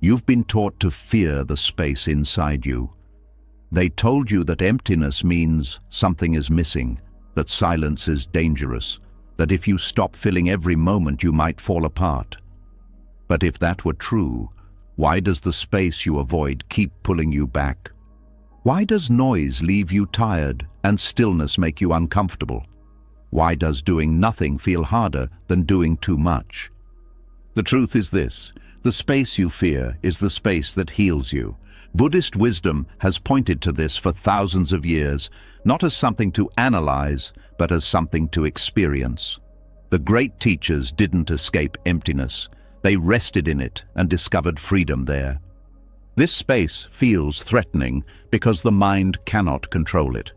You've been taught to fear the space inside you. They told you that emptiness means something is missing, that silence is dangerous, that if you stop filling every moment you might fall apart. But if that were true, why does the space you avoid keep pulling you back? Why does noise leave you tired and stillness make you uncomfortable? Why does doing nothing feel harder than doing too much? The truth is this: the space you fear is the space that heals you. Buddhist wisdom has pointed to this for thousands of years, not as something to analyze, but as something to experience. The great teachers didn't escape emptiness. They rested in it and discovered freedom there. This space feels threatening because the mind cannot control it.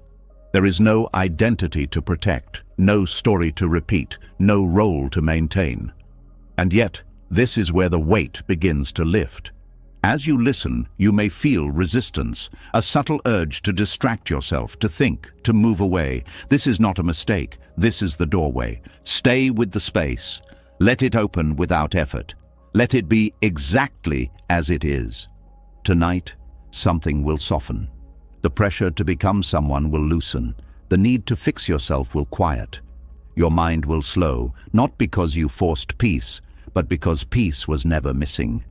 There is no identity to protect, no story to repeat, no role to maintain. And yet, this is where the weight begins to lift. As you listen, you may feel resistance, a subtle urge to distract yourself, to think, to move away. This is not a mistake. This is the doorway. Stay with the space. Let it open without effort. Let it be exactly as it is. Tonight, something will soften. The pressure to become someone will loosen. The need to fix yourself will quiet. Your mind will slow, not because you forced peace, but because peace was never missing.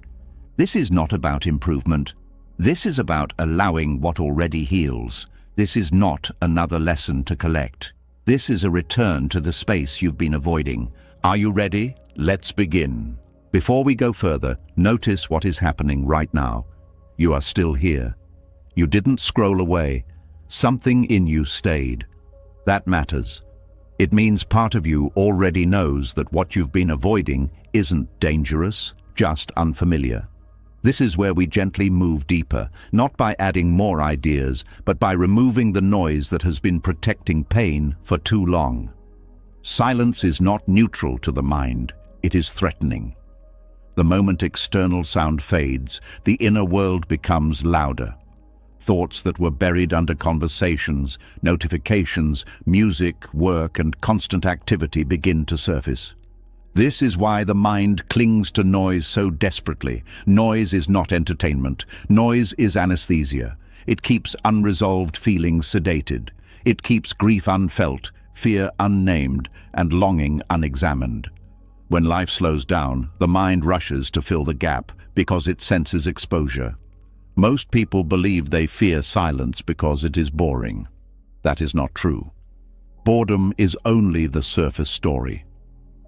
This is not about improvement. This is about allowing what already heals. This is not another lesson to collect. This is a return to the space you've been avoiding. Are you ready? Let's begin. Before we go further, notice what is happening right now. You are still here. You didn't scroll away. Something in you stayed. That matters. It means part of you already knows that what you've been avoiding isn't dangerous, just unfamiliar. This is where we gently move deeper, not by adding more ideas, but by removing the noise that has been protecting pain for too long. Silence is not neutral to the mind, it is threatening. The moment external sound fades, the inner world becomes louder. Thoughts that were buried under conversations, notifications, music, work, and constant activity begin to surface. This is why the mind clings to noise so desperately. Noise is not entertainment. Noise is anesthesia. It keeps unresolved feelings sedated. It keeps grief unfelt, fear unnamed, and longing unexamined. When life slows down, the mind rushes to fill the gap because it senses exposure. Most people believe they fear silence because it is boring. That is not true. Boredom is only the surface story.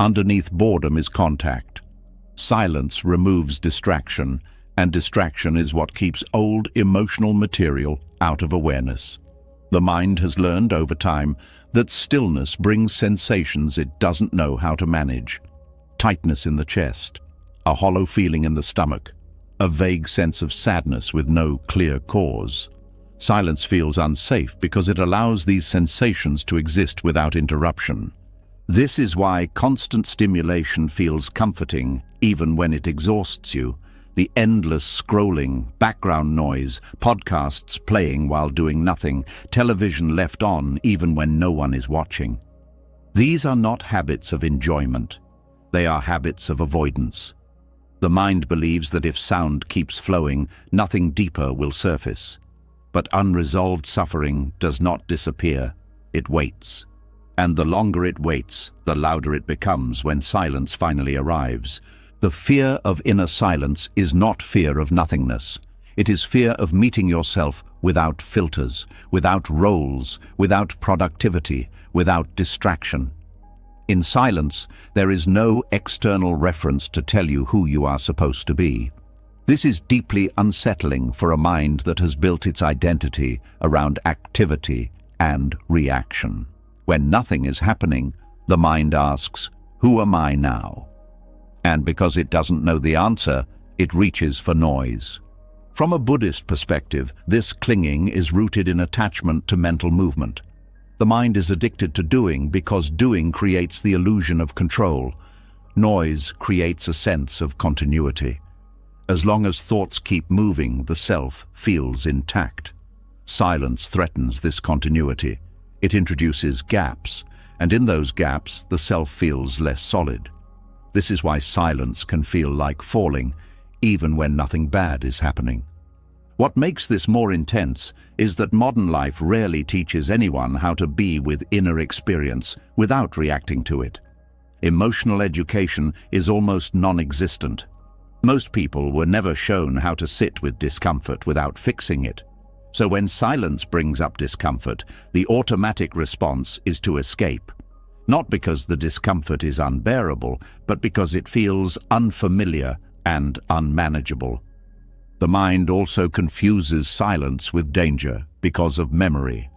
Underneath boredom is contact. Silence removes distraction, and distraction is what keeps old emotional material out of awareness. The mind has learned over time that stillness brings sensations it doesn't know how to manage. Tightness in the chest, a hollow feeling in the stomach, a vague sense of sadness with no clear cause. Silence feels unsafe because it allows these sensations to exist without interruption. This is why constant stimulation feels comforting even when it exhausts you. The endless scrolling, background noise, podcasts playing while doing nothing, television left on even when no one is watching. These are not habits of enjoyment. They are habits of avoidance. The mind believes that if sound keeps flowing, nothing deeper will surface. But unresolved suffering does not disappear. It waits. And the longer it waits, the louder it becomes when silence finally arrives. The fear of inner silence is not fear of nothingness. It is fear of meeting yourself without filters, without roles, without productivity, without distraction. In silence, there is no external reference to tell you who you are supposed to be. This is deeply unsettling for a mind that has built its identity around activity and reaction. When nothing is happening, the mind asks, "Who am I now?" And because it doesn't know the answer, it reaches for noise. From a Buddhist perspective, this clinging is rooted in attachment to mental movement. The mind is addicted to doing because doing creates the illusion of control. Noise creates a sense of continuity. As long as thoughts keep moving, the self feels intact. Silence threatens this continuity. It introduces gaps, and in those gaps, the self feels less solid. This is why silence can feel like falling, even when nothing bad is happening. What makes this more intense is that modern life rarely teaches anyone how to be with inner experience without reacting to it. Emotional education is almost non-existent. Most people were never shown how to sit with discomfort without fixing it. So when silence brings up discomfort, the automatic response is to escape. Not because the discomfort is unbearable, but because it feels unfamiliar and unmanageable. The mind also confuses silence with danger because of memory.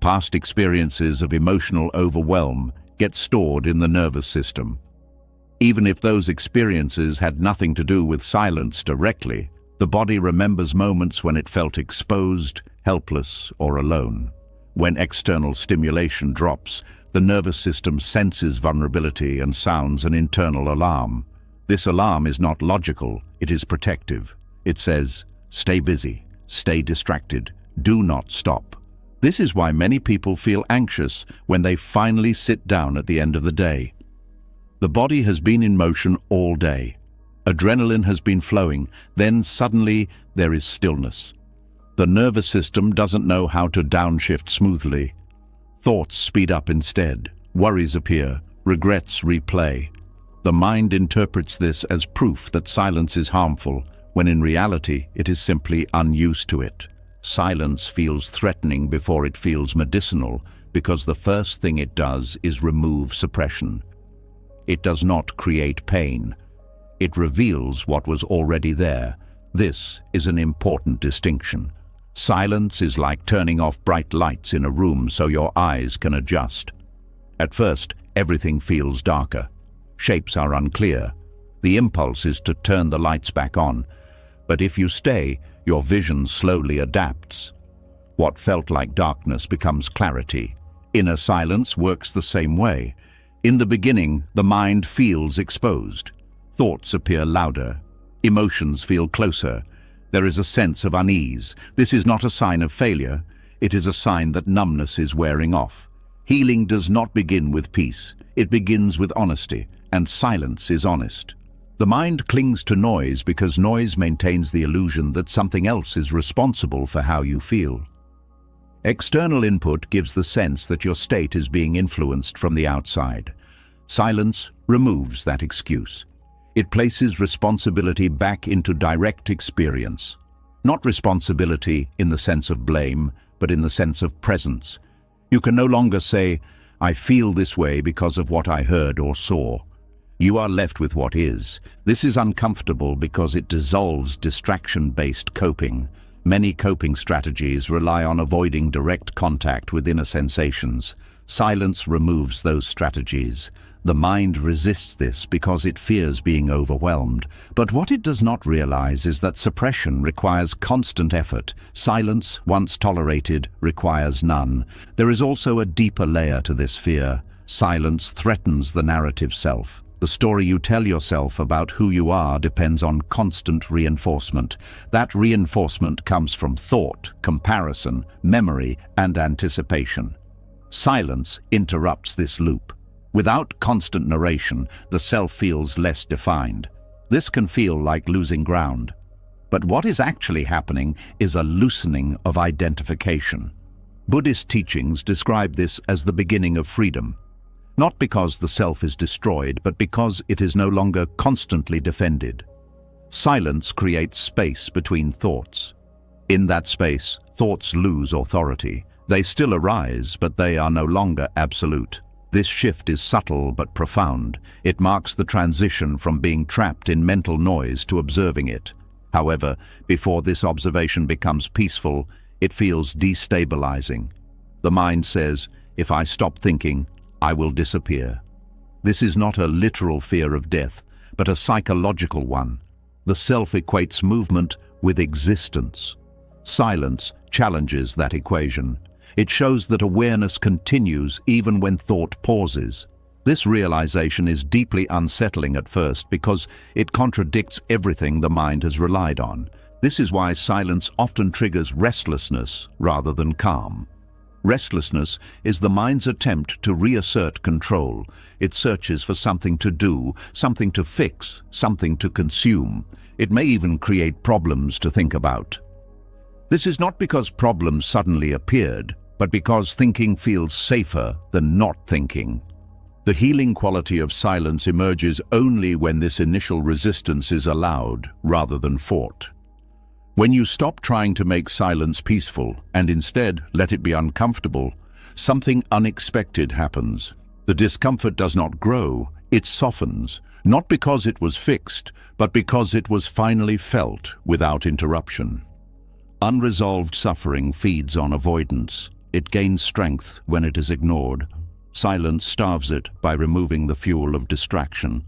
Past experiences of emotional overwhelm get stored in the nervous system. Even if those experiences had nothing to do with silence directly, the body remembers moments when it felt exposed, helpless, or alone. When external stimulation drops, the nervous system senses vulnerability and sounds an internal alarm. This alarm is not logical, it is protective. It says, stay busy, stay distracted, do not stop. This is why many people feel anxious when they finally sit down at the end of the day. The body has been in motion all day. Adrenaline has been flowing, then suddenly there is stillness. The nervous system doesn't know how to downshift smoothly. Thoughts speed up instead, worries appear, regrets replay. The mind interprets this as proof that silence is harmful, when in reality it is simply unused to it. Silence feels threatening before it feels medicinal, because the first thing it does is remove suppression. It does not create pain. It reveals what was already there. This is an important distinction. Silence is like turning off bright lights in a room so your eyes can adjust. At first, everything feels darker. Shapes are unclear. The impulse is to turn the lights back on. But if you stay, your vision slowly adapts. What felt like darkness becomes clarity. Inner silence works the same way. In the beginning, the mind feels exposed. Thoughts appear louder. Emotions feel closer. There is a sense of unease. This is not a sign of failure. It is a sign that numbness is wearing off. Healing does not begin with peace. It begins with honesty, and silence is honest. The mind clings to noise because noise maintains the illusion that something else is responsible for how you feel. External input gives the sense that your state is being influenced from the outside. Silence removes that excuse. It places responsibility back into direct experience. Not responsibility in the sense of blame, but in the sense of presence. You can no longer say, I feel this way because of what I heard or saw. You are left with what is. This is uncomfortable because it dissolves distraction-based coping. Many coping strategies rely on avoiding direct contact with inner sensations. Silence removes those strategies. The mind resists this because it fears being overwhelmed. But what it does not realize is that suppression requires constant effort. Silence, once tolerated, requires none. There is also a deeper layer to this fear. Silence threatens the narrative self. The story you tell yourself about who you are depends on constant reinforcement. That reinforcement comes from thought, comparison, memory, and anticipation. Silence interrupts this loop. Without constant narration, the self feels less defined. This can feel like losing ground. But what is actually happening is a loosening of identification. Buddhist teachings describe this as the beginning of freedom. Not because the self is destroyed, but because it is no longer constantly defended. Silence creates space between thoughts. In that space, thoughts lose authority. They still arise, but they are no longer absolute. This shift is subtle but profound. It marks the transition from being trapped in mental noise to observing it. However, before this observation becomes peaceful, it feels destabilizing. The mind says, if I stop thinking, I will disappear. This is not a literal fear of death, but a psychological one. The self equates movement with existence. Silence challenges that equation. It shows that awareness continues even when thought pauses. This realization is deeply unsettling at first because it contradicts everything the mind has relied on. This is why silence often triggers restlessness rather than calm. Restlessness is the mind's attempt to reassert control. It searches for something to do, something to fix, something to consume. It may even create problems to think about. This is not because problems suddenly appeared, but because thinking feels safer than not thinking. The healing quality of silence emerges only when this initial resistance is allowed rather than fought. When you stop trying to make silence peaceful and instead let it be uncomfortable, something unexpected happens. The discomfort does not grow, it softens, not because it was fixed, but because it was finally felt without interruption. Unresolved suffering feeds on avoidance. It gains strength when it is ignored. Silence starves it by removing the fuel of distraction.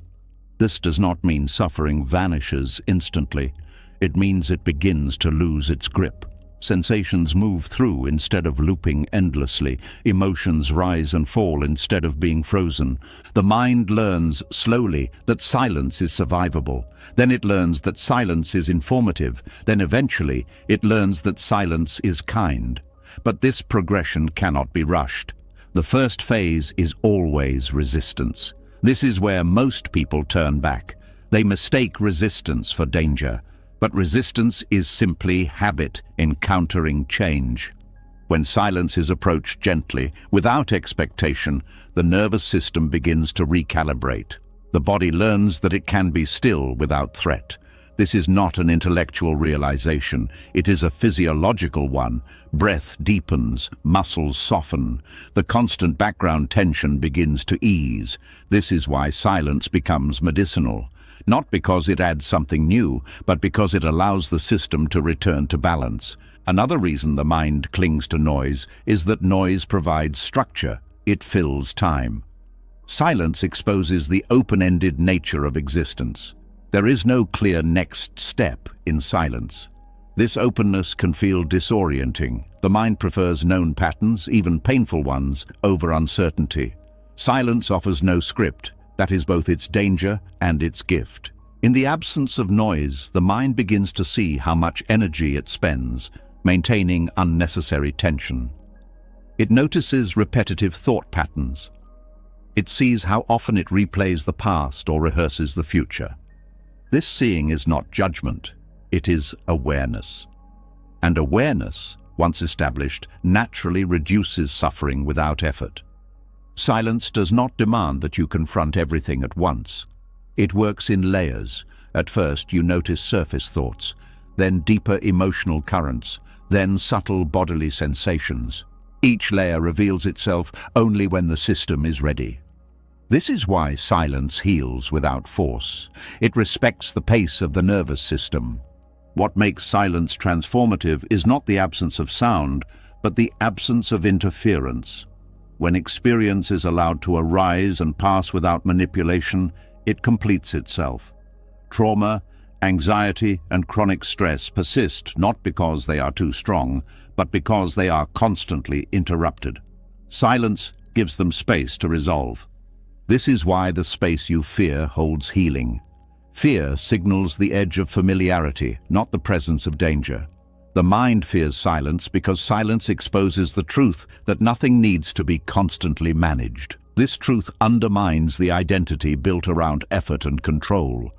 This does not mean suffering vanishes instantly. It means it begins to lose its grip. Sensations move through instead of looping endlessly. Emotions rise and fall instead of being frozen. The mind learns slowly that silence is survivable. Then it learns that silence is informative. Then eventually it learns that silence is kind. But this progression cannot be rushed. The first phase is always resistance. This is where most people turn back. They mistake resistance for danger. But resistance is simply habit encountering change. When silence is approached gently, without expectation, the nervous system begins to recalibrate. The body learns that it can be still without threat. This is not an intellectual realization, it is a physiological one. Breath deepens, muscles soften. The constant background tension begins to ease. This is why silence becomes medicinal. Not because it adds something new, but because it allows the system to return to balance. Another reason the mind clings to noise is that noise provides structure. It fills time. Silence exposes the open-ended nature of existence. There is no clear next step in silence. This openness can feel disorienting. The mind prefers known patterns, even painful ones, over uncertainty. Silence offers no script. That is both its danger and its gift. In the absence of noise, the mind begins to see how much energy it spends, maintaining unnecessary tension. It notices repetitive thought patterns. It sees how often it replays the past or rehearses the future. This seeing is not judgment, it is awareness. And awareness, once established, naturally reduces suffering without effort. Silence does not demand that you confront everything at once. It works in layers. At first, you notice surface thoughts, then deeper emotional currents, then subtle bodily sensations. Each layer reveals itself only when the system is ready. This is why silence heals without force. It respects the pace of the nervous system. What makes silence transformative is not the absence of sound, but the absence of interference. When experience is allowed to arise and pass without manipulation, it completes itself. Trauma, anxiety, and chronic stress persist not because they are too strong, but because they are constantly interrupted. Silence gives them space to resolve. This is why the space you fear holds healing. Fear signals the edge of familiarity, not the presence of danger. The mind fears silence because silence exposes the truth that nothing needs to be constantly managed. This truth undermines the identity built around effort and control.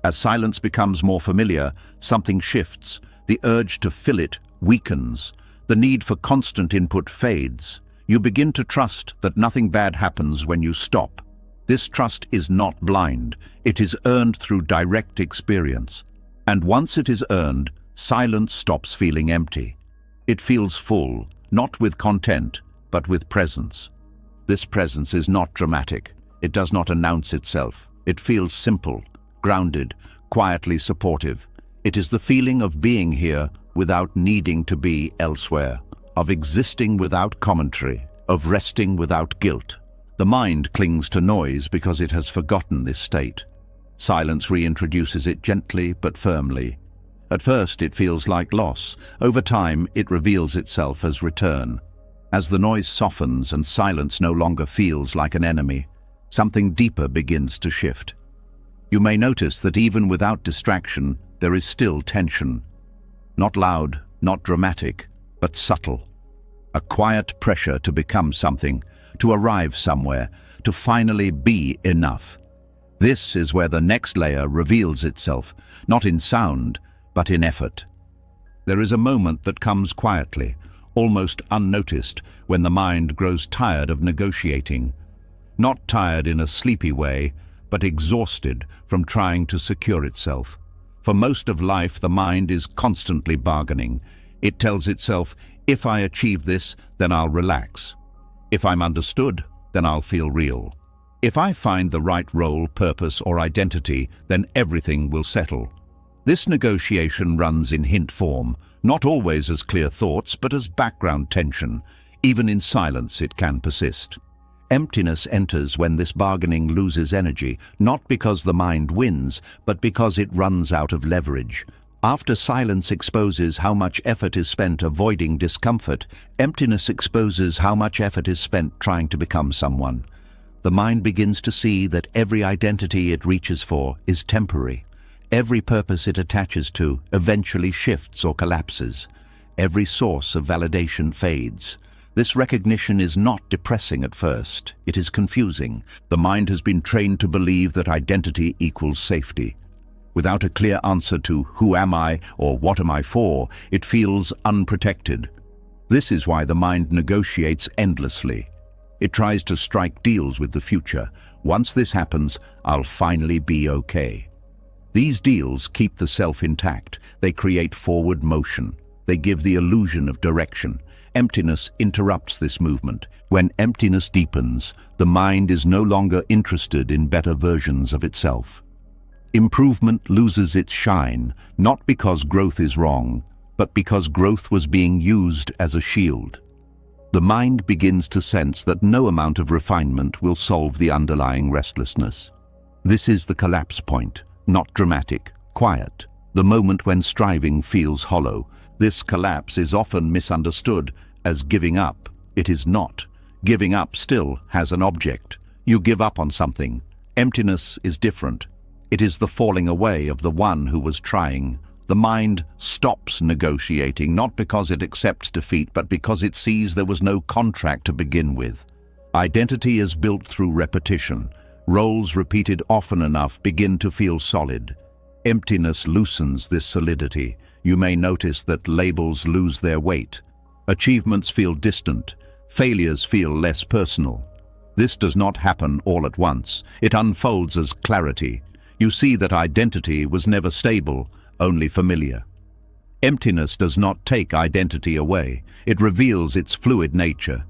As silence becomes more familiar, something shifts. The urge to fill it weakens. The need for constant input fades. You begin to trust that nothing bad happens when you stop. This trust is not blind. It is earned through direct experience. And once it is earned, silence stops feeling empty. It feels full, not with content, but with presence. This presence is not dramatic. It does not announce itself. It feels simple, grounded, quietly supportive. It is the feeling of being here without needing to be elsewhere, of existing without commentary, of resting without guilt. The mind clings to noise because it has forgotten this state. Silence reintroduces it gently but firmly. At first, it feels like loss. Over time, it reveals itself as return. As the noise softens and silence no longer feels like an enemy, something deeper begins to shift. You may notice that even without distraction, there is still tension. Not loud, not dramatic, but subtle. A quiet pressure to become something, to arrive somewhere, to finally be enough. This is where the next layer reveals itself, not in sound, but in effort. There is a moment that comes quietly, almost unnoticed, when the mind grows tired of negotiating. Not tired in a sleepy way, but exhausted from trying to secure itself. For most of life, the mind is constantly bargaining. It tells itself, if I achieve this, then I'll relax. If I'm understood, then I'll feel real. If I find the right role, purpose, or identity, then everything will settle. This negotiation runs in hint form, not always as clear thoughts, but as background tension. Even in silence, it can persist. Emptiness enters when this bargaining loses energy, not because the mind wins, but because it runs out of leverage. After silence exposes how much effort is spent avoiding discomfort, emptiness exposes how much effort is spent trying to become someone. The mind begins to see that every identity it reaches for is temporary. Every purpose it attaches to eventually shifts or collapses. Every source of validation fades. This recognition is not depressing at first. It is confusing. The mind has been trained to believe that identity equals safety. Without a clear answer to who am I or what am I for, it feels unprotected. This is why the mind negotiates endlessly. It tries to strike deals with the future. Once this happens, I'll finally be okay. These deals keep the self intact. They create forward motion. They give the illusion of direction. Emptiness interrupts this movement. When emptiness deepens, the mind is no longer interested in better versions of itself. Improvement loses its shine, not because growth is wrong, but because growth was being used as a shield. The mind begins to sense that no amount of refinement will solve the underlying restlessness. This is the collapse point, not dramatic, quiet, the moment when striving feels hollow. This collapse is often misunderstood as giving up. It is not. Giving up still has an object. You give up on something. Emptiness is different. It is the falling away of the one who was trying. The mind stops negotiating, not because it accepts defeat, but because it sees there was no contract to begin with. Identity is built through repetition. Roles repeated often enough begin to feel solid. Emptiness loosens this solidity. You may notice that labels lose their weight. Achievements feel distant. Failures feel less personal. This does not happen all at once. It unfolds as clarity. You see that identity was never stable, only familiar. Emptiness does not take identity away. It reveals its fluid nature.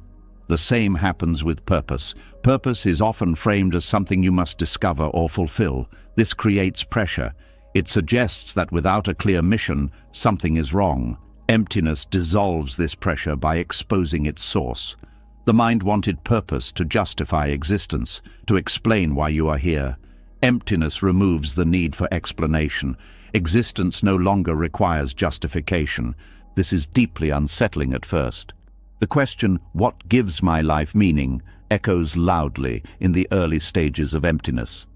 The same happens with purpose. Purpose is often framed as something you must discover or fulfill. This creates pressure. It suggests that without a clear mission, something is wrong. Emptiness dissolves this pressure by exposing its source. The mind wanted purpose to justify existence, to explain why you are here. Emptiness removes the need for explanation. Existence no longer requires justification. This is deeply unsettling at first. The question, what gives my life meaning, echoes loudly in the early stages of emptiness.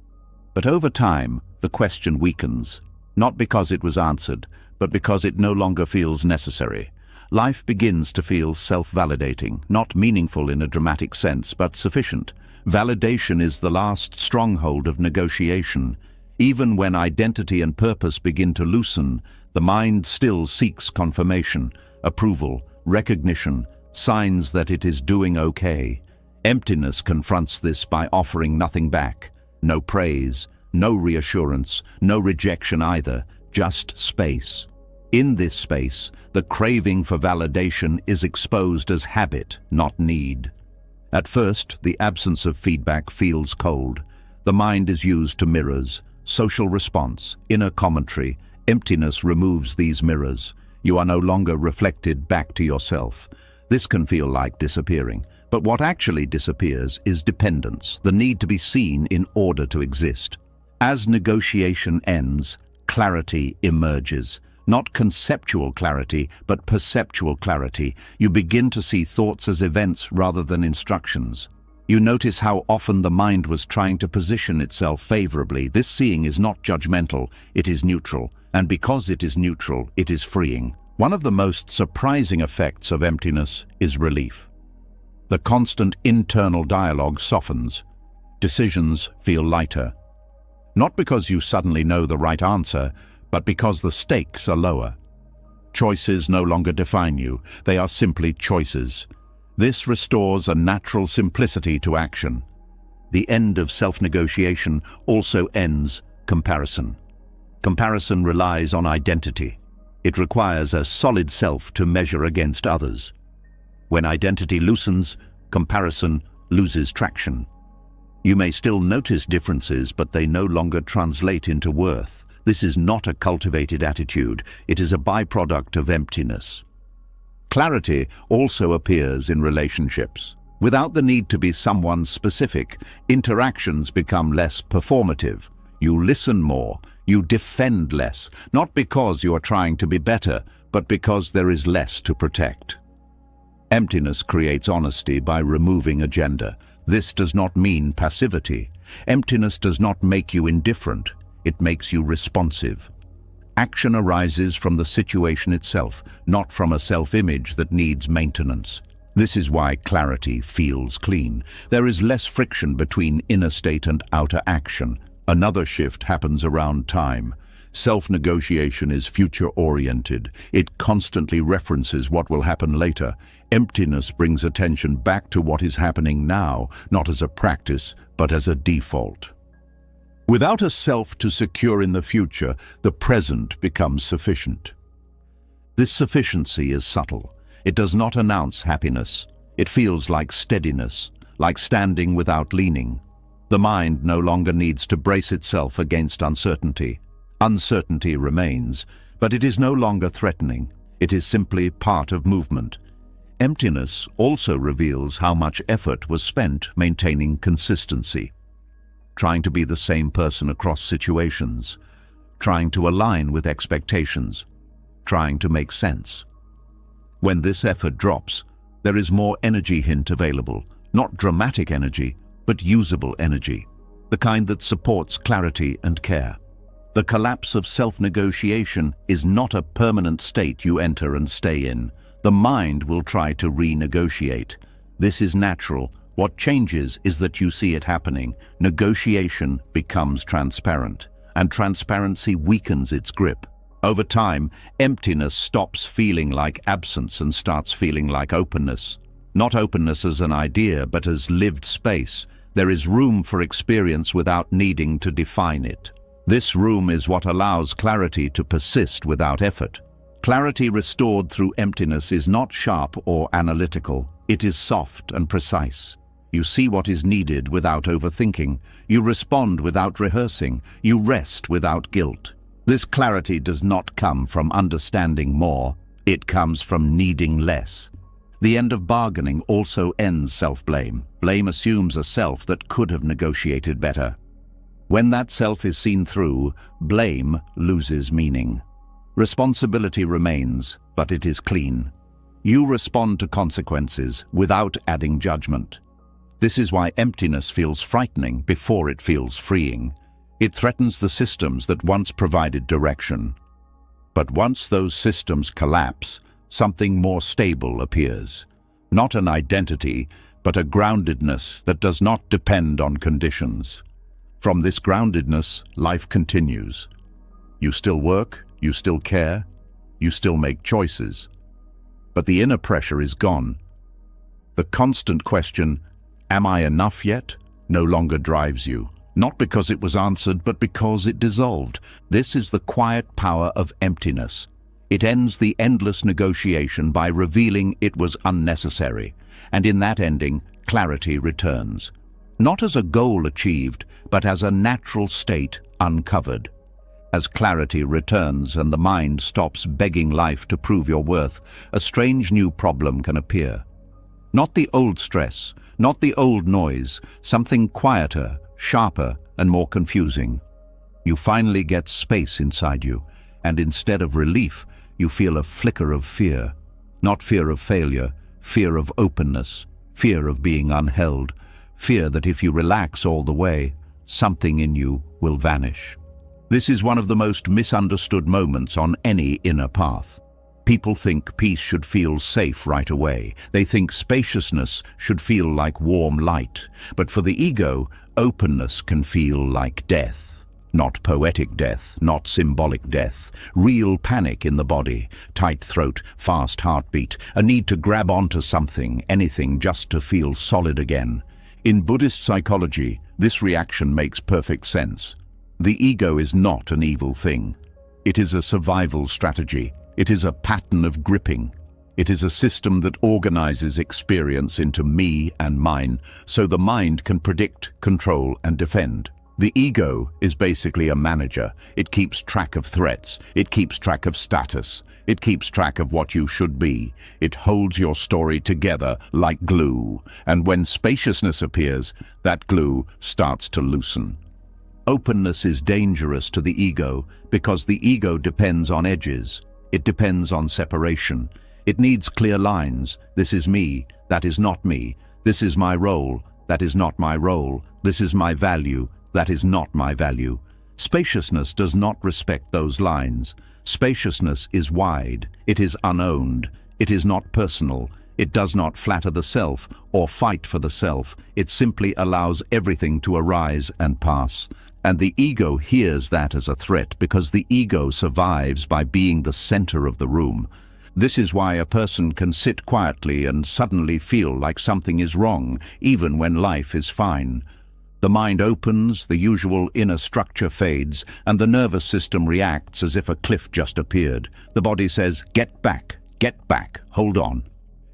But over time, the question weakens, not because it was answered, but because it no longer feels necessary. Life begins to feel self-validating, not meaningful in a dramatic sense, but sufficient. Validation is the last stronghold of negotiation. Even when identity and purpose begin to loosen, the mind still seeks confirmation, approval, recognition, signs that it is doing okay. Emptiness confronts this by offering nothing back. No praise, no reassurance, no rejection either, just space. In this space, the craving for validation is exposed as habit, not need. At first, the absence of feedback feels cold. The mind is used to mirrors, social response, inner commentary. Emptiness removes these mirrors. You are no longer reflected back to yourself. This can feel like disappearing. But what actually disappears is dependence, the need to be seen in order to exist. As negotiation ends, clarity emerges. Not conceptual clarity, but perceptual clarity. You begin to see thoughts as events rather than instructions. You notice how often the mind was trying to position itself favorably. This seeing is not judgmental, it is neutral. And because it is neutral, it is freeing. One of the most surprising effects of emptiness is relief. The constant internal dialogue softens. Decisions feel lighter. Not because you suddenly know the right answer, but because the stakes are lower. Choices no longer define you, they are simply choices. This restores a natural simplicity to action. The end of self-negotiation also ends comparison. Comparison relies on identity. It requires a solid self to measure against others. When identity loosens, comparison loses traction. You may still notice differences, but they no longer translate into worth. This is not a cultivated attitude, it is a byproduct of emptiness. Clarity also appears in relationships. Without the need to be someone specific, interactions become less performative. You listen more, you defend less, not because you are trying to be better, but because there is less to protect. Emptiness creates honesty by removing agenda. This does not mean passivity. Emptiness does not make you indifferent. It makes you responsive. Action arises from the situation itself, not from a self-image that needs maintenance. This is why clarity feels clean. There is less friction between inner state and outer action. Another shift happens around time. Self-negotiation is future-oriented. It constantly references what will happen later. Emptiness brings attention back to what is happening now, not as a practice, but as a default. Without a self to secure in the future, the present becomes sufficient. This sufficiency is subtle. It does not announce happiness. It feels like steadiness, like standing without leaning. The mind no longer needs to brace itself against uncertainty. Uncertainty remains, but it is no longer threatening. It is simply part of movement. Emptiness also reveals how much effort was spent maintaining consistency. Trying to be the same person across situations, trying to align with expectations, trying to make sense. When this effort drops, there is more energy hint available, not dramatic energy, but usable energy, the kind that supports clarity and care. The collapse of self-negotiation is not a permanent state you enter and stay in. The mind will try to renegotiate. This is natural. What changes is that you see it happening. Negotiation becomes transparent, and transparency weakens its grip. Over time, emptiness stops feeling like absence and starts feeling like openness. Not openness as an idea, but as lived space. There is room for experience without needing to define it. This room is what allows clarity to persist without effort. Clarity restored through emptiness is not sharp or analytical. It is soft and precise. You see what is needed without overthinking. You respond without rehearsing. You rest without guilt. This clarity does not come from understanding more. It comes from needing less. The end of bargaining also ends self-blame. Blame assumes a self that could have negotiated better. When that self is seen through, blame loses meaning. Responsibility remains, but it is clean. You respond to consequences without adding judgment. This is why emptiness feels frightening before it feels freeing. It threatens the systems that once provided direction. But once those systems collapse, something more stable appears. Not an identity, but a groundedness that does not depend on conditions. From this groundedness, life continues. You still work, you still care, you still make choices. But the inner pressure is gone. The constant question, "Am I enough yet?" no longer drives you. Not because it was answered, but because it dissolved. This is the quiet power of emptiness. It ends the endless negotiation by revealing it was unnecessary. And in that ending, clarity returns. Not as a goal achieved, but as a natural state uncovered. As clarity returns and the mind stops begging life to prove your worth, a strange new problem can appear. Not the old stress, not the old noise, something quieter, sharper, and more confusing. You finally get space inside you, and instead of relief, you feel a flicker of fear. Not fear of failure, fear of openness, fear of being unheld, fear that if you relax all the way, something in you will vanish. This is one of the most misunderstood moments on any inner path. People think peace should feel safe right away. They think spaciousness should feel like warm light. But for the ego, openness can feel like death. Not poetic death, not symbolic death. Real panic in the body, tight throat, fast heartbeat, a need to grab onto something, anything, just to feel solid again. In Buddhist psychology, this reaction makes perfect sense. The ego is not an evil thing. It is a survival strategy. It is a pattern of gripping. It is a system that organizes experience into me and mine, so the mind can predict, control, and defend. The ego is basically a manager. It keeps track of threats. It keeps track of status. It keeps track of what you should be. It holds your story together like glue. And when spaciousness appears, that glue starts to loosen. Openness is dangerous to the ego because the ego depends on edges. It depends on separation. It needs clear lines. This is me. That is not me. This is my role. That is not my role. This is my value. That is not my value. Spaciousness does not respect those lines. Spaciousness is wide. It is unowned. It is not personal. It does not flatter the self or fight for the self. It simply allows everything to arise and pass. And the ego hears that as a threat because the ego survives by being the center of the room. This is why a person can sit quietly and suddenly feel like something is wrong, even when life is fine. The mind opens, the usual inner structure fades, and the nervous system reacts as if a cliff just appeared. The body says, get back, hold on.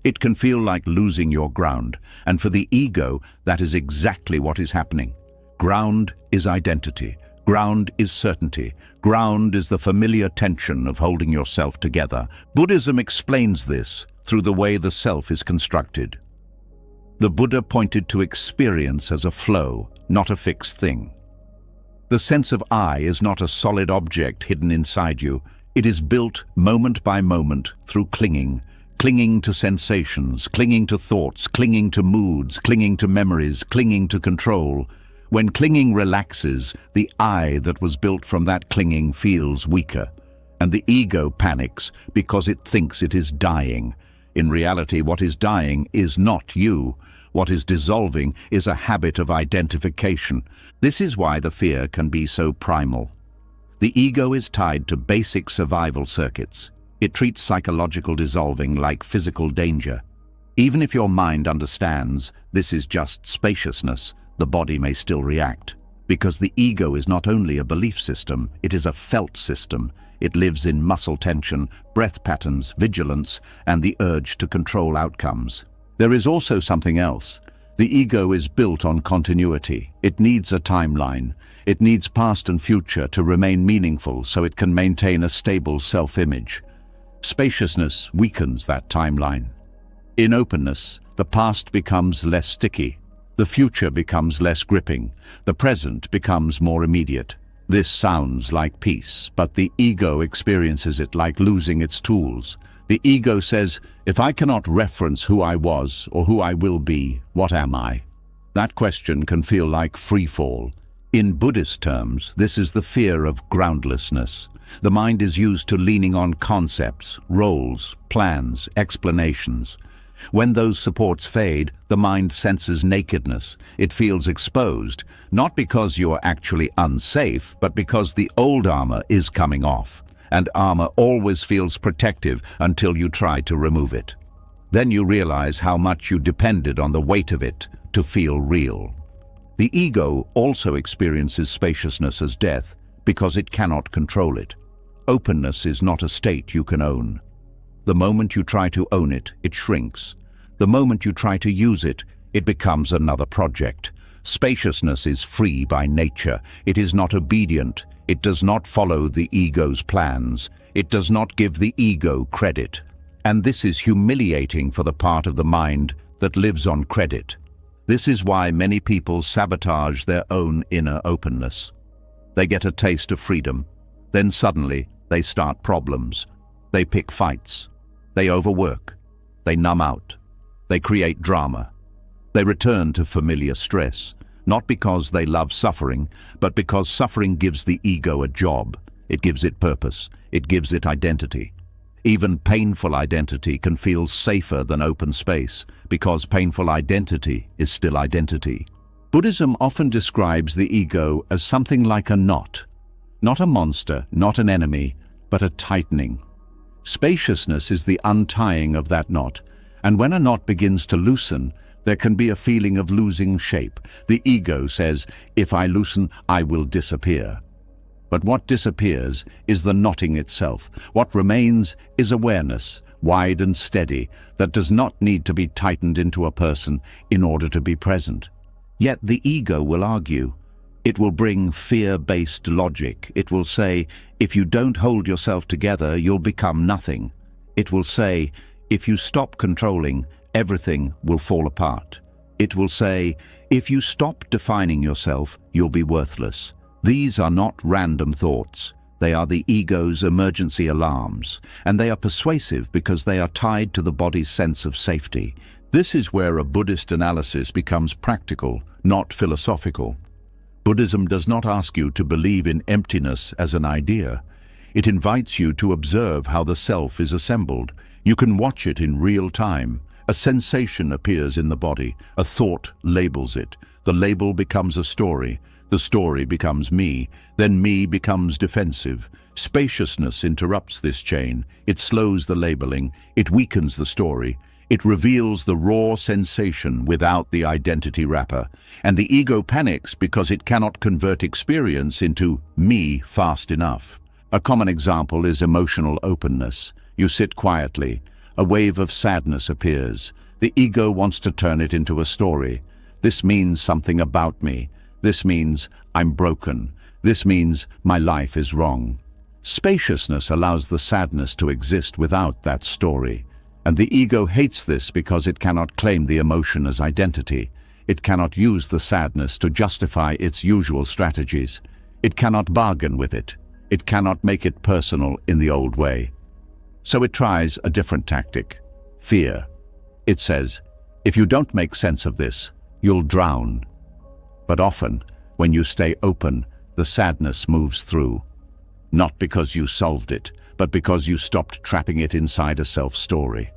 It can feel like losing your ground, and for the ego, that is exactly what is happening. Ground is identity. Ground is certainty. Ground is the familiar tension of holding yourself together. Buddhism explains this through the way the self is constructed. The Buddha pointed to experience as a flow, not a fixed thing. The sense of I is not a solid object hidden inside you. It is built moment by moment through clinging to sensations, clinging to thoughts, clinging to moods, clinging to memories, clinging to control. When clinging relaxes, the I that was built from that clinging feels weaker, and the ego panics because it thinks it is dying. In reality, what is dying is not you. What is dissolving is a habit of identification. This is why the fear can be so primal. The ego is tied to basic survival circuits. It treats psychological dissolving like physical danger. Even if your mind understands this is just spaciousness, the body may still react. Because the ego is not only a belief system, it is a felt system. It lives in muscle tension, breath patterns, vigilance, and the urge to control outcomes. There is also something else. The ego is built on continuity. It needs a timeline. It needs past and future to remain meaningful so it can maintain a stable self-image. Spaciousness weakens that timeline. In openness, the past becomes less sticky. The future becomes less gripping. The present becomes more immediate. This sounds like peace, but the ego experiences it like losing its tools. The ego says, if I cannot reference who I was or who I will be, what am I? That question can feel like free fall. In Buddhist terms, this is the fear of groundlessness. The mind is used to leaning on concepts, roles, plans, explanations. When those supports fade, the mind senses nakedness. It feels exposed, not because you are actually unsafe, but because the old armor is coming off. And armor always feels protective until you try to remove it. Then you realize how much you depended on the weight of it to feel real. The ego also experiences spaciousness as death because it cannot control it. Openness is not a state you can own. The moment you try to own it, it shrinks. The moment you try to use it, it becomes another project. Spaciousness is free by nature. It is not obedient. It does not follow the ego's plans. It does not give the ego credit. And this is humiliating for the part of the mind that lives on credit. This is why many people sabotage their own inner openness. They get a taste of freedom. Then suddenly, they start problems. They pick fights. They overwork. They numb out. They create drama. They return to familiar stress, not because they love suffering, but because suffering gives the ego a job. It gives it purpose. It gives it identity. Even painful identity can feel safer than open space, because painful identity is still identity. Buddhism often describes the ego as something like a knot. Not a monster, not an enemy, but a tightening. Spaciousness is the untying of that knot, and when a knot begins to loosen, there can be a feeling of losing shape. The ego says, if I loosen, I will disappear. But what disappears is the knotting itself. What remains is awareness, wide and steady, that does not need to be tightened into a person in order to be present. Yet the ego will argue. It will bring fear-based logic. It will say, if you don't hold yourself together, you'll become nothing. It will say, if you stop controlling, everything will fall apart. It will say, if you stop defining yourself, you'll be worthless. These are not random thoughts. They are the ego's emergency alarms, and they are persuasive because they are tied to the body's sense of safety. This is where a Buddhist analysis becomes practical, not philosophical. Buddhism does not ask you to believe in emptiness as an idea. It invites you to observe how the self is assembled. You can watch it in real time. A sensation appears in the body. A thought labels it. The label becomes a story. The story becomes me. Then me becomes defensive. Spaciousness interrupts this chain. It slows the labeling. It weakens the story. It reveals the raw sensation without the identity wrapper. And the ego panics because it cannot convert experience into me fast enough. A common example is emotional openness. You sit quietly. A wave of sadness appears. The ego wants to turn it into a story. This means something about me. This means I'm broken. This means my life is wrong. Spaciousness allows the sadness to exist without that story. And the ego hates this because it cannot claim the emotion as identity. It cannot use the sadness to justify its usual strategies. It cannot bargain with it. It cannot make it personal in the old way. So it tries a different tactic: fear. It says, if you don't make sense of this, you'll drown. But often, when you stay open, the sadness moves through. Not because you solved it, but because you stopped trapping it inside a self-story.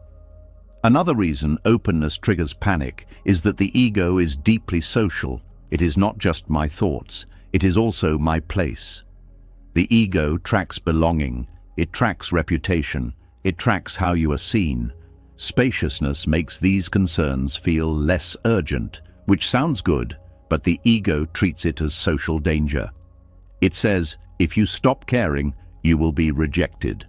Another reason openness triggers panic is that the ego is deeply social. It is not just my thoughts, it is also my place. The ego tracks belonging, it tracks reputation, it tracks how you are seen. Spaciousness makes these concerns feel less urgent, which sounds good, but the ego treats it as social danger. It says, if you stop caring, you will be rejected.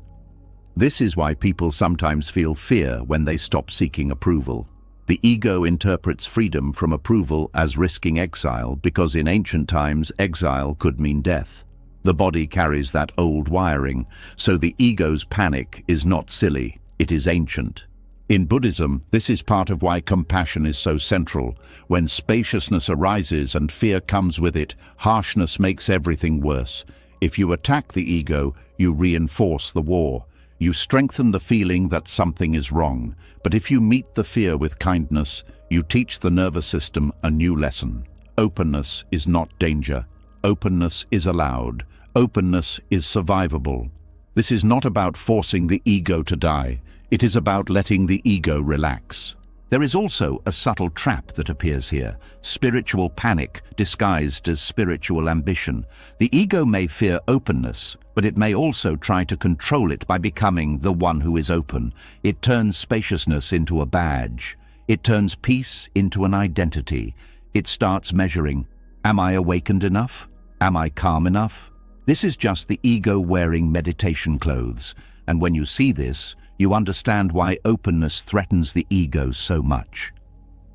This is why people sometimes feel fear when they stop seeking approval. The ego interprets freedom from approval as risking exile because in ancient times exile could mean death. The body carries that old wiring, so the ego's panic is not silly, it is ancient. In Buddhism, this is part of why compassion is so central. When spaciousness arises and fear comes with it, harshness makes everything worse. If you attack the ego, you reinforce the war. You strengthen the feeling that something is wrong. But if you meet the fear with kindness, you teach the nervous system a new lesson. Openness is not danger. Openness is allowed. Openness is survivable. This is not about forcing the ego to die. It is about letting the ego relax. There is also a subtle trap that appears here: spiritual panic disguised as spiritual ambition. The ego may fear openness, but it may also try to control it by becoming the one who is open. It turns spaciousness into a badge. It turns peace into an identity. It starts measuring, am I awakened enough? Am I calm enough? This is just the ego wearing meditation clothes, and when you see this, you understand why openness threatens the ego so much.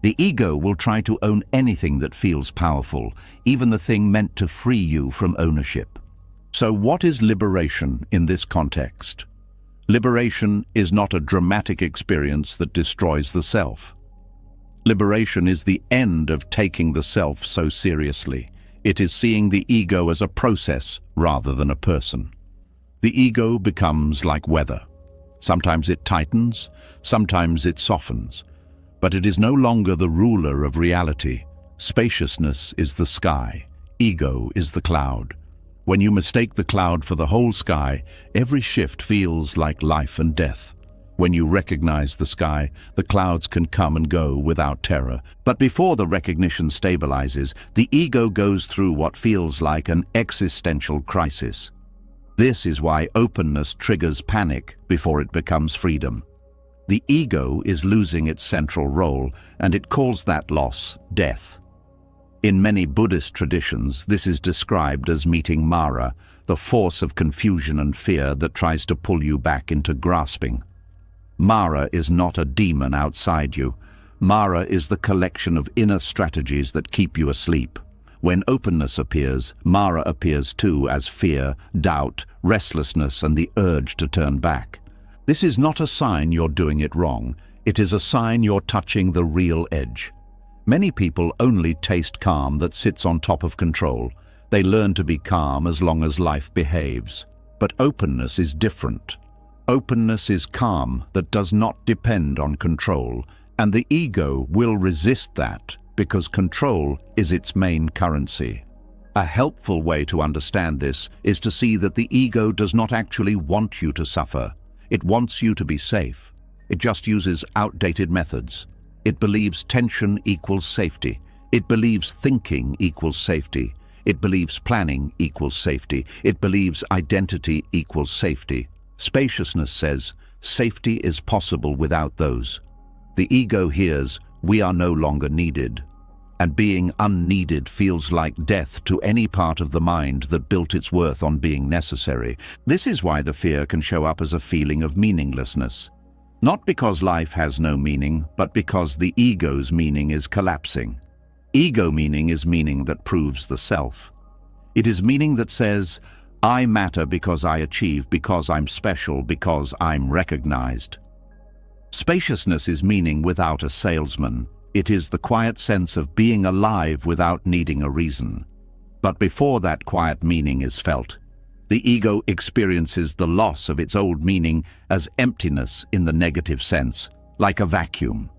The ego will try to own anything that feels powerful, even the thing meant to free you from ownership. So what is liberation in this context? Liberation is not a dramatic experience that destroys the self. Liberation is the end of taking the self so seriously. It is seeing the ego as a process rather than a person. The ego becomes like weather. Sometimes it tightens, sometimes it softens, but it is no longer the ruler of reality. Spaciousness is the sky, ego is the cloud. When you mistake the cloud for the whole sky, every shift feels like life and death. When you recognize the sky, the clouds can come and go without terror. But before the recognition stabilizes, the ego goes through what feels like an existential crisis. This is why openness triggers panic before it becomes freedom. The ego is losing its central role, and it calls that loss death. In many Buddhist traditions, this is described as meeting Mara, the force of confusion and fear that tries to pull you back into grasping. Mara is not a demon outside you. Mara is the collection of inner strategies that keep you asleep. When openness appears, Mara appears too, as fear, doubt, restlessness, and the urge to turn back. This is not a sign you're doing it wrong. It is a sign you're touching the real edge. Many people only taste calm that sits on top of control. They learn to be calm as long as life behaves. But openness is different. Openness is calm that does not depend on control, and the ego will resist that because control is its main currency. A helpful way to understand this is to see that the ego does not actually want you to suffer. It wants you to be safe. It just uses outdated methods. It believes tension equals safety. It believes thinking equals safety. It believes planning equals safety. It believes identity equals safety. Spaciousness says, safety is possible without those. The ego hears, we are no longer needed. And being unneeded feels like death to any part of the mind that built its worth on being necessary. This is why the fear can show up as a feeling of meaninglessness. Not because life has no meaning, but because the ego's meaning is collapsing. Ego meaning is meaning that proves the self. It is meaning that says, I matter because I achieve, because I'm special, because I'm recognized. Spaciousness is meaning without a salesman. It is the quiet sense of being alive without needing a reason. But before that quiet meaning is felt, the ego experiences the loss of its old meaning as emptiness in the negative sense, like a vacuum.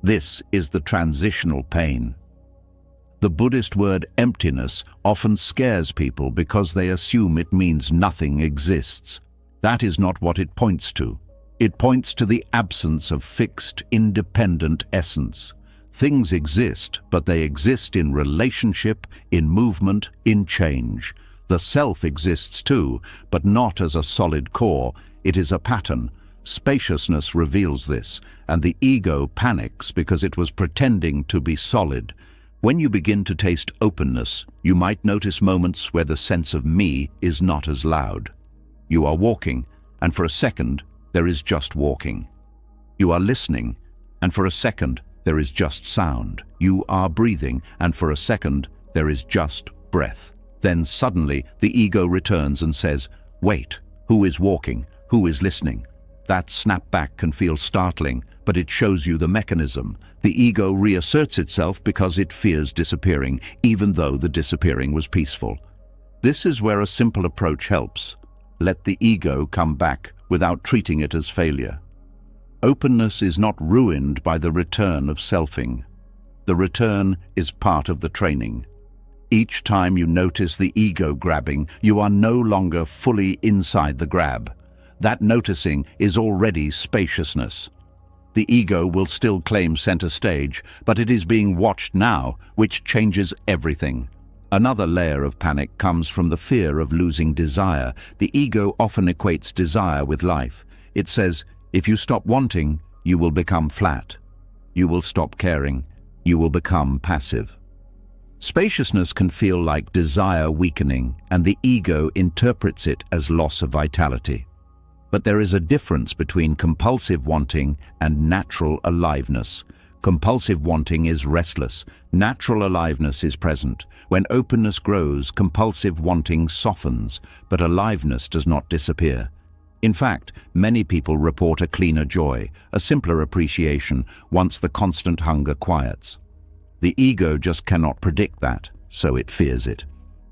This is the transitional pain. The Buddhist word emptiness often scares people because they assume it means nothing exists. That is not what it points to. It points to the absence of fixed, independent essence. Things exist, but they exist in relationship, in movement, in change. The self exists too, but not as a solid core. It is a pattern. Spaciousness reveals this, and the ego panics because it was pretending to be solid. When you begin to taste openness, you might notice moments where the sense of me is not as loud. You are walking, and for a second, there is just walking. You are listening, and for a second, there is just sound. You are breathing, and for a second, there is just breath. Then suddenly, the ego returns and says, wait, who is walking? Who is listening? That snapback can feel startling, but it shows you the mechanism. The ego reasserts itself because it fears disappearing, even though the disappearing was peaceful. This is where a simple approach helps. Let the ego come back without treating it as failure. Openness is not ruined by the return of selfing. The return is part of the training. Each time you notice the ego grabbing, you are no longer fully inside the grab. That noticing is already spaciousness. The ego will still claim center stage, but it is being watched now, which changes everything. Another layer of panic comes from the fear of losing desire. The ego often equates desire with life. It says, if you stop wanting, you will become flat. You will stop caring. You will become passive. Spaciousness can feel like desire weakening, and the ego interprets it as loss of vitality. But there is a difference between compulsive wanting and natural aliveness. Compulsive wanting is restless. Natural aliveness is present. When openness grows, compulsive wanting softens, but aliveness does not disappear. In fact, many people report a cleaner joy, a simpler appreciation, once the constant hunger quiets. The ego just cannot predict that, so it fears it.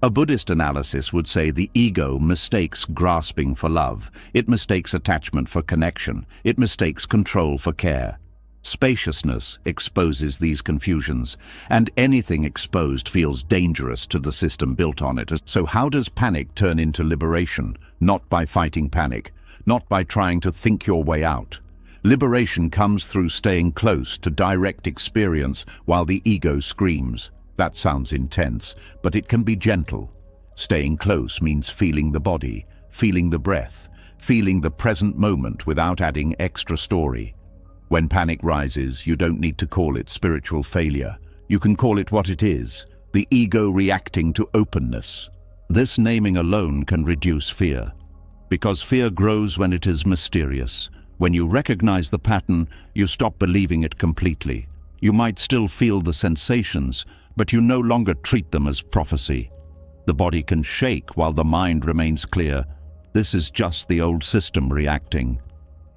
A Buddhist analysis would say the ego mistakes grasping for love. It mistakes attachment for connection. It mistakes control for care. Spaciousness exposes these confusions, and anything exposed feels dangerous to the system built on it. So how does panic turn into liberation? Not by fighting panic, not by trying to think your way out. Liberation comes through staying close to direct experience while the ego screams. That sounds intense, but it can be gentle. Staying close means feeling the body, feeling the breath, feeling the present moment without adding extra story. When panic rises, you don't need to call it spiritual failure. You can call it what it is, the ego reacting to openness. This naming alone can reduce fear, because fear grows when it is mysterious. When you recognize the pattern, you stop believing it completely. You might still feel the sensations, but you no longer treat them as prophecy. The body can shake while the mind remains clear. This is just the old system reacting.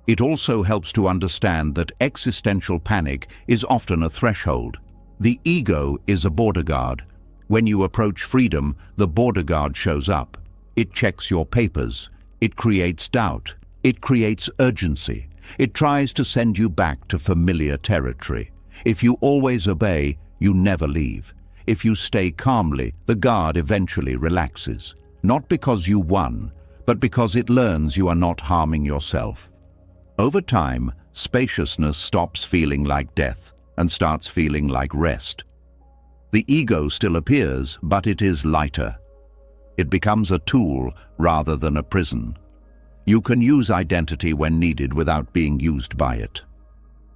It also helps to understand that existential panic is often a threshold. The ego is a border guard. When you approach freedom, the border guard shows up. It checks your papers. It creates doubt. It creates urgency. It tries to send you back to familiar territory. If you always obey, you never leave. If you stay calmly, the guard eventually relaxes. Not because you won, but because it learns you are not harming yourself. Over time, spaciousness stops feeling like death and starts feeling like rest. The ego still appears, but it is lighter. It becomes a tool rather than a prison. You can use identity when needed without being used by it.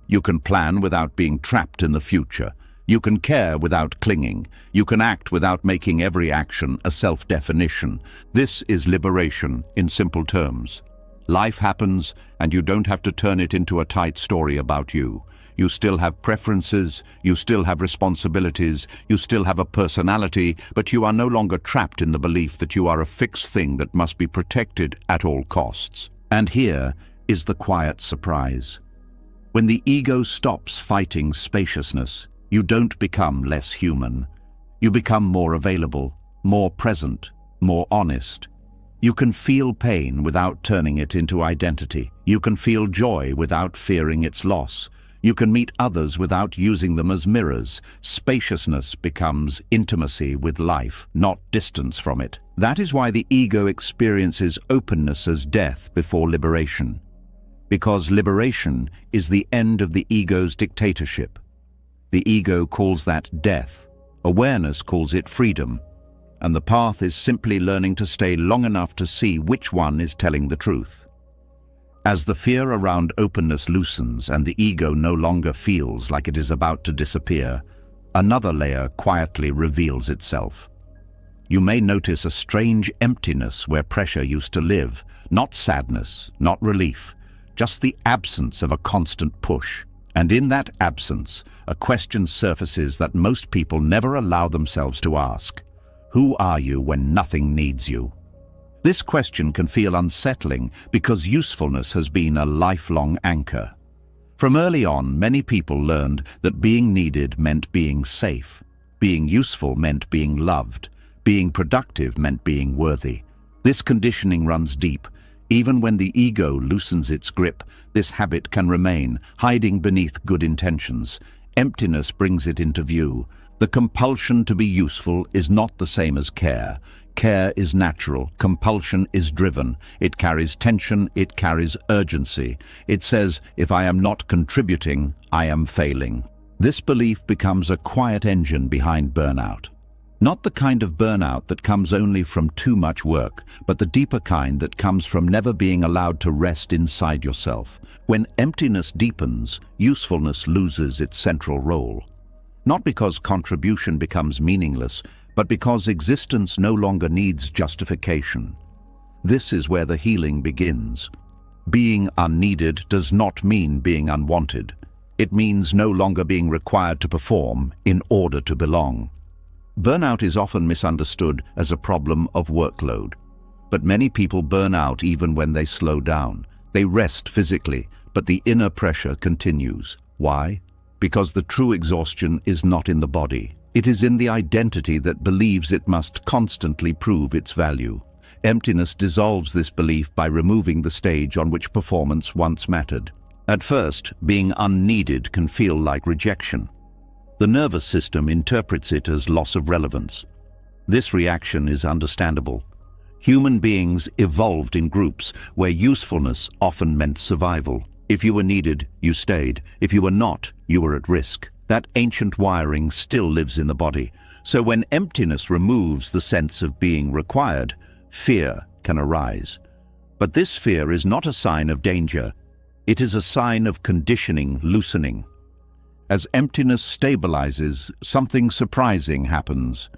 You can plan without being trapped in the future. You can care without clinging. You can act without making every action a self-definition. This is liberation in simple terms. Life happens, and you don't have to turn it into a tight story about you. You still have preferences, you still have responsibilities, you still have a personality, but you are no longer trapped in the belief that you are a fixed thing that must be protected at all costs. And here is the quiet surprise. When the ego stops fighting spaciousness, you don't become less human. You become more available, more present, more honest. You can feel pain without turning it into identity. You can feel joy without fearing its loss. You can meet others without using them as mirrors. Spaciousness becomes intimacy with life, not distance from it. That is why the ego experiences openness as death before liberation. Because liberation is the end of the ego's dictatorship. The ego calls that death. Awareness calls it freedom. And the path is simply learning to stay long enough to see which one is telling the truth. As the fear around openness loosens and the ego no longer feels like it is about to disappear, another layer quietly reveals itself. You may notice a strange emptiness where pressure used to live, not sadness, not relief, just the absence of a constant push. And in that absence, a question surfaces that most people never allow themselves to ask. Who are you when nothing needs you? This question can feel unsettling because usefulness has been a lifelong anchor. From early on, many people learned that being needed meant being safe. Being useful meant being loved. Being productive meant being worthy. This conditioning runs deep. Even when the ego loosens its grip, this habit can remain, hiding beneath good intentions. Emptiness brings it into view. The compulsion to be useful is not the same as care. Care is natural. Compulsion is driven. It carries tension. It carries urgency. It says, if I am not contributing, I am failing. This belief becomes a quiet engine behind burnout. Not the kind of burnout that comes only from too much work, but the deeper kind that comes from never being allowed to rest inside yourself. When emptiness deepens, usefulness loses its central role. Not because contribution becomes meaningless, but because existence no longer needs justification. This is where the healing begins. Being unneeded does not mean being unwanted. It means no longer being required to perform in order to belong. Burnout is often misunderstood as a problem of workload. But many people burn out even when they slow down. They rest physically, but the inner pressure continues. Why? Because the true exhaustion is not in the body. It is in the identity that believes it must constantly prove its value. Emptiness dissolves this belief by removing the stage on which performance once mattered. At first, being unneeded can feel like rejection. The nervous system interprets it as loss of relevance. This reaction is understandable. Human beings evolved in groups where usefulness often meant survival. If you were needed, you stayed. If you were not, you were at risk. That ancient wiring still lives in the body. So when emptiness removes the sense of being required, fear can arise. But this fear is not a sign of danger. It is a sign of conditioning loosening. As emptiness stabilizes, something surprising happens.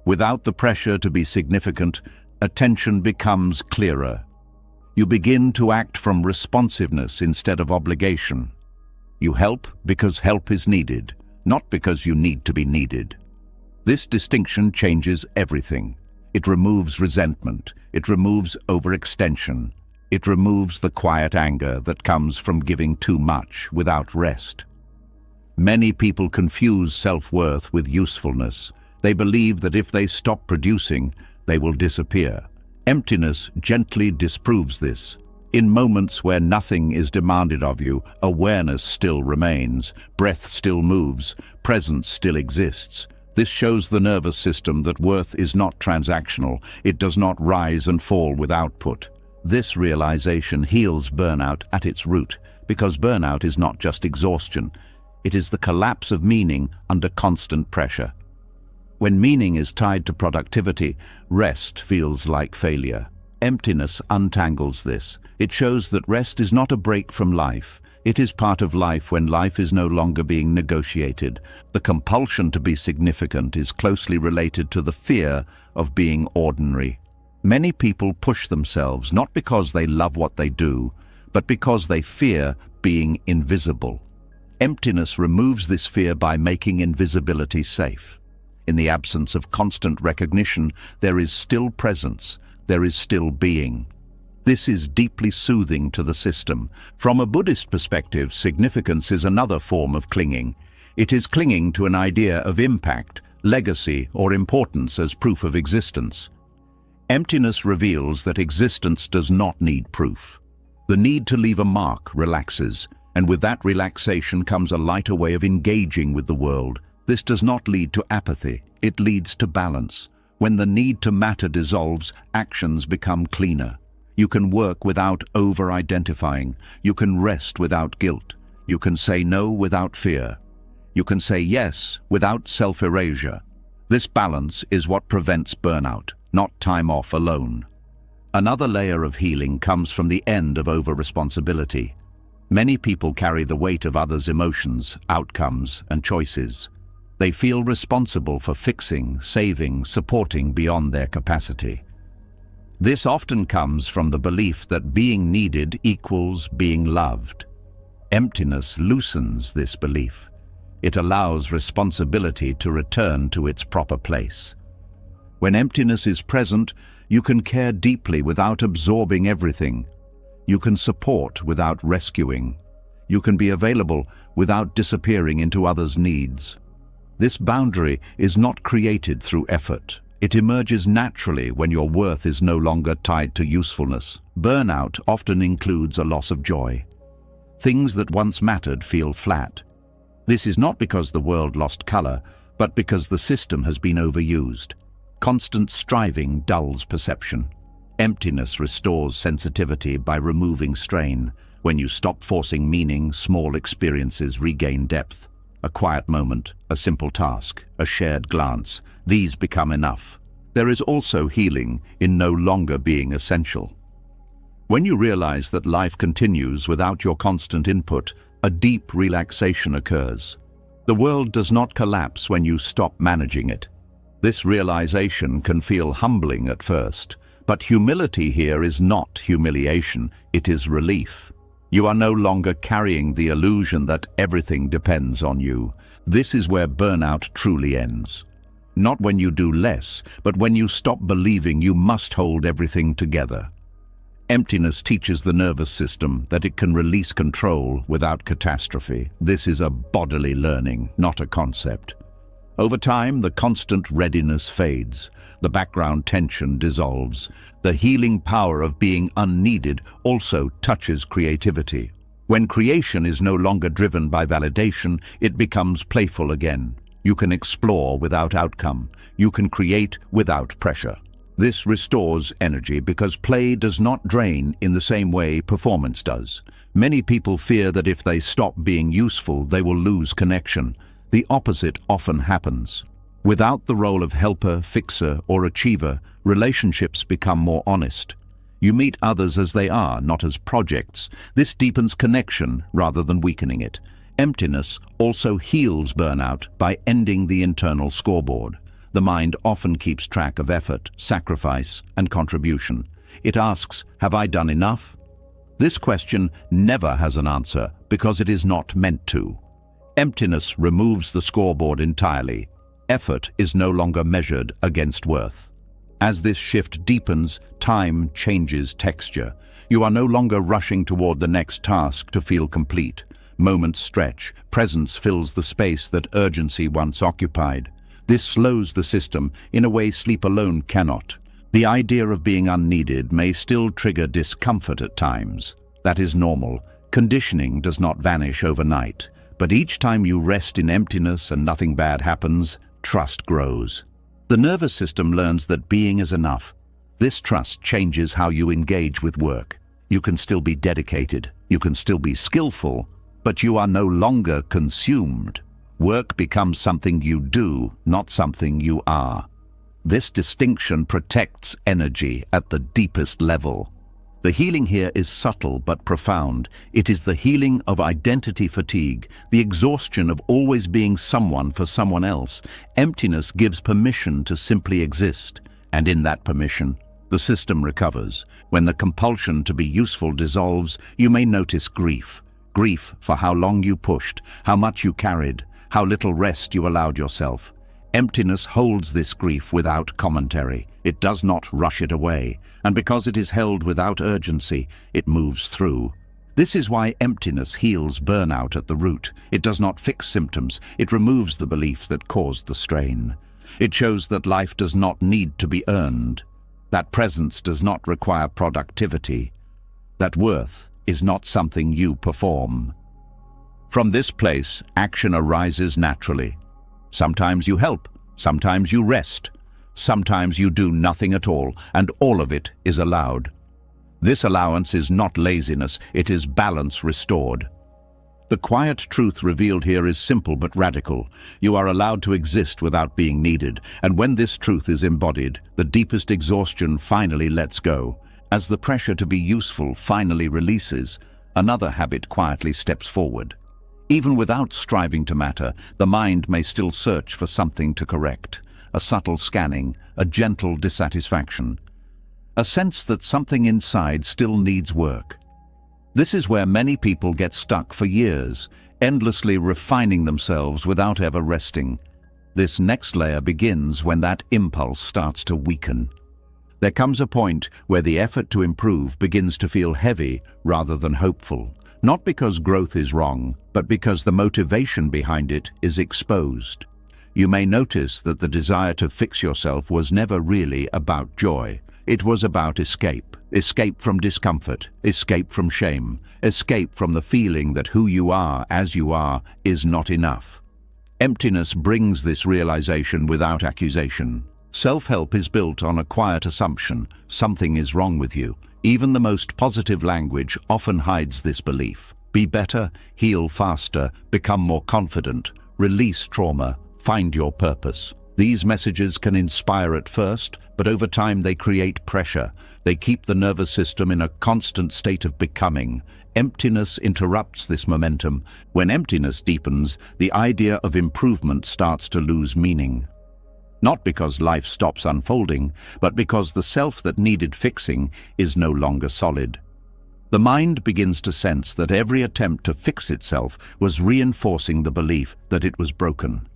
Without the pressure to be significant, attention becomes clearer. You begin to act from responsiveness instead of obligation. You help because help is needed, not because you need to be needed. This distinction changes everything. It removes resentment. It removes overextension. It removes the quiet anger that comes from giving too much without rest. Many people confuse self-worth with usefulness. They believe that if they stop producing, they will disappear. Emptiness gently disproves this. In moments where nothing is demanded of you, awareness still remains, breath still moves, presence still exists. This shows the nervous system that worth is not transactional. It does not rise and fall with output. This realization heals burnout at its root, because burnout is not just exhaustion. It is the collapse of meaning under constant pressure. When meaning is tied to productivity, rest feels like failure. Emptiness untangles this. It shows that rest is not a break from life. It is part of life when life is no longer being negotiated. The compulsion to be significant is closely related to the fear of being ordinary. Many people push themselves not because they love what they do, but because they fear being invisible. Emptiness removes this fear by making invisibility safe. In the absence of constant recognition, there is still presence, there is still being. This is deeply soothing to the system. From a Buddhist perspective, significance is another form of clinging. It is clinging to an idea of impact, legacy, or importance as proof of existence. Emptiness reveals that existence does not need proof. The need to leave a mark relaxes, and with that relaxation comes a lighter way of engaging with the world. This does not lead to apathy, it leads to balance. When the need to matter dissolves, actions become cleaner. You can work without over-identifying. You can rest without guilt. You can say no without fear. You can say yes without self-erasure. This balance is what prevents burnout, not time off alone. Another layer of healing comes from the end of over-responsibility. Many people carry the weight of others' emotions, outcomes, and choices. They feel responsible for fixing, saving, supporting beyond their capacity. This often comes from the belief that being needed equals being loved. Emptiness loosens this belief. It allows responsibility to return to its proper place. When emptiness is present, you can care deeply without absorbing everything. You can support without rescuing. You can be available without disappearing into others' needs. This boundary is not created through effort. It emerges naturally when your worth is no longer tied to usefulness. Burnout often includes a loss of joy. Things that once mattered feel flat. This is not because the world lost color, but because the system has been overused. Constant striving dulls perception. Emptiness restores sensitivity by removing strain. When you stop forcing meaning, small experiences regain depth. A quiet moment, a simple task, a shared glance, these become enough. There is also healing in no longer being essential. When you realize that life continues without your constant input, a deep relaxation occurs. The world does not collapse when you stop managing it. This realization can feel humbling at first, but humility here is not humiliation, it is relief. You are no longer carrying the illusion that everything depends on you. This is where burnout truly ends. Not when you do less, but when you stop believing you must hold everything together. Emptiness teaches the nervous system that it can release control without catastrophe. This is a bodily learning, not a concept. Over time, the constant readiness fades. The background tension dissolves. The healing power of being unneeded also touches creativity. When creation is no longer driven by validation, it becomes playful again. You can explore without outcome. You can create without pressure. This restores energy because play does not drain in the same way performance does. Many people fear that if they stop being useful, they will lose connection. The opposite often happens. Without the role of helper, fixer, or achiever, relationships become more honest. You meet others as they are, not as projects. This deepens connection rather than weakening it. Emptiness also heals burnout by ending the internal scoreboard. The mind often keeps track of effort, sacrifice, and contribution. It asks, have I done enough? This question never has an answer because it is not meant to. Emptiness removes the scoreboard entirely. Effort is no longer measured against worth. As this shift deepens, time changes texture. You are no longer rushing toward the next task to feel complete. Moments stretch, presence fills the space that urgency once occupied. This slows the system in a way sleep alone cannot. The idea of being unneeded may still trigger discomfort at times. That is normal. Conditioning does not vanish overnight. But each time you rest in emptiness and nothing bad happens, trust grows. The nervous system learns that being is enough. This trust changes how you engage with work. You can still be dedicated, you can still be skillful, but you are no longer consumed. Work becomes something you do, not something you are. This distinction protects energy at the deepest level. The healing here is subtle but profound. It is the healing of identity fatigue, the exhaustion of always being someone for someone else. Emptiness gives permission to simply exist, and in that permission, the system recovers. When the compulsion to be useful dissolves, you may notice grief. Grief for how long you pushed, how much you carried, how little rest you allowed yourself. Emptiness holds this grief without commentary. It does not rush it away, and because it is held without urgency, it moves through. This is why emptiness heals burnout at the root. It does not fix symptoms. It removes the beliefs that caused the strain. It shows that life does not need to be earned, that presence does not require productivity, that worth is not something you perform. From this place, action arises naturally. Sometimes you help, sometimes you rest, sometimes you do nothing at all, and all of it is allowed. This allowance is not laziness, it is balance restored. The quiet truth revealed here is simple but radical. You are allowed to exist without being needed, and when this truth is embodied, the deepest exhaustion finally lets go. As the pressure to be useful finally releases, another habit quietly steps forward. Even without striving to matter, the mind may still search for something to correct. A subtle scanning, a gentle dissatisfaction. A sense that something inside still needs work. This is where many people get stuck for years, endlessly refining themselves without ever resting. This next layer begins when that impulse starts to weaken. There comes a point where the effort to improve begins to feel heavy rather than hopeful. Not because growth is wrong, but because the motivation behind it is exposed. You may notice that the desire to fix yourself was never really about joy. It was about escape. Escape from discomfort, escape from shame, escape from the feeling that who you are as you are is not enough. Emptiness brings this realization without accusation. Self-help is built on a quiet assumption: something is wrong with you. Even the most positive language often hides this belief. Be better, heal faster, become more confident, release trauma, find your purpose. These messages can inspire at first, but over time they create pressure. They keep the nervous system in a constant state of becoming. Emptiness interrupts this momentum. When emptiness deepens, the idea of improvement starts to lose meaning. Not because life stops unfolding, but because the self that needed fixing is no longer solid. The mind begins to sense that every attempt to fix itself was reinforcing the belief that it was broken.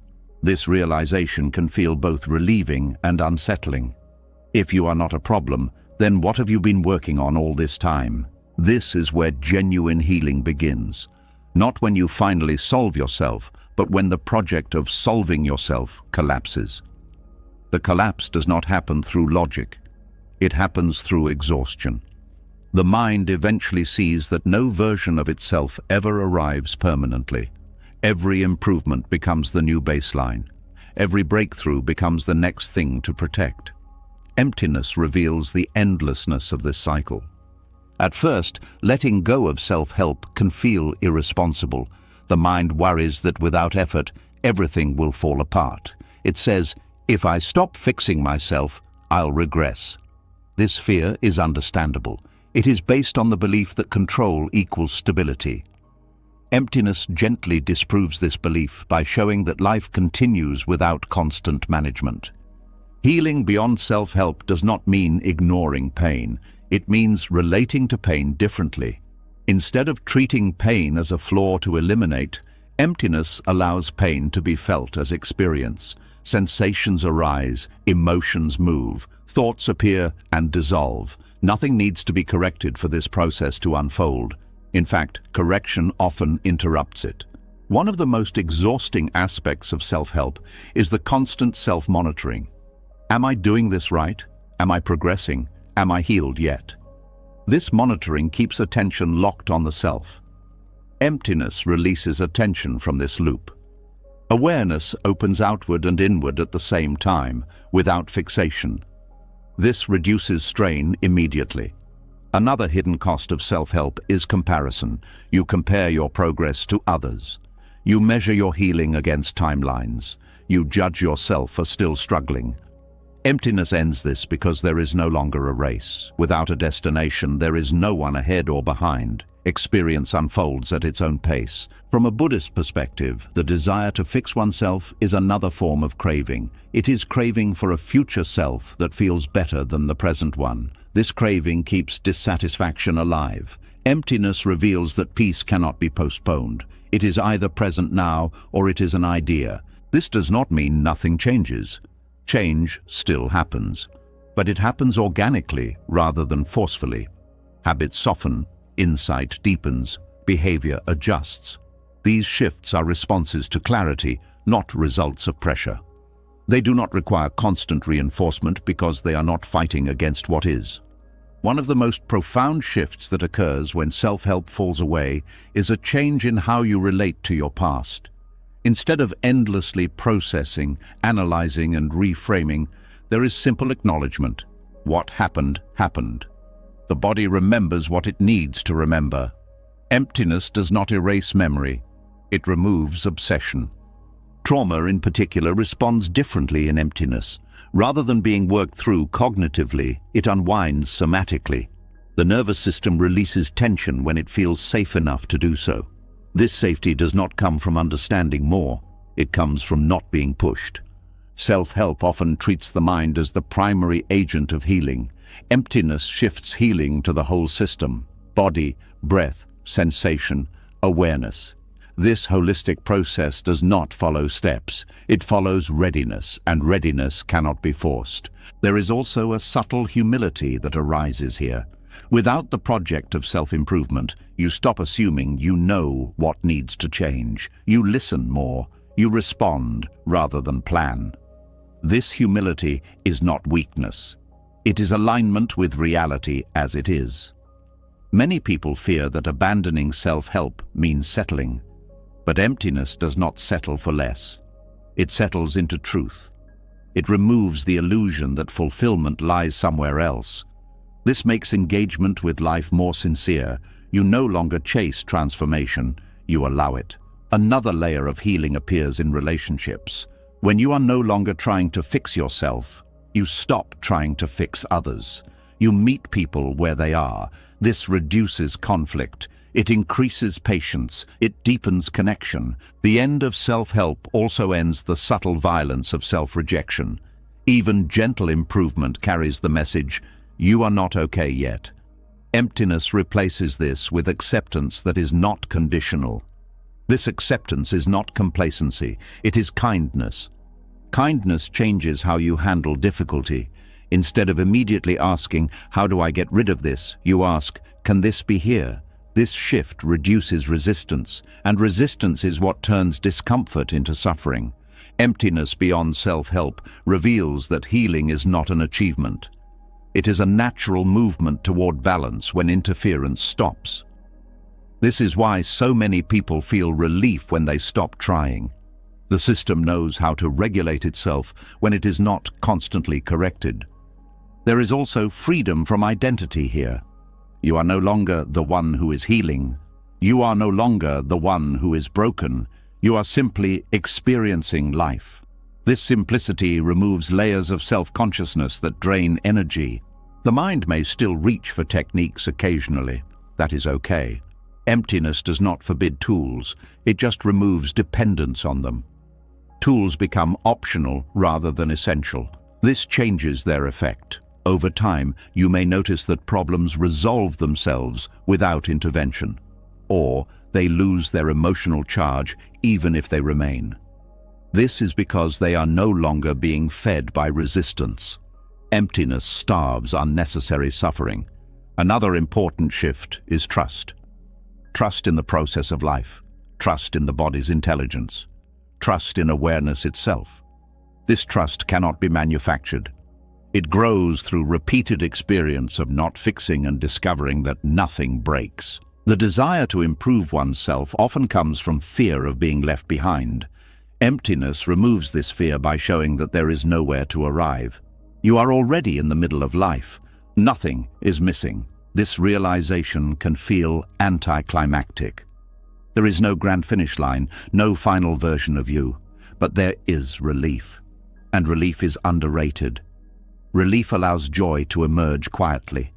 This realization can feel both relieving and unsettling. If you are not a problem, then what have you been working on all this time? This is where genuine healing begins. Not when you finally solve yourself, but when the project of solving yourself collapses. The collapse does not happen through logic. It happens through exhaustion. The mind eventually sees that no version of itself ever arrives permanently. Every improvement becomes the new baseline. Every breakthrough becomes the next thing to protect. Emptiness reveals the endlessness of this cycle. At first, letting go of self-help can feel irresponsible. The mind worries that without effort, everything will fall apart. It says, if I stop fixing myself, I'll regress. This fear is understandable. It is based on the belief that control equals stability. Emptiness gently disproves this belief by showing that life continues without constant management. Healing beyond self-help does not mean ignoring pain. It means relating to pain differently. Instead of treating pain as a flaw to eliminate, emptiness allows pain to be felt as experience. Sensations arise, emotions move, thoughts appear and dissolve. Nothing needs to be corrected for this process to unfold. In fact, correction often interrupts it. One of the most exhausting aspects of self-help is the constant self-monitoring. Am I doing this right? Am I progressing? Am I healed yet? This monitoring keeps attention locked on the self. Emptiness releases attention from this loop. Awareness opens outward and inward at the same time, without fixation. This reduces strain immediately. Another hidden cost of self-help is comparison. You compare your progress to others. You measure your healing against timelines. You judge yourself for still struggling. Emptiness ends this because there is no longer a race. Without a destination, there is no one ahead or behind. Experience unfolds at its own pace. From a Buddhist perspective, the desire to fix oneself is another form of craving. It is craving for a future self that feels better than the present one. This craving keeps dissatisfaction alive. Emptiness reveals that peace cannot be postponed. It is either present now or it is an idea. This does not mean nothing changes. Change still happens, but it happens organically rather than forcefully. Habits soften, insight deepens, behavior adjusts. These shifts are responses to clarity, not results of pressure. They do not require constant reinforcement because they are not fighting against what is. One of the most profound shifts that occurs when self-help falls away is a change in how you relate to your past. Instead of endlessly processing, analyzing, and reframing, there is simple acknowledgement. What happened, happened. The body remembers what it needs to remember. Emptiness does not erase memory. It removes obsession. Trauma, in particular, responds differently in emptiness. Rather than being worked through cognitively, it unwinds somatically. The nervous system releases tension when it feels safe enough to do so. This safety does not come from understanding more. It comes from not being pushed. Self-help often treats the mind as the primary agent of healing. Emptiness shifts healing to the whole system: body, breath, sensation, awareness. This holistic process does not follow steps. It follows readiness, and readiness cannot be forced. There is also a subtle humility that arises here. Without the project of self-improvement, you stop assuming you know what needs to change. You listen more. You respond rather than plan. This humility is not weakness. It is alignment with reality as it is. Many people fear that abandoning self-help means settling. But emptiness does not settle for less. It settles into truth. It removes the illusion that fulfillment lies somewhere else. This makes engagement with life more sincere. You no longer chase transformation, you allow it. Another layer of healing appears in relationships. When you are no longer trying to fix yourself, you stop trying to fix others. You meet people where they are. This reduces conflict. It increases patience. It deepens connection. The end of self-help also ends the subtle violence of self-rejection. Even gentle improvement carries the message, "You are not okay yet." Emptiness replaces this with acceptance that is not conditional. This acceptance is not complacency, it is kindness. Kindness changes how you handle difficulty. Instead of immediately asking, "How do I get rid of this?" you ask, "Can this be here?" This shift reduces resistance, and resistance is what turns discomfort into suffering. Emptiness beyond self-help reveals that healing is not an achievement. It is a natural movement toward balance when interference stops. This is why so many people feel relief when they stop trying. The system knows how to regulate itself when it is not constantly corrected. There is also freedom from identity here. You are no longer the one who is healing. You are no longer the one who is broken. You are simply experiencing life. This simplicity removes layers of self-consciousness that drain energy. The mind may still reach for techniques occasionally. That is okay. Emptiness does not forbid tools. It just removes dependence on them. Tools become optional rather than essential. This changes their effect. Over time, you may notice that problems resolve themselves without intervention, or they lose their emotional charge even if they remain. This is because they are no longer being fed by resistance. Emptiness starves unnecessary suffering. Another important shift is trust. Trust in the process of life. Trust in the body's intelligence. Trust in awareness itself. This trust cannot be manufactured. It grows through repeated experience of not fixing and discovering that nothing breaks. The desire to improve oneself often comes from fear of being left behind. Emptiness removes this fear by showing that there is nowhere to arrive. You are already in the middle of life. Nothing is missing. This realization can feel anticlimactic. There is no grand finish line, no final version of you, but there is relief. And relief is underrated. Relief allows joy to emerge quietly.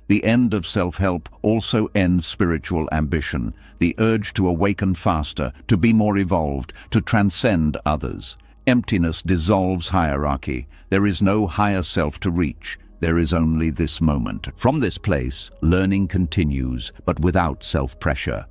The end of self-help also ends spiritual ambition, the urge to awaken faster, to be more evolved, to transcend others. Emptiness dissolves hierarchy. There is no higher self to reach. There is only this moment. From this place, learning continues, but without self-pressure.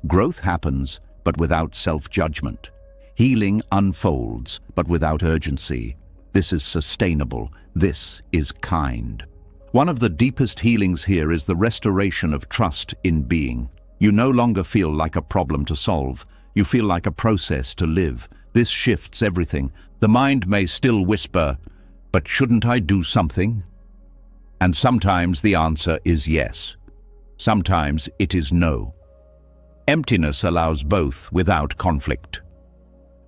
Growth happens, but without self-judgment. Healing unfolds, but without urgency. This is sustainable. This is kind. One of the deepest healings here is the restoration of trust in being. You no longer feel like a problem to solve. You feel like a process to live. This shifts everything. The mind may still whisper, "But shouldn't I do something?" And sometimes the answer is yes. Sometimes it is no. Emptiness allows both without conflict.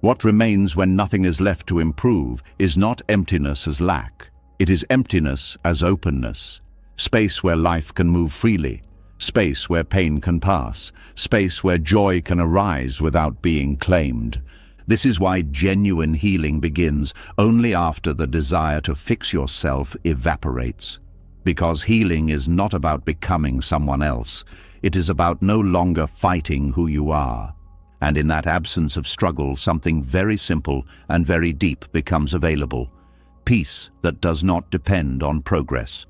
What remains when nothing is left to improve is not emptiness as lack. It is emptiness as openness. Space where life can move freely. Space where pain can pass. Space where joy can arise without being claimed. This is why genuine healing begins only after the desire to fix yourself evaporates. Because healing is not about becoming someone else. It is about no longer fighting who you are. And in that absence of struggle, something very simple and very deep becomes available. Peace that does not depend on progress.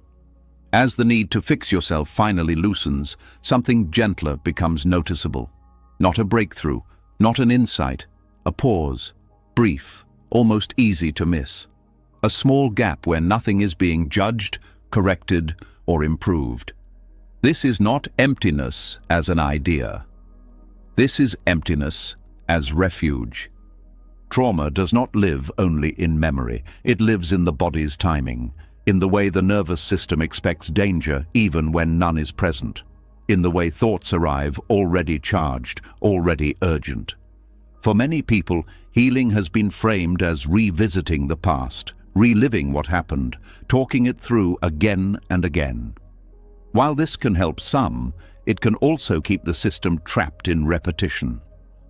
As the need to fix yourself finally loosens, something gentler becomes noticeable. Not a breakthrough, not an insight, a pause, brief, almost easy to miss. A small gap where nothing is being judged, corrected, or improved. This is not emptiness as an idea. This is emptiness as refuge. Trauma does not live only in memory. It lives in the body's timing, in the way the nervous system expects danger even when none is present, in the way thoughts arrive already charged, already urgent. For many people, healing has been framed as revisiting the past, reliving what happened, talking it through again and again. While this can help some, it can also keep the system trapped in repetition.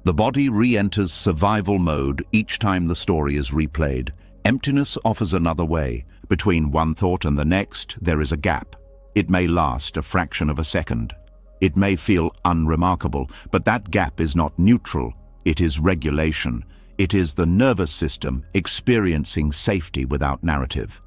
The body re-enters survival mode each time the story is replayed. Emptiness offers another way. Between one thought and the next, there is a gap. It may last a fraction of a second. It may feel unremarkable, but that gap is not neutral. It is regulation. It is the nervous system experiencing safety without narrative.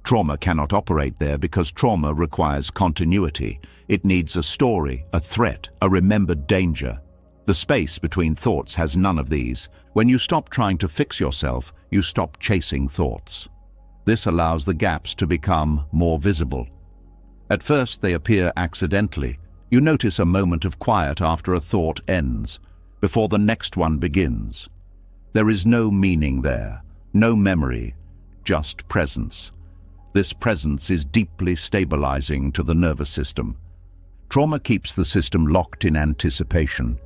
Trauma cannot operate there because trauma requires continuity. It needs a story, a threat, a remembered danger. The space between thoughts has none of these. When you stop trying to fix yourself, you stop chasing thoughts. This allows the gaps to become more visible. At first, they appear accidentally. You notice a moment of quiet after a thought ends, before the next one begins. There is no meaning there, no memory, just presence. This presence is deeply stabilizing to the nervous system. Trauma keeps the system locked in anticipation.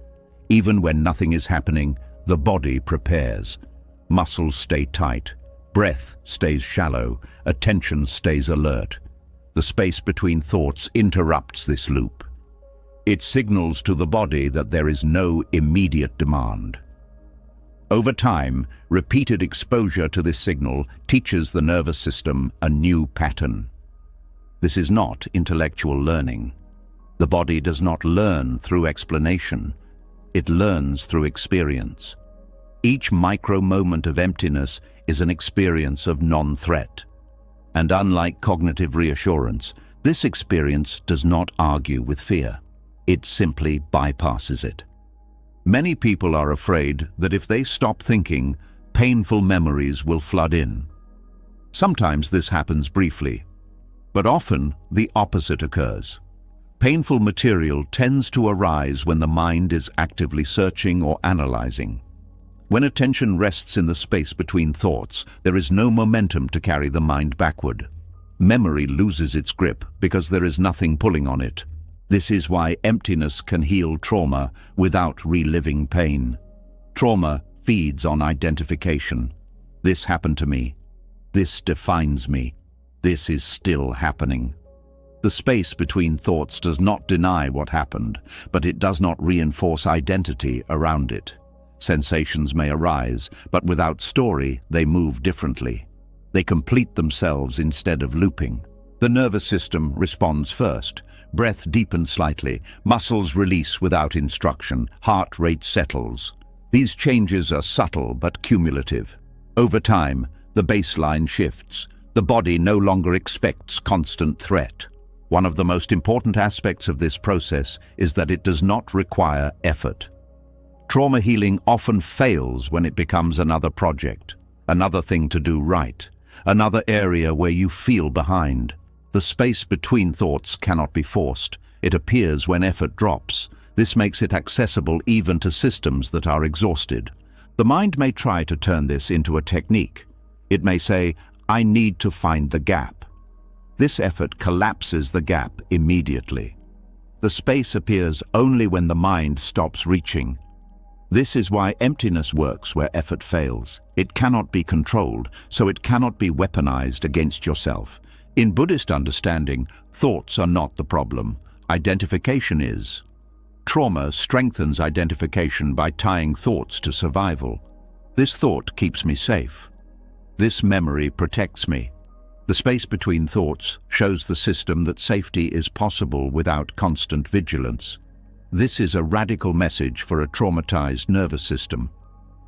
Even when nothing is happening, the body prepares. Muscles stay tight. Breath stays shallow, attention stays alert. The space between thoughts interrupts this loop. It signals to the body that there is no immediate demand. Over time, repeated exposure to this signal teaches the nervous system a new pattern. This is not intellectual learning. The body does not learn through explanation. It learns through experience. Each micro moment of emptiness is an experience of non-threat. And unlike cognitive reassurance, this experience does not argue with fear. It simply bypasses it. Many people are afraid that if they stop thinking, painful memories will flood in. Sometimes this happens briefly, but often the opposite occurs. Painful material tends to arise when the mind is actively searching or analyzing. When attention rests in the space between thoughts, there is no momentum to carry the mind backward. Memory loses its grip because there is nothing pulling on it. This is why emptiness can heal trauma without reliving pain. Trauma feeds on identification. This happened to me. This defines me. This is still happening. The space between thoughts does not deny what happened, but it does not reinforce identity around it. Sensations may arise, but without story, they move differently. They complete themselves instead of looping. The nervous system responds first. Breath deepens slightly, muscles release without instruction, heart rate settles. These changes are subtle but cumulative. Over time, the baseline shifts. The body no longer expects constant threat. One of the most important aspects of this process is that it does not require effort. Trauma healing often fails when it becomes another project, another thing to do right, another area where you feel behind. The space between thoughts cannot be forced. It appears when effort drops. This makes it accessible even to systems that are exhausted. The mind may try to turn this into a technique. It may say, "I need to find the gap." This effort collapses the gap immediately. The space appears only when the mind stops reaching. This is why emptiness works where effort fails. It cannot be controlled, so it cannot be weaponized against yourself. In Buddhist understanding, thoughts are not the problem. Identification is. Trauma strengthens identification by tying thoughts to survival. This thought keeps me safe. This memory protects me. The space between thoughts shows the system that safety is possible without constant vigilance. This is a radical message for a traumatized nervous system.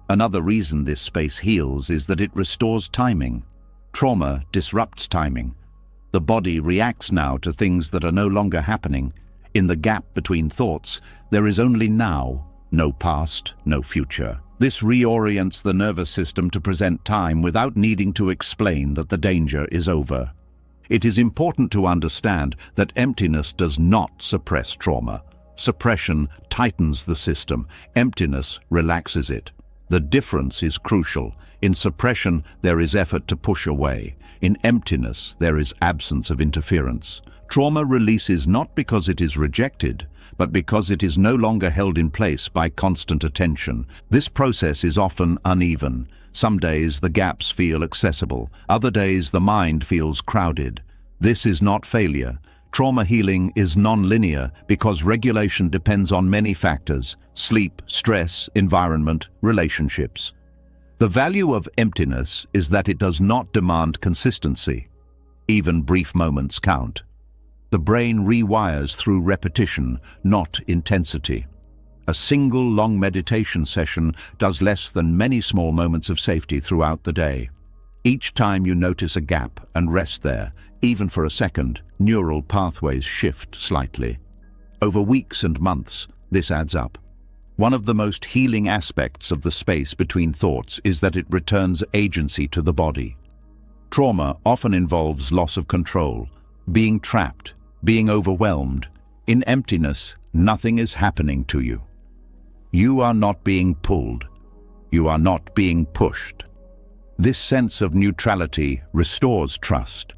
Another reason this space heals is that it restores timing. Trauma disrupts timing. The body reacts now to things that are no longer happening. In the gap between thoughts, there is only now, no past, no future. This reorients the nervous system to present time without needing to explain that the danger is over. It is important to understand that emptiness does not suppress trauma. Suppression tightens the system. Emptiness relaxes it. The difference is crucial. In suppression, there is effort to push away. In emptiness, there is absence of interference. Trauma releases not because it is rejected, but because it is no longer held in place by constant attention. This process is often uneven. Some days the gaps feel accessible. Other days the mind feels crowded. This is not failure. Trauma healing is non-linear because regulation depends on many factors: sleep, stress, environment, relationships. The value of emptiness is that it does not demand consistency. Even brief moments count. The brain rewires through repetition, not intensity. A single long meditation session does less than many small moments of safety throughout the day. Each time you notice a gap and rest there, even for a second, neural pathways shift slightly. Over weeks and months, this adds up. One of the most healing aspects of the space between thoughts is that it returns agency to the body. Trauma often involves loss of control, being trapped, being overwhelmed. In emptiness, nothing is happening to you. You are not being pulled. You are not being pushed. This sense of neutrality restores trust.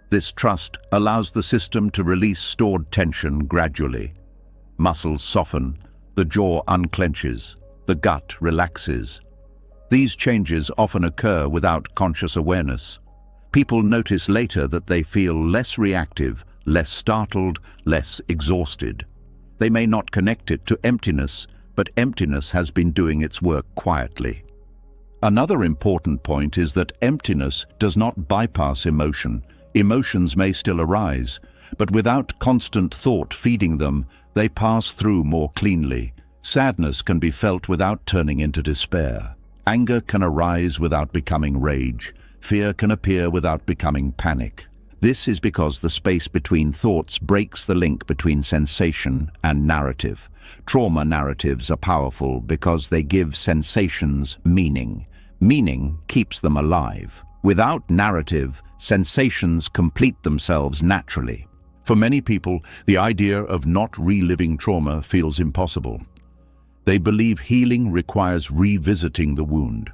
This trust allows the system to release stored tension gradually. Muscles soften, the jaw unclenches, the gut relaxes. These changes often occur without conscious awareness. People notice later that they feel less reactive, less startled, less exhausted. They may not connect it to emptiness, but emptiness has been doing its work quietly. Another important point is that emptiness does not bypass emotion. Emotions may still arise, but without constant thought feeding them, they pass through more cleanly. Sadness can be felt without turning into despair. Anger can arise without becoming rage. Fear can appear without becoming panic. This is because the space between thoughts breaks the link between sensation and narrative. Trauma narratives are powerful because they give sensations meaning. Meaning keeps them alive. Without narrative, sensations complete themselves naturally. For many people, the idea of not reliving trauma feels impossible. They believe healing requires revisiting the wound.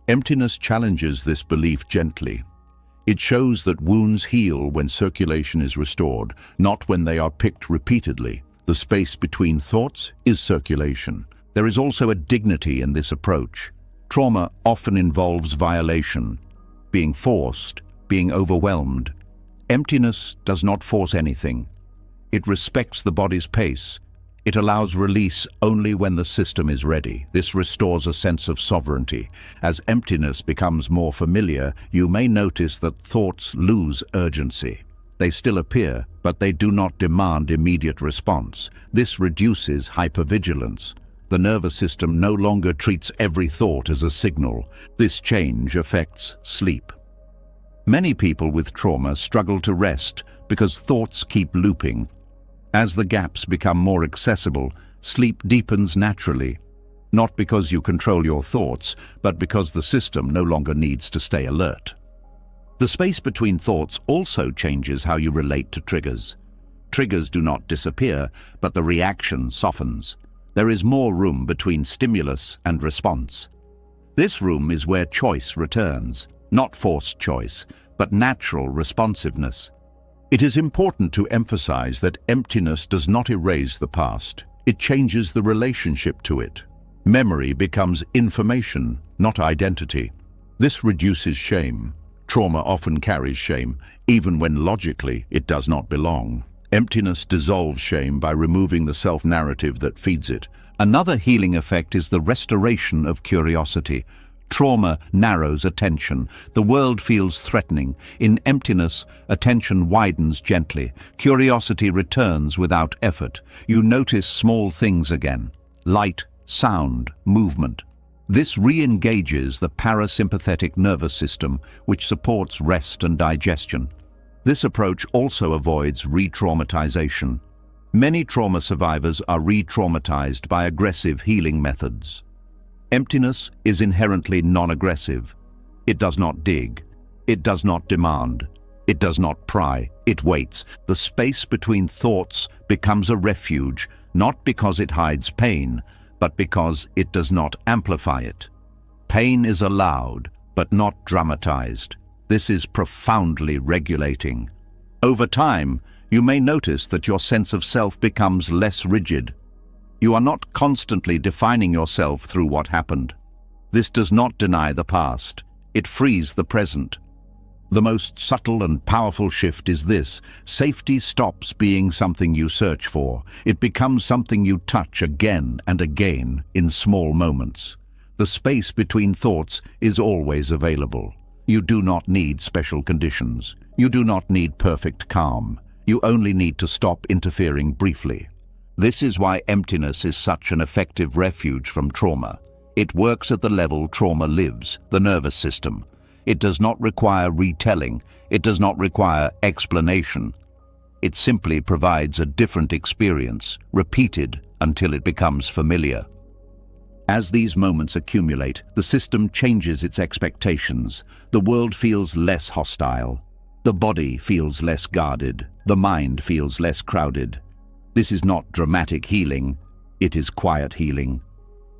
Emptiness challenges this belief gently. It shows that wounds heal when circulation is restored, not when they are picked repeatedly. The space between thoughts is circulation. There is also a dignity in this approach. Trauma often involves violation, being forced, being overwhelmed. Emptiness does not force anything. It respects the body's pace. It allows release only when the system is ready. This restores a sense of sovereignty. As emptiness becomes more familiar, you may notice that thoughts lose urgency. They still appear, but they do not demand immediate response. This reduces hypervigilance. The nervous system no longer treats every thought as a signal. This change affects sleep. Many people with trauma struggle to rest because thoughts keep looping. As the gaps become more accessible, sleep deepens naturally, not because you control your thoughts, but because the system no longer needs to stay alert. The space between thoughts also changes how you relate to triggers. Triggers do not disappear, but the reaction softens. There is more room between stimulus and response. This room is where choice returns, not forced choice, but natural responsiveness. It is important to emphasize that emptiness does not erase the past. It changes the relationship to it. Memory becomes information, not identity. This reduces shame. Trauma often carries shame, even when logically it does not belong. Emptiness dissolves shame by removing the self-narrative that feeds it. Another healing effect is the restoration of curiosity. Trauma narrows attention. The world feels threatening. In emptiness, attention widens gently. Curiosity returns without effort. You notice small things again. Light, sound, movement. This re-engages the parasympathetic nervous system, which supports rest and digestion. This approach also avoids re-traumatization. Many trauma survivors are re-traumatized by aggressive healing methods. Emptiness is inherently non-aggressive. It does not dig. It does not demand. It does not pry. It waits. The space between thoughts becomes a refuge, not because it hides pain, but because it does not amplify it. Pain is allowed, but not dramatized. This is profoundly regulating. Over time, you may notice that your sense of self becomes less rigid. You are not constantly defining yourself through what happened. This does not deny the past. It frees the present. The most subtle and powerful shift is this: safety stops being something you search for. It becomes something you touch again and again in small moments. The space between thoughts is always available. You do not need special conditions. You do not need perfect calm. You only need to stop interfering briefly. This is why emptiness is such an effective refuge from trauma. It works at the level trauma lives, the nervous system. It does not require retelling. It does not require explanation. It simply provides a different experience, repeated until it becomes familiar. As these moments accumulate, the system changes its expectations. The world feels less hostile. The body feels less guarded. The mind feels less crowded. This is not dramatic healing, it is quiet healing.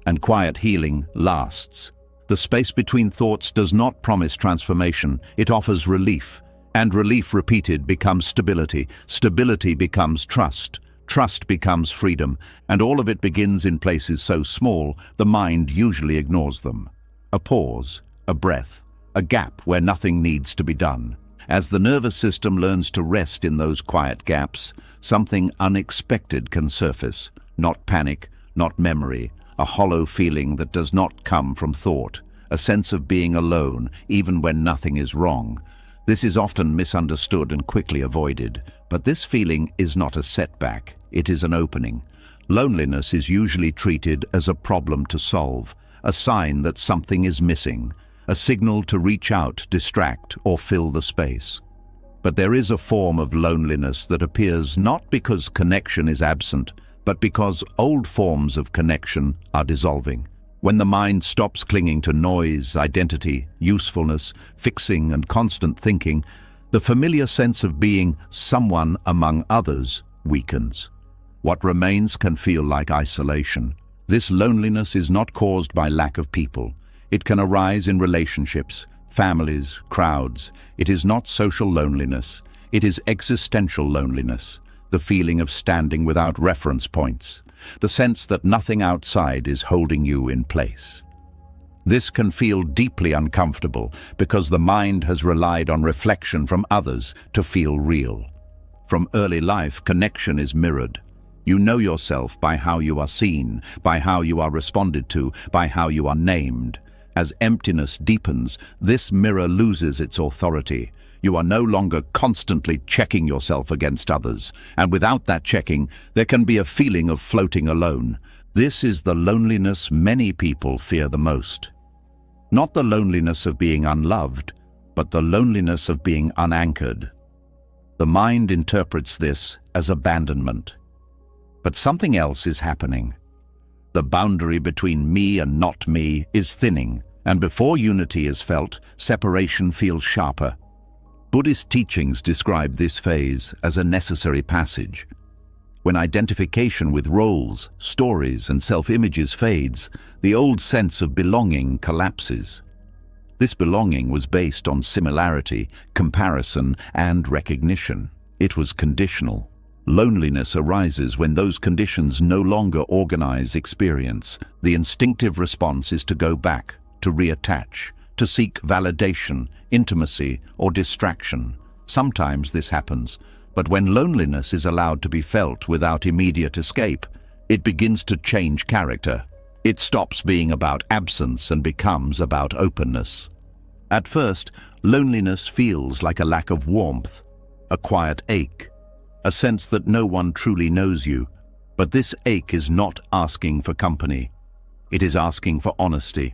And quiet healing lasts. The space between thoughts does not promise transformation, it offers relief. And relief repeated becomes stability. Stability becomes trust. Trust becomes freedom. And all of it begins in places so small, the mind usually ignores them. a pause, a breath, a gap where nothing needs to be done. As the nervous system learns to rest in those quiet gaps, something unexpected can surface. Not panic, not memory, a hollow feeling that does not come from thought, a sense of being alone, even when nothing is wrong. This is often misunderstood and quickly avoided, but this feeling is not a setback, it is an opening. Loneliness is usually treated as a problem to solve, a sign that something is missing, a signal to reach out, distract, or fill the space. But there is a form of loneliness that appears not because connection is absent, but because old forms of connection are dissolving. When the mind stops clinging to noise, identity, usefulness, fixing, and constant thinking, the familiar sense of being someone among others weakens. What remains can feel like isolation. This loneliness is not caused by lack of people. It can arise in relationships, families, crowds. It is not social loneliness. It is existential loneliness, the feeling of standing without reference points, the sense that nothing outside is holding you in place. This can feel deeply uncomfortable because the mind has relied on reflection from others to feel real. From early life, connection is mirrored. You know yourself by how you are seen, by how you are responded to, by how you are named. As emptiness deepens, this mirror loses its authority. You are no longer constantly checking yourself against others, and without that checking, there can be a feeling of floating alone. This is the loneliness many people fear the most. Not the loneliness of being unloved, but the loneliness of being unanchored. The mind interprets this as abandonment. But something else is happening. The boundary between me and not me is thinning, and before unity is felt, separation feels sharper. Buddhist teachings describe this phase as a necessary passage. When identification with roles, stories, and self-images fades, the old sense of belonging collapses. This belonging was based on similarity, comparison, and recognition. It was conditional. Loneliness arises when those conditions no longer organize experience. The instinctive response is to go back, to reattach, to seek validation, intimacy, or distraction. Sometimes this happens, but when loneliness is allowed to be felt without immediate escape, it begins to change character. It stops being about absence and becomes about openness. At first, loneliness feels like a lack of warmth, a quiet ache, a sense that no one truly knows you. But this ache is not asking for company. It is asking for honesty.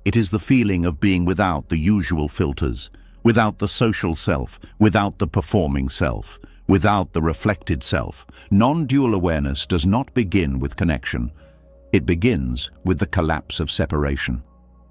It is the feeling of being without the usual filters, without the social self, without the performing self, without the reflected self. Non-dual awareness does not begin with connection. It begins with the collapse of separation.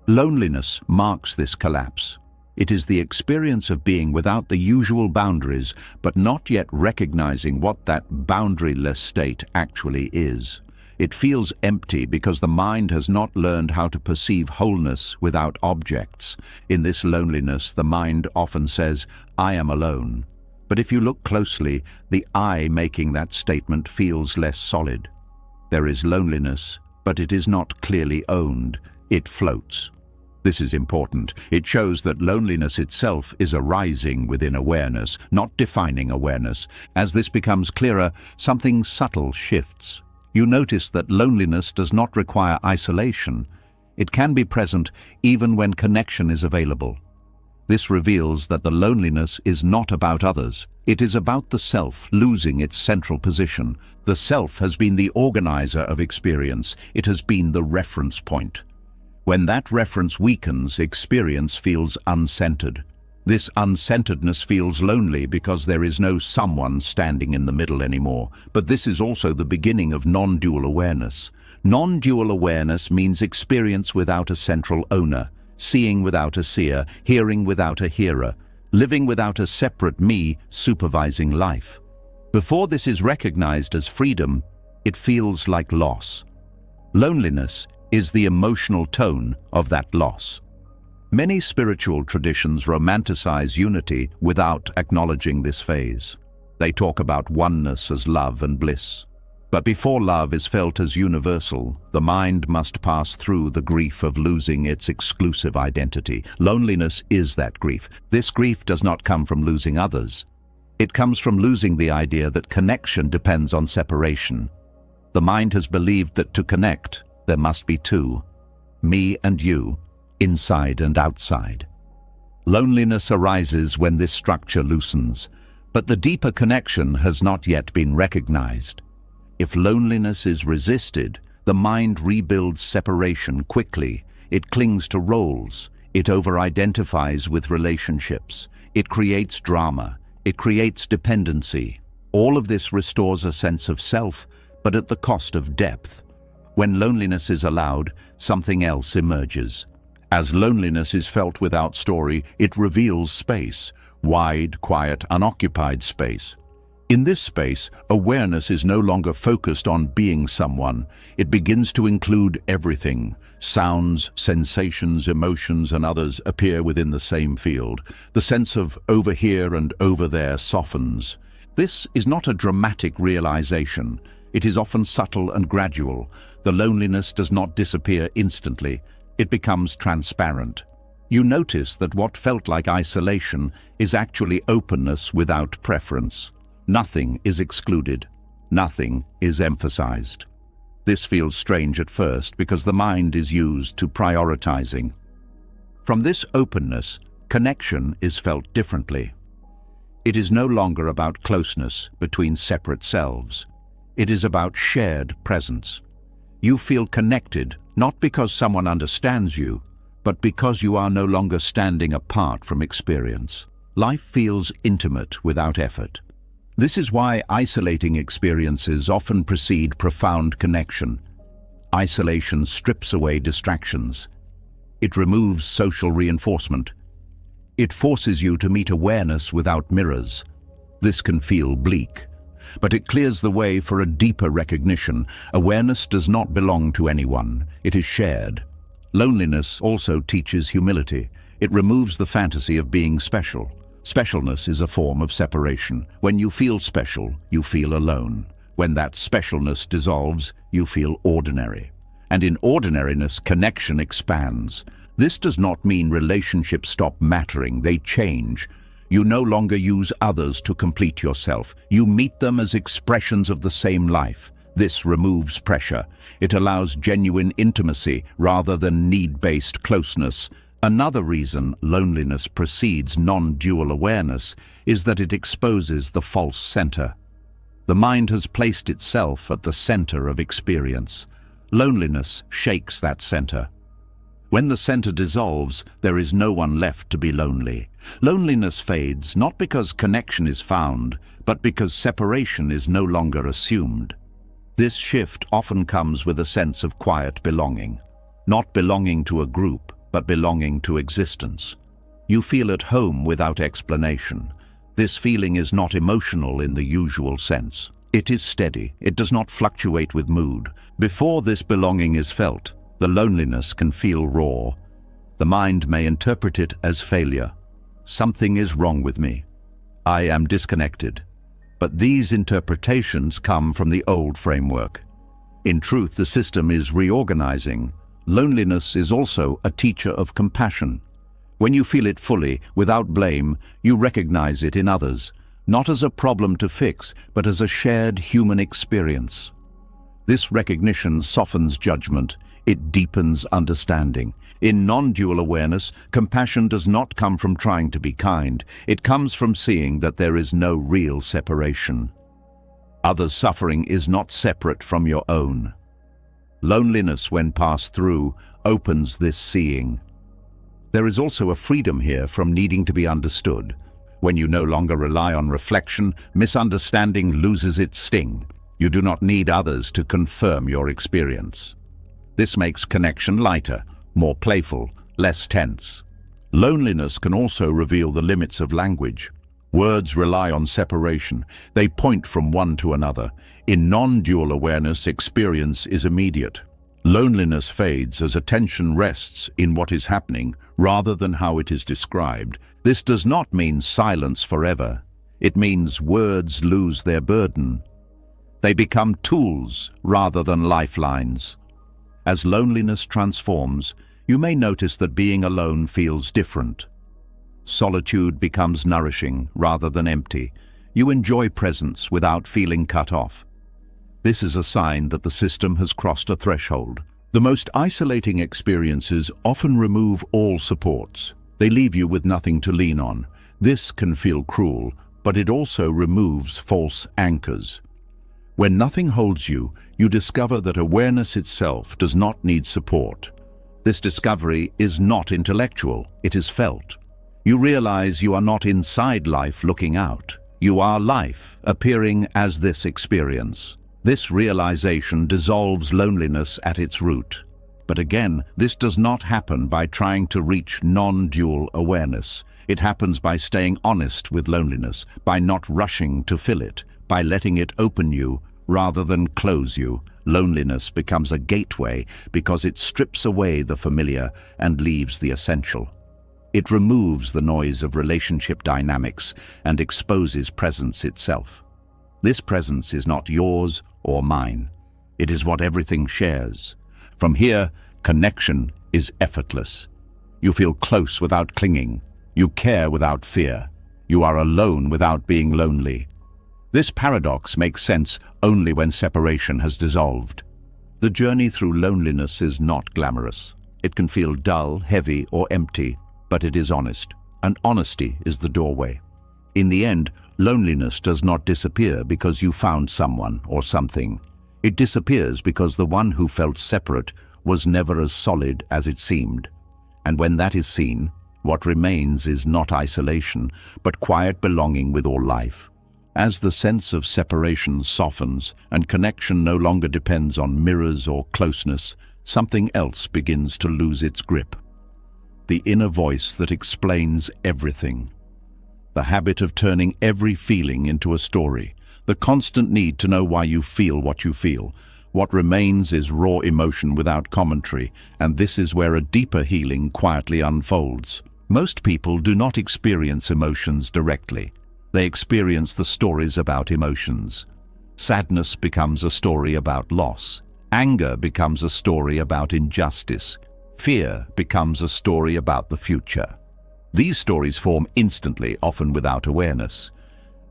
Loneliness marks this collapse. It is the experience of being without the usual boundaries, but not yet recognizing what that boundaryless state actually is. It feels empty because the mind has not learned how to perceive wholeness without objects. In this loneliness, the mind often says, "I am alone." But if you look closely, the I making that statement feels less solid. There is loneliness, but it is not clearly owned. It floats. This is important. It shows that loneliness itself is arising within awareness, not defining awareness. As this becomes clearer, something subtle shifts. You notice that loneliness does not require isolation. It can be present even when connection is available. This reveals that the loneliness is not about others. It is about the self losing its central position. The self has been the organizer of experience. It has been the reference point. When that reference weakens, experience feels uncentered. This uncenteredness feels lonely because there is no someone standing in the middle anymore. But this is also the beginning of non-dual awareness. Non-dual awareness means experience without a central owner, seeing without a seer, hearing without a hearer, living without a separate me supervising life. Before this is recognized as freedom, it feels like loss. Loneliness is the emotional tone of that loss. Many spiritual traditions romanticize unity without acknowledging this phase. They talk about oneness as love and bliss. But before love is felt as universal, the mind must pass through the grief of losing its exclusive identity. Loneliness is that grief. This grief does not come from losing others. It comes from losing the idea that connection depends on separation. The mind has believed that to connect, there must be two, me and you, inside and outside. Loneliness arises when this structure loosens, but the deeper connection has not yet been recognized. If loneliness is resisted, the mind rebuilds separation quickly. It clings to roles. It over-identifies with relationships. It creates drama. It creates dependency. All of this restores a sense of self, but at the cost of depth. When loneliness is allowed, something else emerges. As loneliness is felt without story, it reveals space, wide, quiet, unoccupied space. In this space, awareness is no longer focused on being someone. It begins to include everything. Sounds, sensations, emotions, and others appear within the same field. The sense of over here and over there softens. This is not a dramatic realization. It is often subtle and gradual. The loneliness does not disappear instantly. It becomes transparent. You notice that what felt like isolation is actually openness without preference. Nothing is excluded. Nothing is emphasized. This feels strange at first because the mind is used to prioritizing. From this openness, connection is felt differently. It is no longer about closeness between separate selves. It is about shared presence. You feel connected not because someone understands you, but because you are no longer standing apart from experience. Life feels intimate without effort. This is why isolating experiences often precede profound connection. Isolation strips away distractions. It removes social reinforcement. It forces you to meet awareness without mirrors. This can feel bleak, but it clears the way for a deeper recognition. Awareness does not belong to anyone. It is shared. Loneliness also teaches humility. It removes the fantasy of being special. Specialness is a form of separation. When you feel special, you feel alone. When that specialness dissolves, you feel ordinary. And in ordinariness, connection expands. This does not mean relationships stop mattering. They change. You no longer use others to complete yourself. You meet them as expressions of the same life. This removes pressure. It allows genuine intimacy rather than need-based closeness. Another reason loneliness precedes non-dual awareness is that it exposes the false center. The mind has placed itself at the center of experience. Loneliness shakes that center. When the center dissolves, there is no one left to be lonely. Loneliness fades not because connection is found, but because separation is no longer assumed. This shift often comes with a sense of quiet belonging. Not belonging to a group, but belonging to existence. You feel at home without explanation. This feeling is not emotional in the usual sense. It is steady. It does not fluctuate with mood. Before this belonging is felt, the loneliness can feel raw. The mind may interpret it as failure. Something is wrong with me. I am disconnected. But these interpretations come from the old framework. In truth, the system is reorganizing. Loneliness is also a teacher of compassion. When you feel it fully, without blame, you recognize it in others, not as a problem to fix, but as a shared human experience. This recognition softens judgment. It deepens understanding. In non-dual awareness, compassion does not come from trying to be kind. It comes from seeing that there is no real separation. Others' suffering is not separate from your own. Loneliness, when passed through, opens this seeing. There is also a freedom here from needing to be understood. When you no longer rely on reflection, misunderstanding loses its sting. You do not need others to confirm your experience. This makes connection lighter, more playful, less tense. Loneliness can also reveal the limits of language. Words rely on separation. They point from one to another. In non-dual awareness, experience is immediate. Loneliness fades as attention rests in what is happening rather than how it is described. This does not mean silence forever. It means words lose their burden. They become tools rather than lifelines. As loneliness transforms, you may notice that being alone feels different. Solitude becomes nourishing rather than empty. You enjoy presence without feeling cut off. This is a sign that the system has crossed a threshold. The most isolating experiences often remove all supports. They leave you with nothing to lean on. This can feel cruel, but it also removes false anchors. When nothing holds you, you discover that awareness itself does not need support. This discovery is not intellectual, it is felt. You realize you are not inside life looking out. You are life, appearing as this experience. This realization dissolves loneliness at its root. But again, this does not happen by trying to reach non-dual awareness. It happens by staying honest with loneliness, by not rushing to fill it, by letting it open you rather than close you. Loneliness becomes a gateway because it strips away the familiar and leaves the essential. It removes the noise of relationship dynamics and exposes presence itself. This presence is not yours or mine. It is what everything shares. From here, connection is effortless. You feel close without clinging. You care without fear. You are alone without being lonely. This paradox makes sense only when separation has dissolved. The journey through loneliness is not glamorous. It can feel dull, heavy, or empty, but it is honest, and honesty is the doorway. In the end, loneliness does not disappear because you found someone or something. It disappears because the one who felt separate was never as solid as it seemed. And when that is seen, what remains is not isolation, but quiet belonging with all life. As the sense of separation softens and connection no longer depends on mirrors or closeness, something else begins to lose its grip. The inner voice that explains everything. The habit of turning every feeling into a story. The constant need to know why you feel what you feel. What remains is raw emotion without commentary, and this is where a deeper healing quietly unfolds. Most people do not experience emotions directly. They experience the stories about emotions. Sadness becomes a story about loss. Anger becomes a story about injustice. Fear becomes a story about the future. These stories form instantly, often without awareness.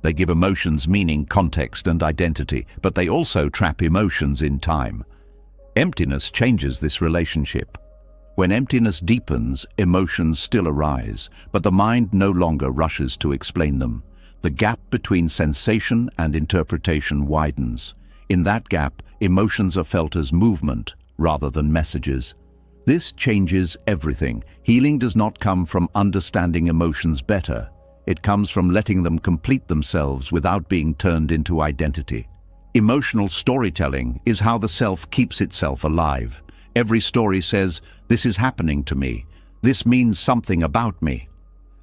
They give emotions meaning, context, and identity, but they also trap emotions in time. Emptiness changes this relationship. When emptiness deepens, emotions still arise, but the mind no longer rushes to explain them. The gap between sensation and interpretation widens. In that gap, emotions are felt as movement rather than messages. This changes everything. Healing does not come from understanding emotions better. It comes from letting them complete themselves without being turned into identity. Emotional storytelling is how the self keeps itself alive. Every story says, "This is happening to me. This means something about me.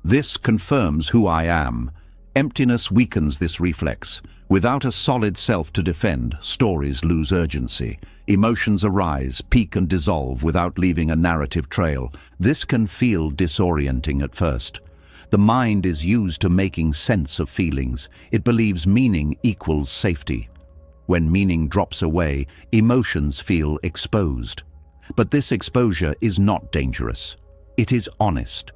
This confirms who I am." Emptiness weakens this reflex. Without a solid self to defend, stories lose urgency. Emotions arise, peak and dissolve without leaving a narrative trail. This can feel disorienting at first. The mind is used to making sense of feelings. It believes meaning equals safety. When meaning drops away, emotions feel exposed. But this exposure is not dangerous. It is honest.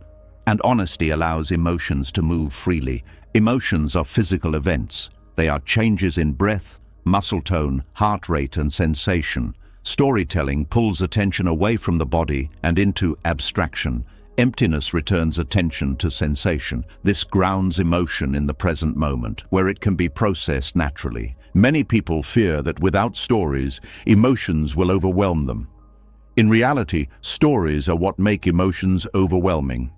And honesty allows emotions to move freely. Emotions are physical events. They are changes in breath, muscle tone, heart rate, and sensation. Storytelling pulls attention away from the body and into abstraction. Emptiness returns attention to sensation. This grounds emotion in the present moment, where it can be processed naturally. Many people fear that without stories, emotions will overwhelm them. In reality, stories are what make emotions overwhelming.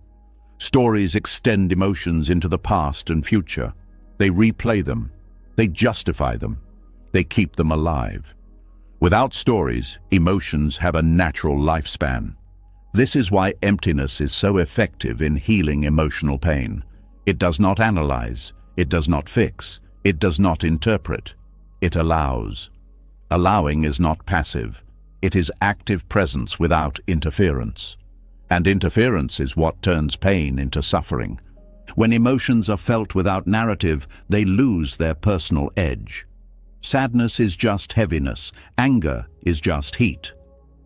Stories extend emotions into the past and future. They replay them. They justify them. They keep them alive. Without stories, emotions have a natural lifespan. This is why emptiness is so effective in healing emotional pain. It does not analyze. It does not fix. It does not interpret. It allows. Allowing is not passive. It is active presence without interference. And interference is what turns pain into suffering. When emotions are felt without narrative, they lose their personal edge. Sadness is just heaviness. Anger is just heat.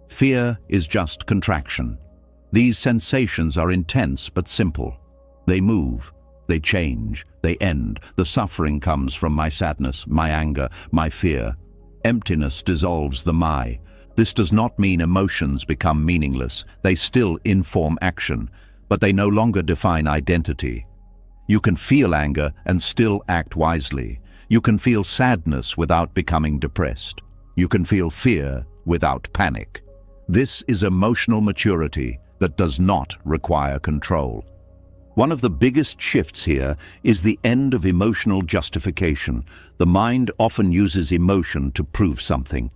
Fear is just contraction. These sensations are intense but simple. They move, they change, they end. The suffering comes from my sadness, my anger, my fear. Emptiness dissolves the my. This does not mean emotions become meaningless. They still inform action, but they no longer define identity. You can feel anger and still act wisely. You can feel sadness without becoming depressed. You can feel fear without panic. This is emotional maturity that does not require control. One of the biggest shifts here is the end of emotional justification. The mind often uses emotion to prove something.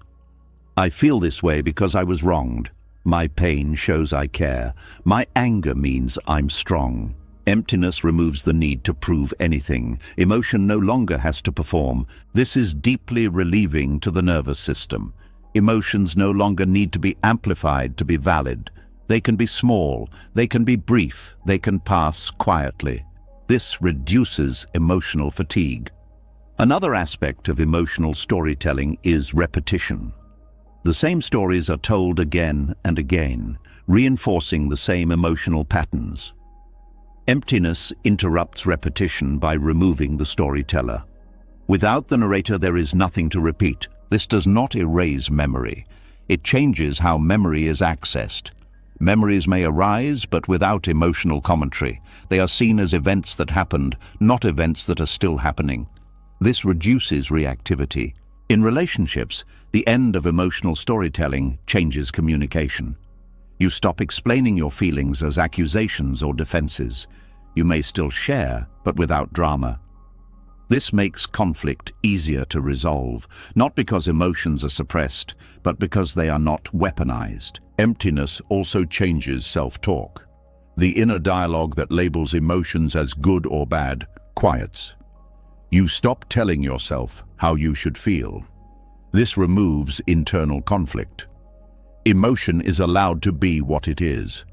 I feel this way because I was wronged. My pain shows I care. My anger means I'm strong. Emptiness removes the need to prove anything. Emotion no longer has to perform. This is deeply relieving to the nervous system. Emotions no longer need to be amplified to be valid. They can be small, they can be brief, they can pass quietly. This reduces emotional fatigue. Another aspect of emotional storytelling is repetition. The same stories are told again and again, reinforcing the same emotional patterns. Emptiness interrupts repetition by removing the storyteller. Without the narrator, there is nothing to repeat. This does not erase memory. It changes how memory is accessed. Memories may arise, but without emotional commentary. They are seen as events that happened, not events that are still happening. This reduces reactivity. In relationships, the end of emotional storytelling changes communication. You stop explaining your feelings as accusations or defenses. You may still share, but without drama. This makes conflict easier to resolve, not because emotions are suppressed, but because they are not weaponized. Emptiness also changes self-talk. The inner dialogue that labels emotions as good or bad quiets. You stop telling yourself how you should feel. This removes internal conflict. Emotion is allowed to be what it is.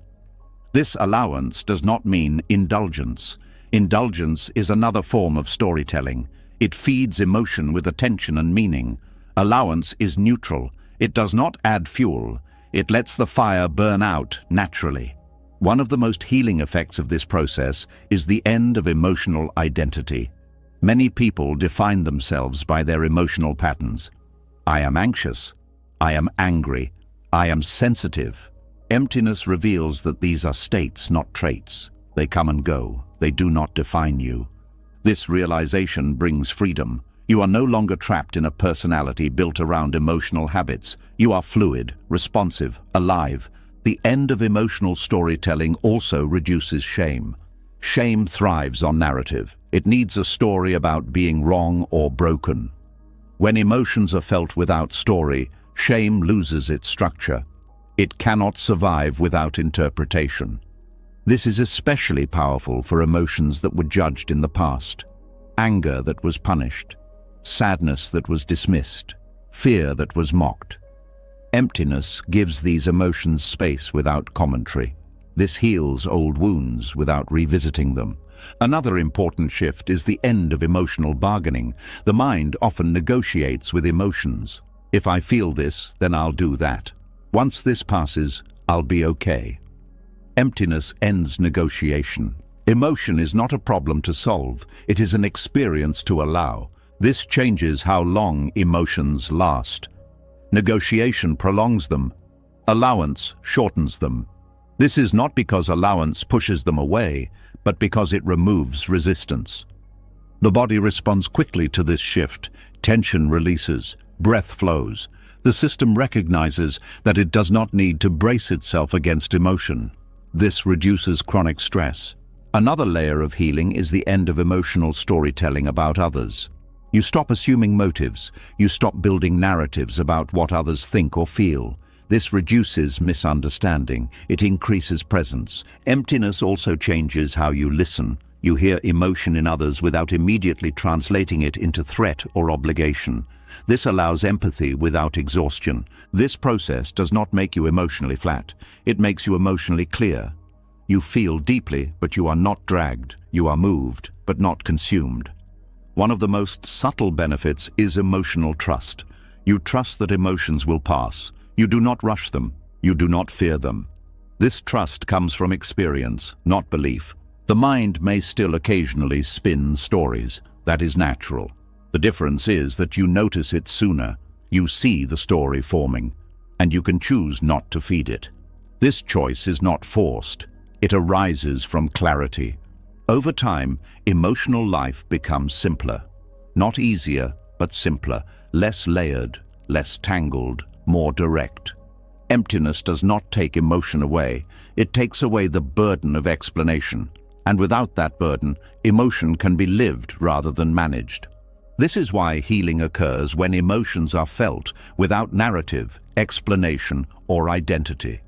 This allowance does not mean indulgence. Indulgence is another form of storytelling. It feeds emotion with attention and meaning. Allowance is neutral. It does not add fuel. It lets the fire burn out naturally. One of the most healing effects of this process is the end of emotional identity. Many people define themselves by their emotional patterns. I am anxious. I am angry. I am sensitive. Emptiness reveals that these are states, not traits. They come and go. They do not define you. This realization brings freedom. You are no longer trapped in a personality built around emotional habits. You are fluid, responsive, alive. The end of emotional storytelling also reduces shame. Shame thrives on narrative. It needs a story about being wrong or broken. When emotions are felt without story, shame loses its structure. It cannot survive without interpretation. This is especially powerful for emotions that were judged in the past. Anger that was punished. Sadness that was dismissed. Fear that was mocked. Emptiness gives these emotions space without commentary. This heals old wounds without revisiting them. Another important shift is the end of emotional bargaining. The mind often negotiates with emotions. If I feel this, then I'll do that. Once this passes, I'll be okay. Emptiness ends negotiation. Emotion is not a problem to solve. It is an experience to allow. This changes how long emotions last. Negotiation prolongs them. Allowance shortens them. This is not because allowance pushes them away, but because it removes resistance. The body responds quickly to this shift. Tension releases. Breath flows. The system recognizes that it does not need to brace itself against emotion. This reduces chronic stress. Another layer of healing is the end of emotional storytelling about others. You stop assuming motives. You stop building narratives about what others think or feel. This reduces misunderstanding. It increases presence. Emptiness also changes how you listen. You hear emotion in others without immediately translating it into threat or obligation. This allows empathy without exhaustion. This process does not make you emotionally flat. It makes you emotionally clear. You feel deeply, but you are not dragged. You are moved, but not consumed. One of the most subtle benefits is emotional trust. You trust that emotions will pass. You do not rush them. You do not fear them. This trust comes from experience, not belief. The mind may still occasionally spin stories. That is natural. The difference is that you notice it sooner. You see the story forming, and you can choose not to feed it. This choice is not forced. It arises from clarity. Over time, emotional life becomes simpler. Not easier, but simpler, less layered, less tangled, more direct. Emptiness does not take emotion away. It takes away the burden of explanation. And without that burden, emotion can be lived rather than managed. This is why healing occurs when emotions are felt without narrative, explanation, or identity.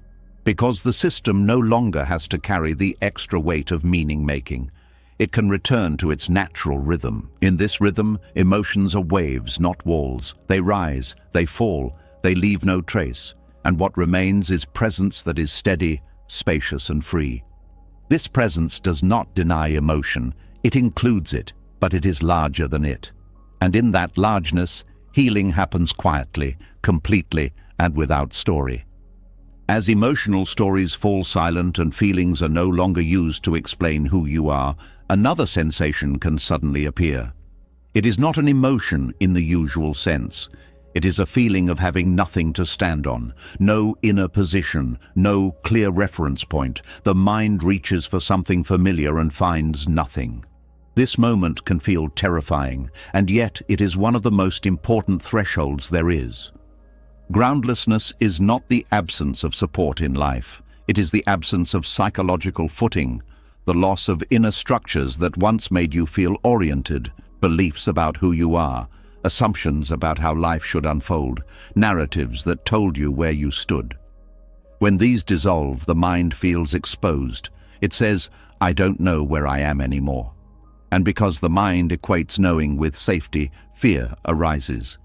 Because the system no longer has to carry the extra weight of meaning-making. It can return to its natural rhythm. In this rhythm, emotions are waves, not walls. They rise, they fall, they leave no trace. And what remains is presence that is steady, spacious, and free. This presence does not deny emotion. It includes it, but it is larger than it. And in that largeness, healing happens quietly, completely, and without story. As emotional stories fall silent and feelings are no longer used to explain who you are, another sensation can suddenly appear. It is not an emotion in the usual sense. It is a feeling of having nothing to stand on, no inner position, no clear reference point. The mind reaches for something familiar and finds nothing. This moment can feel terrifying, and yet it is one of the most important thresholds there is. Groundlessness is not the absence of support in life. It is the absence of psychological footing, the loss of inner structures that once made you feel oriented, beliefs about who you are, assumptions about how life should unfold, narratives that told you where you stood. When these dissolve, the mind feels exposed. It says, "I don't know where I am anymore." And because the mind equates knowing with safety, fear arises.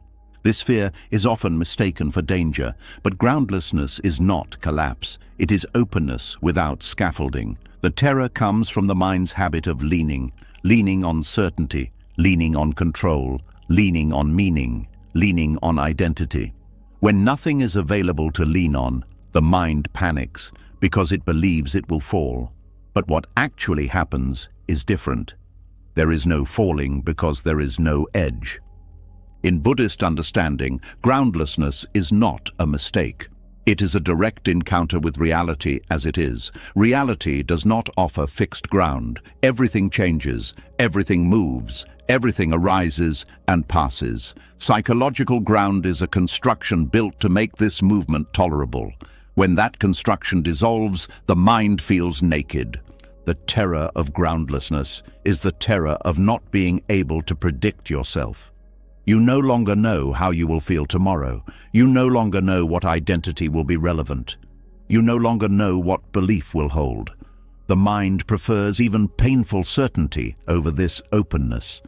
This fear is often mistaken for danger, but groundlessness is not collapse. It is openness without scaffolding. The terror comes from the mind's habit of leaning on certainty, leaning on control, leaning on meaning, leaning on identity. When nothing is available to lean on, the mind panics because it believes it will fall. But what actually happens is different. There is no falling because there is no edge. In Buddhist understanding, groundlessness is not a mistake. It is a direct encounter with reality as it is. Reality does not offer fixed ground. Everything changes, everything moves, everything arises and passes. Psychological ground is a construction built to make this movement tolerable. When that construction dissolves, the mind feels naked. The terror of groundlessness is the terror of not being able to predict yourself. You no longer know how you will feel tomorrow. You no longer know what identity will be relevant. You no longer know what belief will hold. The mind prefers even painful certainty over this openness.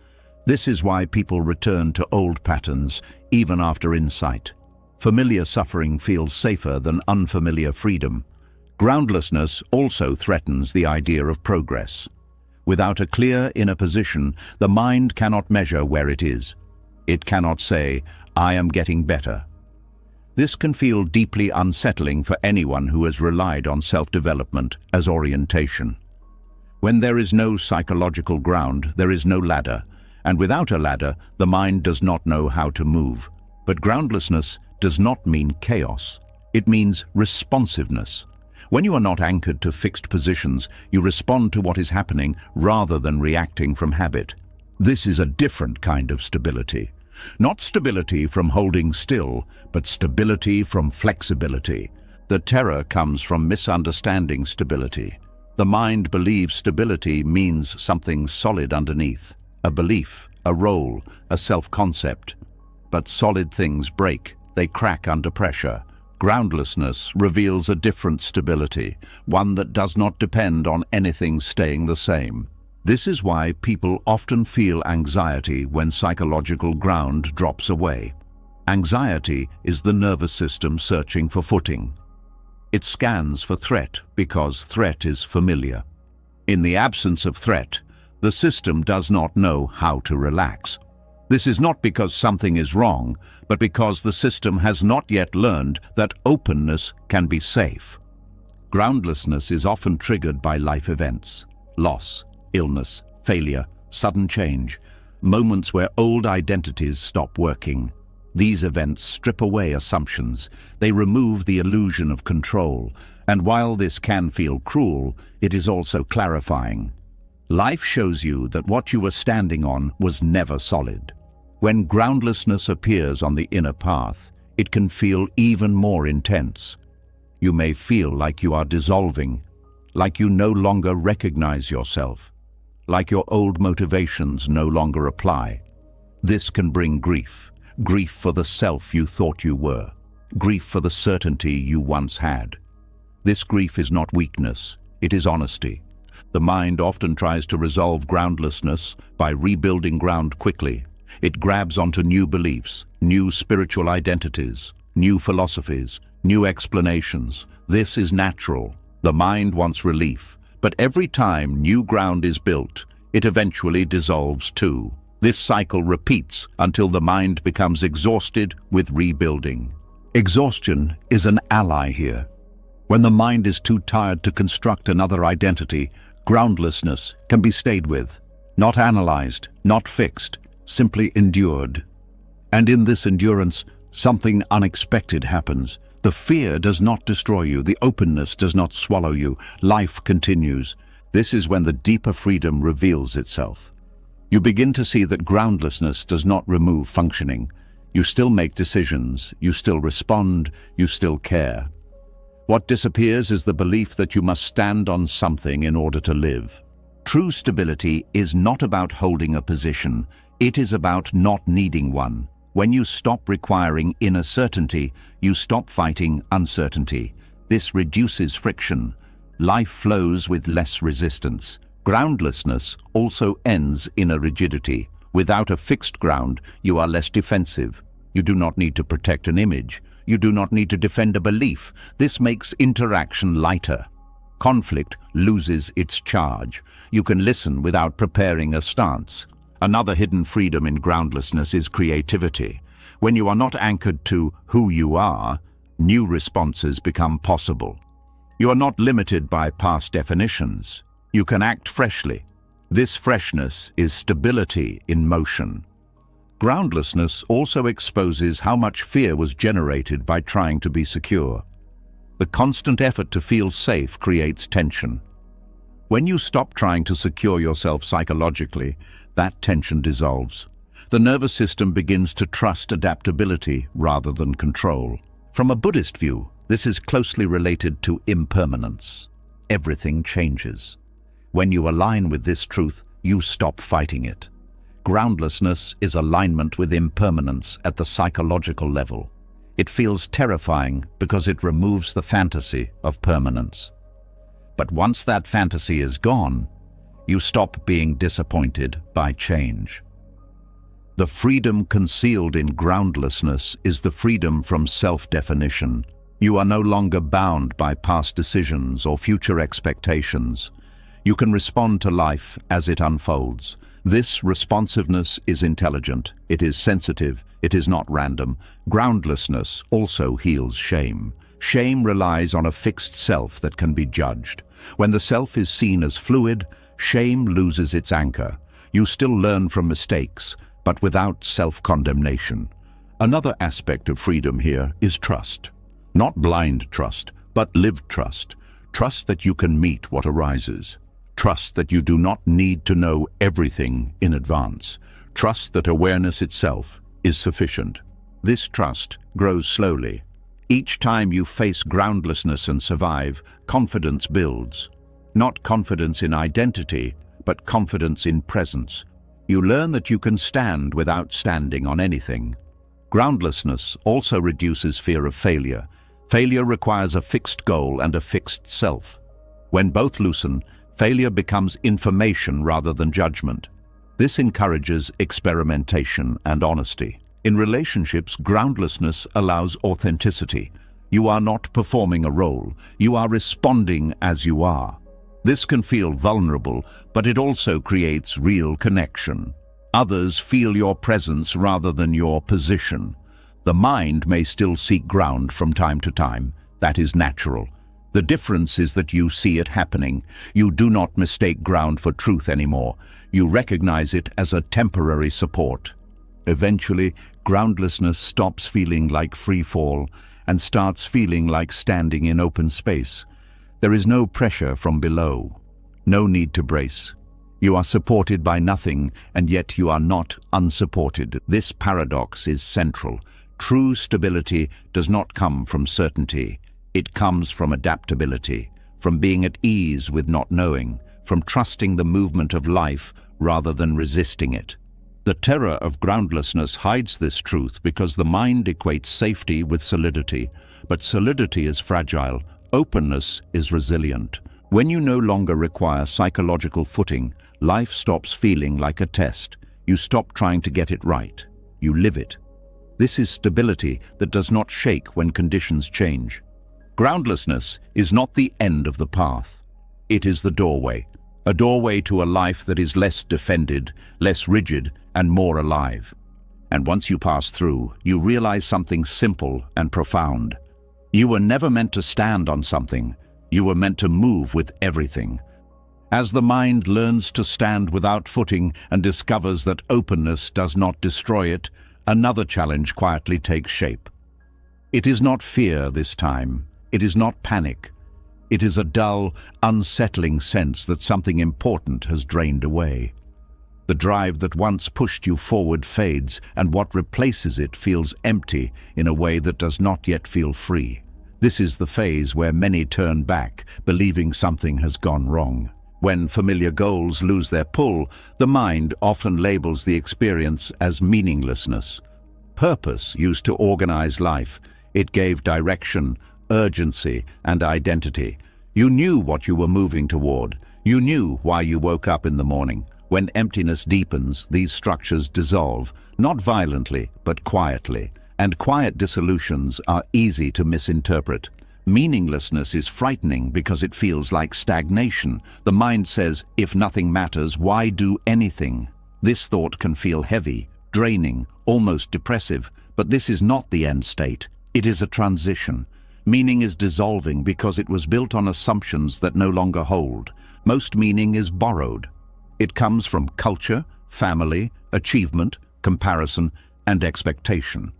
This is why people return to old patterns, even after insight. Familiar suffering feels safer than unfamiliar freedom. Groundlessness also threatens the idea of progress. Without a clear inner position, the mind cannot measure where it is. It cannot say, "I am getting better." This can feel deeply unsettling for anyone who has relied on self-development as orientation. When there is no psychological ground, there is no ladder, and without a ladder, the mind does not know how to move. But groundlessness does not mean chaos. It means responsiveness. When you are not anchored to fixed positions, you respond to what is happening rather than reacting from habit. This is a different kind of stability. Not stability from holding still, but stability from flexibility. The terror comes from misunderstanding stability. The mind believes stability means something solid underneath, a belief, a role, a self-concept. But solid things break, they crack under pressure. Groundlessness reveals a different stability, one that does not depend on anything staying the same. This is why people often feel anxiety when psychological ground drops away. Anxiety is the nervous system searching for footing. It scans for threat because threat is familiar. In the absence of threat, The system does not know how to relax. This is not because something is wrong, but because the system has not yet learned that openness can be safe. Groundlessness is often triggered by life events: loss, illness, failure, sudden change, moments where old identities stop working. These events strip away assumptions. They remove the illusion of control. And while this can feel cruel, it is also clarifying. Life shows you that what you were standing on was never solid. When groundlessness appears on the inner path, it can feel even more intense. You may feel like you are dissolving, like you no longer recognize yourself, like your old motivations no longer apply. This can bring grief. Grief for the self you thought you were. Grief for the certainty you once had. This grief is not weakness, it is honesty. The mind often tries to resolve groundlessness by rebuilding ground quickly. It grabs onto new beliefs, new spiritual identities, new philosophies, new explanations. This is natural. The mind wants relief, but every time new ground is built, it eventually dissolves too. This cycle repeats until the mind becomes exhausted with rebuilding. Exhaustion is an ally here. When the mind is too tired to construct another identity, groundlessness can be stayed with, not analyzed, not fixed, simply endured. And in this endurance, something unexpected happens. The fear does not destroy you, the openness does not swallow you, life continues. This is when the deeper freedom reveals itself. You begin to see that groundlessness does not remove functioning. You still make decisions, you still respond, you still care. What disappears is the belief that you must stand on something in order to live. True stability is not about holding a position, it is about not needing one. When you stop requiring inner certainty, you stop fighting uncertainty. This reduces friction. Life flows with less resistance. Groundlessness also ends in a rigidity. Without a fixed ground, you are less defensive. You do not need to protect an image. You do not need to defend a belief. This makes interaction lighter. Conflict loses its charge. You can listen without preparing a stance. Another hidden freedom in groundlessness is creativity. When you are not anchored to who you are, new responses become possible. You are not limited by past definitions. You can act freshly. This freshness is stability in motion. Groundlessness also exposes how much fear was generated by trying to be secure. The constant effort to feel safe creates tension. When you stop trying to secure yourself psychologically, that tension dissolves. The nervous system begins to trust adaptability rather than control. From a Buddhist view, this is closely related to impermanence. Everything changes. When you align with this truth, you stop fighting it. Groundlessness is alignment with impermanence at the psychological level. It feels terrifying because it removes the fantasy of permanence. But once that fantasy is gone, you stop being disappointed by change. The freedom concealed in groundlessness is the freedom from self-definition. You are no longer bound by past decisions or future expectations. You can respond to life as it unfolds. This responsiveness is intelligent, it is sensitive, it is not random. Groundlessness also heals shame. Shame relies on a fixed self that can be judged. When the self is seen as fluid, shame loses its anchor. You still learn from mistakes, but without self-condemnation. Another aspect of freedom here is trust. Not blind trust, but lived trust. Trust that you can meet what arises. Trust that you do not need to know everything in advance. Trust that awareness itself is sufficient. This trust grows slowly. Each time you face groundlessness and survive, confidence builds. Not confidence in identity, but confidence in presence. You learn that you can stand without standing on anything. Groundlessness also reduces fear of failure. Failure requires a fixed goal and a fixed self. When both loosen, failure becomes information rather than judgment. This encourages experimentation and honesty. In relationships, groundlessness allows authenticity. You are not performing a role. You are responding as you are. This can feel vulnerable, but it also creates real connection. Others feel your presence rather than your position. The mind may still seek ground from time to time. That is natural. The difference is that you see it happening. You do not mistake ground for truth anymore. You recognize it as a temporary support. Eventually, groundlessness stops feeling like free fall and starts feeling like standing in open space. There is no pressure from below, no need to brace. You are supported by nothing, and yet you are not unsupported. This paradox is central. True stability does not come from certainty. It comes from adaptability, from being at ease with not knowing, from trusting the movement of life rather than resisting it. The terror of groundlessness hides this truth because the mind equates safety with solidity, but solidity is fragile, openness is resilient. When you no longer require psychological footing, life stops feeling like a test. You stop trying to get it right. You live it. This is stability that does not shake when conditions change. Groundlessness is not the end of the path. It is the doorway, a doorway to a life that is less defended, less rigid, and more alive. And once you pass through, you realize something simple and profound. You were never meant to stand on something. You were meant to move with everything. As the mind learns to stand without footing and discovers that openness does not destroy it, another challenge quietly takes shape. It is not fear this time. It is not panic. It is a dull, unsettling sense that something important has drained away. The drive that once pushed you forward fades, and what replaces it feels empty in a way that does not yet feel free. This is the phase where many turn back, believing something has gone wrong. When familiar goals lose their pull, the mind often labels the experience as meaninglessness. Purpose used to organize life. It gave direction, urgency, and identity. You knew what you were moving toward. You knew why you woke up in the morning. When emptiness deepens, these structures dissolve, not violently, but quietly. And quiet dissolutions are easy to misinterpret. Meaninglessness is frightening because it feels like stagnation. The mind says, if nothing matters, why do anything? This thought can feel heavy, draining, almost depressive, but this is not the end state. It is a transition. Meaning is dissolving because it was built on assumptions that no longer hold. Most meaning is borrowed. It comes from culture, family, achievement, comparison, and expectation.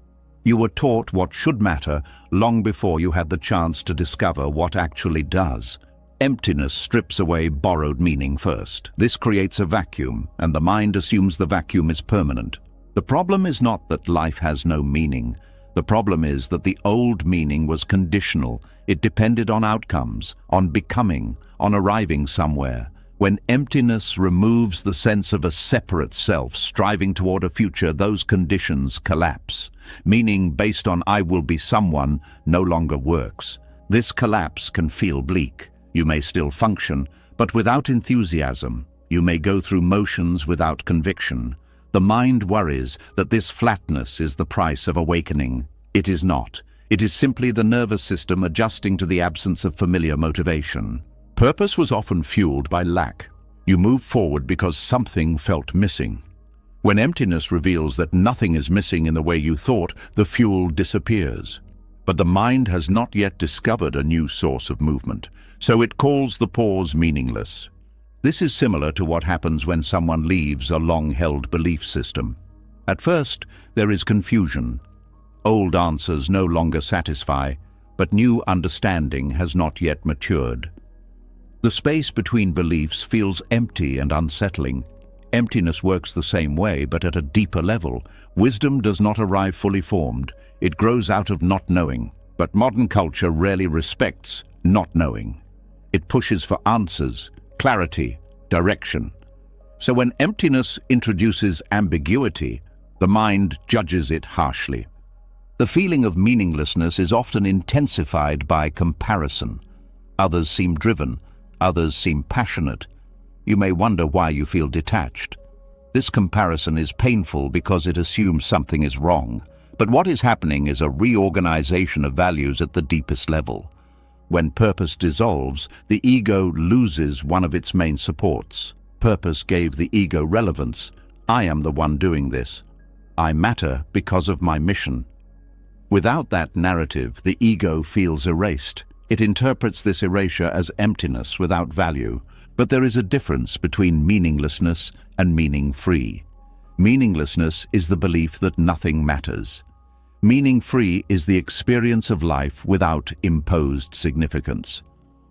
You were taught what should matter long before you had the chance to discover what actually does. Emptiness strips away borrowed meaning first. This creates a vacuum, and the mind assumes the vacuum is permanent. The problem is not that life has no meaning. The problem is that the old meaning was conditional. It depended on outcomes, on becoming, on arriving somewhere. When emptiness removes the sense of a separate self striving toward a future, those conditions collapse. Meaning based on I will be someone no longer works. This collapse can feel bleak. You may still function, but without enthusiasm. You may go through motions without conviction. The mind worries that this flatness is the price of awakening. It is not. It is simply the nervous system adjusting to the absence of familiar motivation. Purpose was often fueled by lack. You move forward because something felt missing. When emptiness reveals that nothing is missing in the way you thought, the fuel disappears. But the mind has not yet discovered a new source of movement, so it calls the pause meaningless. This is similar to what happens when someone leaves a long-held belief system. At first, there is confusion. Old answers no longer satisfy, but new understanding has not yet matured. The space between beliefs feels empty and unsettling. Emptiness works the same way, but at a deeper level. Wisdom does not arrive fully formed. It grows out of not knowing. But modern culture rarely respects not knowing. It pushes for answers, clarity, direction. So when emptiness introduces ambiguity, the mind judges it harshly. The feeling of meaninglessness is often intensified by comparison. Others seem driven. Others seem passionate. You may wonder why you feel detached. This comparison is painful because it assumes something is wrong. But what is happening is a reorganization of values at the deepest level. When purpose dissolves, the ego loses one of its main supports. Purpose gave the ego relevance. I am the one doing this. I matter because of my mission. Without that narrative, the ego feels erased. It interprets this erasure as emptiness without value. But there is a difference between meaninglessness and meaning-free. Meaninglessness is the belief that nothing matters. Meaning-free is the experience of life without imposed significance.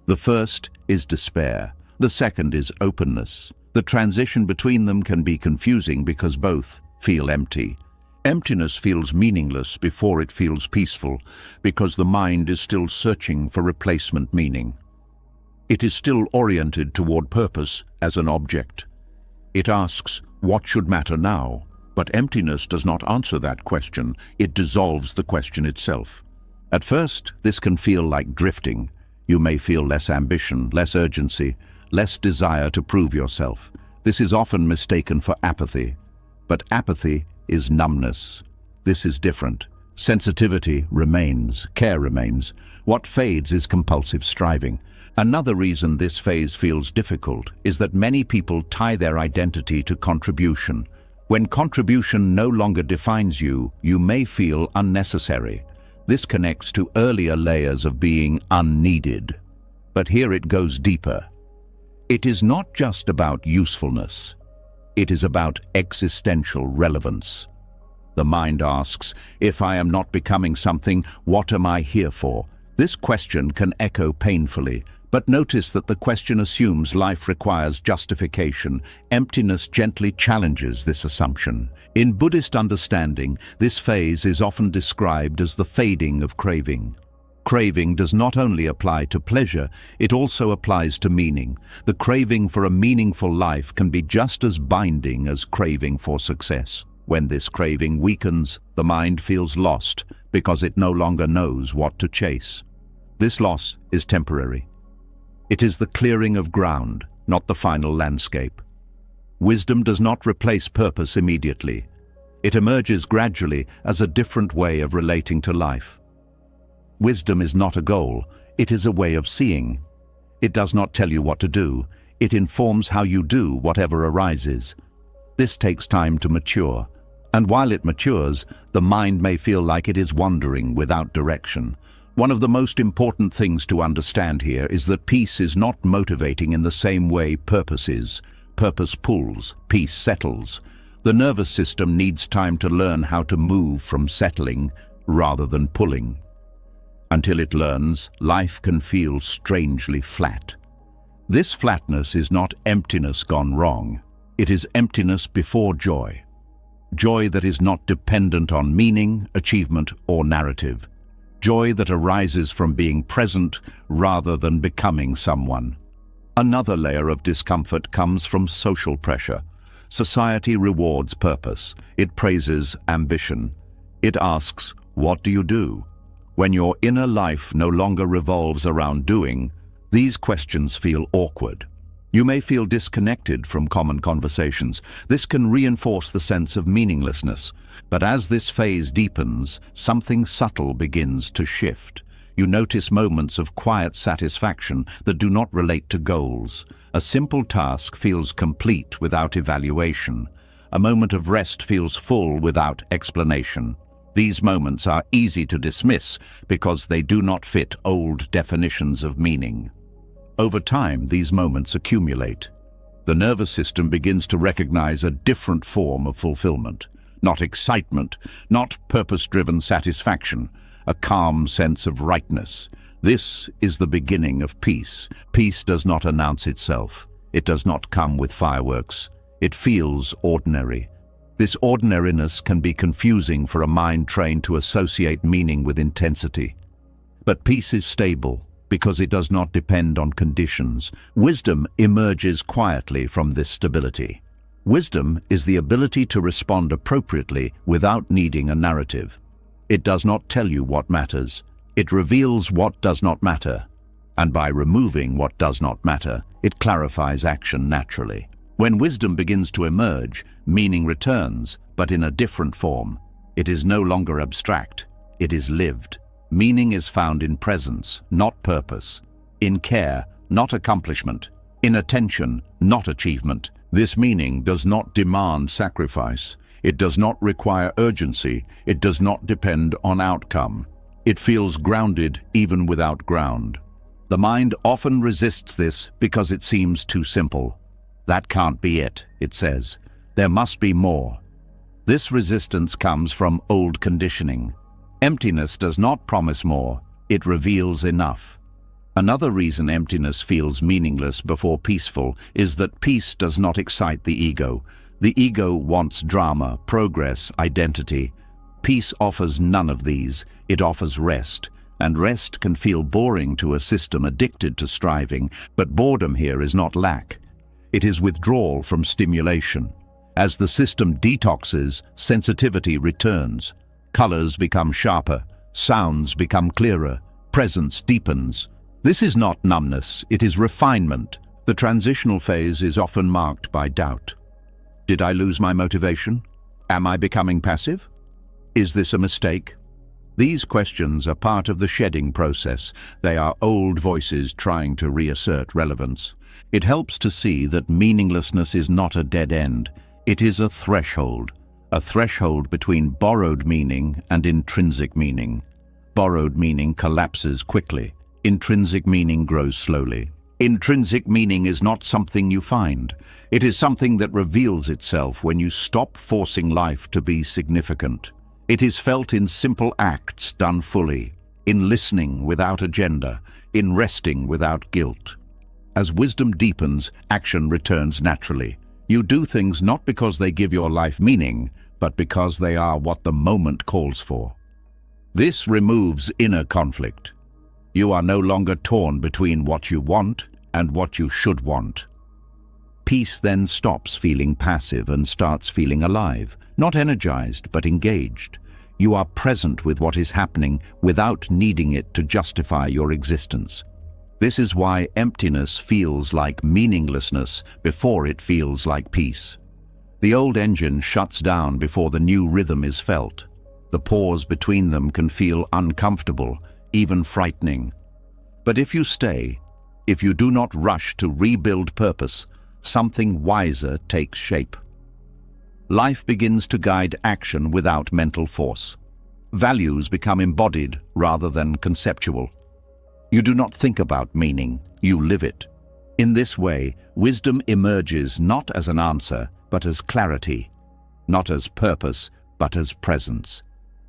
The first is despair. The second is openness. The transition between them can be confusing because both feel empty. Emptiness feels meaningless before it feels peaceful, because the mind is still searching for replacement meaning. It is still oriented toward purpose as an object. It asks, what should matter now? But emptiness does not answer that question. It dissolves the question itself. At first, this can feel like drifting. You may feel less ambition, less urgency, less desire to prove yourself. This is often mistaken for apathy. But apathy is numbness. This is different. Sensitivity remains, care remains. What fades is compulsive striving. Another reason this phase feels difficult is that many people tie their identity to contribution. When contribution no longer defines you, you may feel unnecessary. This connects to earlier layers of being unneeded. But here it goes deeper. It is not just about usefulness. It is about existential relevance. The mind asks, if I am not becoming something, what am I here for? This question can echo painfully, but notice that the question assumes life requires justification. Emptiness gently challenges this assumption. In Buddhist understanding, this phase is often described as the fading of craving. Craving does not only apply to pleasure, it also applies to meaning. The craving for a meaningful life can be just as binding as craving for success. When this craving weakens, the mind feels lost because it no longer knows what to chase. This loss is temporary. It is the clearing of ground, not the final landscape. Wisdom does not replace purpose immediately. It emerges gradually as a different way of relating to life. Wisdom is not a goal, it is a way of seeing. It does not tell you what to do, it informs how you do whatever arises. This takes time to mature, and while it matures, the mind may feel like it is wandering without direction. One of the most important things to understand here is that peace is not motivating in the same way purpose is. Purpose pulls, peace settles. The nervous system needs time to learn how to move from settling rather than pulling. Until it learns, life can feel strangely flat. This flatness is not emptiness gone wrong. It is emptiness before joy. Joy that is not dependent on meaning, achievement, or narrative. Joy that arises from being present rather than becoming someone. Another layer of discomfort comes from social pressure. Society rewards purpose. It praises ambition. It asks, what do you do? When your inner life no longer revolves around doing, these questions feel awkward. You may feel disconnected from common conversations. This can reinforce the sense of meaninglessness. But as this phase deepens, something subtle begins to shift. You notice moments of quiet satisfaction that do not relate to goals. A simple task feels complete without evaluation. A moment of rest feels full without explanation. These moments are easy to dismiss because they do not fit old definitions of meaning. Over time, these moments accumulate. The nervous system begins to recognize a different form of fulfillment. Not excitement, not purpose-driven satisfaction, a calm sense of rightness. This is the beginning of peace. Peace does not announce itself. It does not come with fireworks. It feels ordinary. This ordinariness can be confusing for a mind trained to associate meaning with intensity. But peace is stable because it does not depend on conditions. Wisdom emerges quietly from this stability. Wisdom is the ability to respond appropriately without needing a narrative. It does not tell you what matters. It reveals what does not matter. And by removing what does not matter, it clarifies action naturally. When wisdom begins to emerge, meaning returns, but in a different form. It is no longer abstract. It is lived. Meaning is found in presence, not purpose; in care, not accomplishment; in attention, not achievement. This meaning does not demand sacrifice. It does not require urgency. It does not depend on outcome. It feels grounded even without ground. The mind often resists this because it seems too simple. That can't be it, it says. There must be more. This resistance comes from old conditioning. Emptiness does not promise more. It reveals enough. Another reason emptiness feels meaningless before peaceful is that peace does not excite the ego. The ego wants drama, progress, identity. Peace offers none of these. It offers rest, and rest can feel boring to a system addicted to striving, but boredom here is not lack. It is withdrawal from stimulation. As the system detoxes, sensitivity returns. Colors become sharper, sounds become clearer, presence deepens. This is not numbness, it is refinement. The transitional phase is often marked by doubt. Did I lose my motivation? Am I becoming passive? Is this a mistake? These questions are part of the shedding process. They are old voices trying to reassert relevance. It helps to see that meaninglessness is not a dead end. It is a threshold between borrowed meaning and intrinsic meaning. Borrowed meaning collapses quickly. Intrinsic meaning grows slowly. Intrinsic meaning is not something you find. It is something that reveals itself when you stop forcing life to be significant. It is felt in simple acts done fully, in listening without agenda, in resting without guilt. As wisdom deepens, action returns naturally. You do things not because they give your life meaning, but because they are what the moment calls for. This removes inner conflict. You are no longer torn between what you want and what you should want. Peace then stops feeling passive and starts feeling alive, not energized but engaged. You are present with what is happening without needing it to justify your existence. This is why emptiness feels like meaninglessness before it feels like peace. The old engine shuts down before the new rhythm is felt. The pause between them can feel uncomfortable, even frightening. But if you stay, if you do not rush to rebuild purpose, something wiser takes shape. Life begins to guide action without mental force. Values become embodied rather than conceptual. You do not think about meaning, you live it. In this way, wisdom emerges not as an answer, but as clarity, not as purpose, but as presence.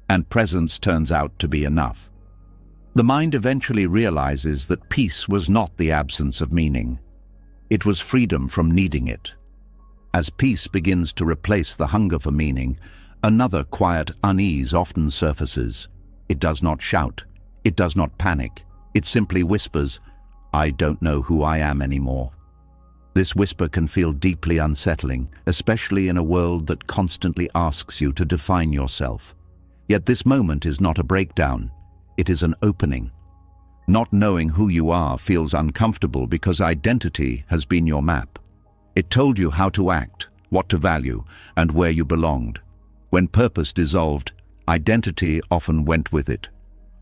And presence turns out to be enough. The mind eventually realizes that peace was not the absence of meaning. It was freedom from needing it. As peace begins to replace the hunger for meaning, another quiet unease often surfaces. It does not shout. It does not panic. It simply whispers, "I don't know who I am anymore." This whisper can feel deeply unsettling, especially in a world that constantly asks you to define yourself. Yet this moment is not a breakdown. It is an opening. Not knowing who you are feels uncomfortable because identity has been your map. It told you how to act, what to value, and where you belonged. When purpose dissolved, identity often went with it.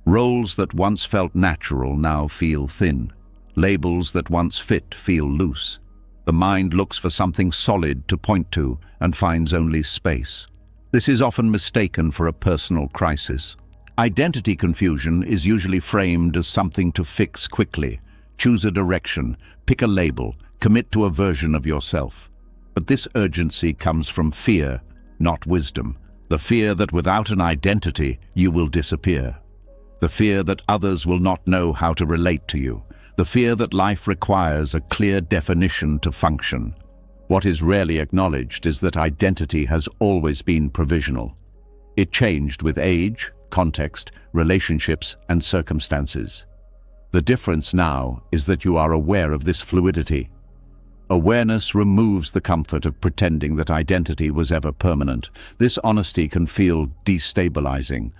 Roles that once felt natural now feel thin. Labels that once fit feel loose. The mind looks for something solid to point to and finds only space. This is often mistaken for a personal crisis. Identity confusion is usually framed as something to fix quickly. Choose a direction, pick a label, commit to a version of yourself. But this urgency comes from fear, not wisdom. The fear that without an identity, you will disappear. The fear that others will not know how to relate to you. The fear that life requires a clear definition to function. What is rarely acknowledged is that identity has always been provisional. It changed with age, context, relationships, and circumstances. The difference now is that you are aware of this fluidity. Awareness removes the comfort of pretending that identity was ever permanent. This honesty can feel destabilizing.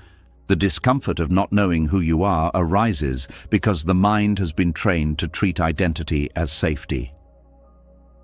The discomfort of not knowing who you are arises because the mind has been trained to treat identity as safety.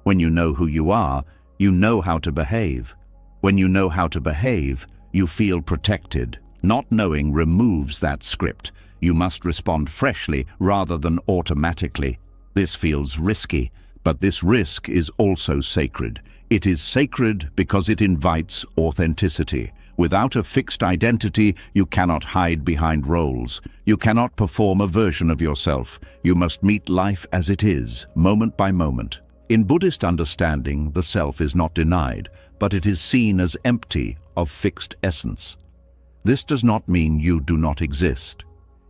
When you know who you are, you know how to behave. When you know how to behave, you feel protected. Not knowing removes that script. You must respond freshly rather than automatically. This feels risky, but this risk is also sacred. It is sacred because it invites authenticity. Without a fixed identity, you cannot hide behind roles. You cannot perform a version of yourself. You must meet life as it is, moment by moment. In Buddhist understanding, the self is not denied, but it is seen as empty of fixed essence. This does not mean you do not exist.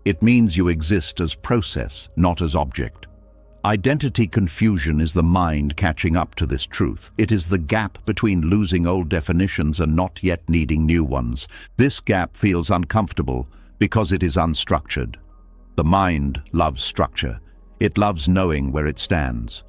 It means you exist as process, not as object. Identity confusion is the mind catching up to this truth. It is the gap between losing old definitions and not yet needing new ones. This gap feels uncomfortable because it is unstructured. The mind loves structure. It loves knowing where it stands.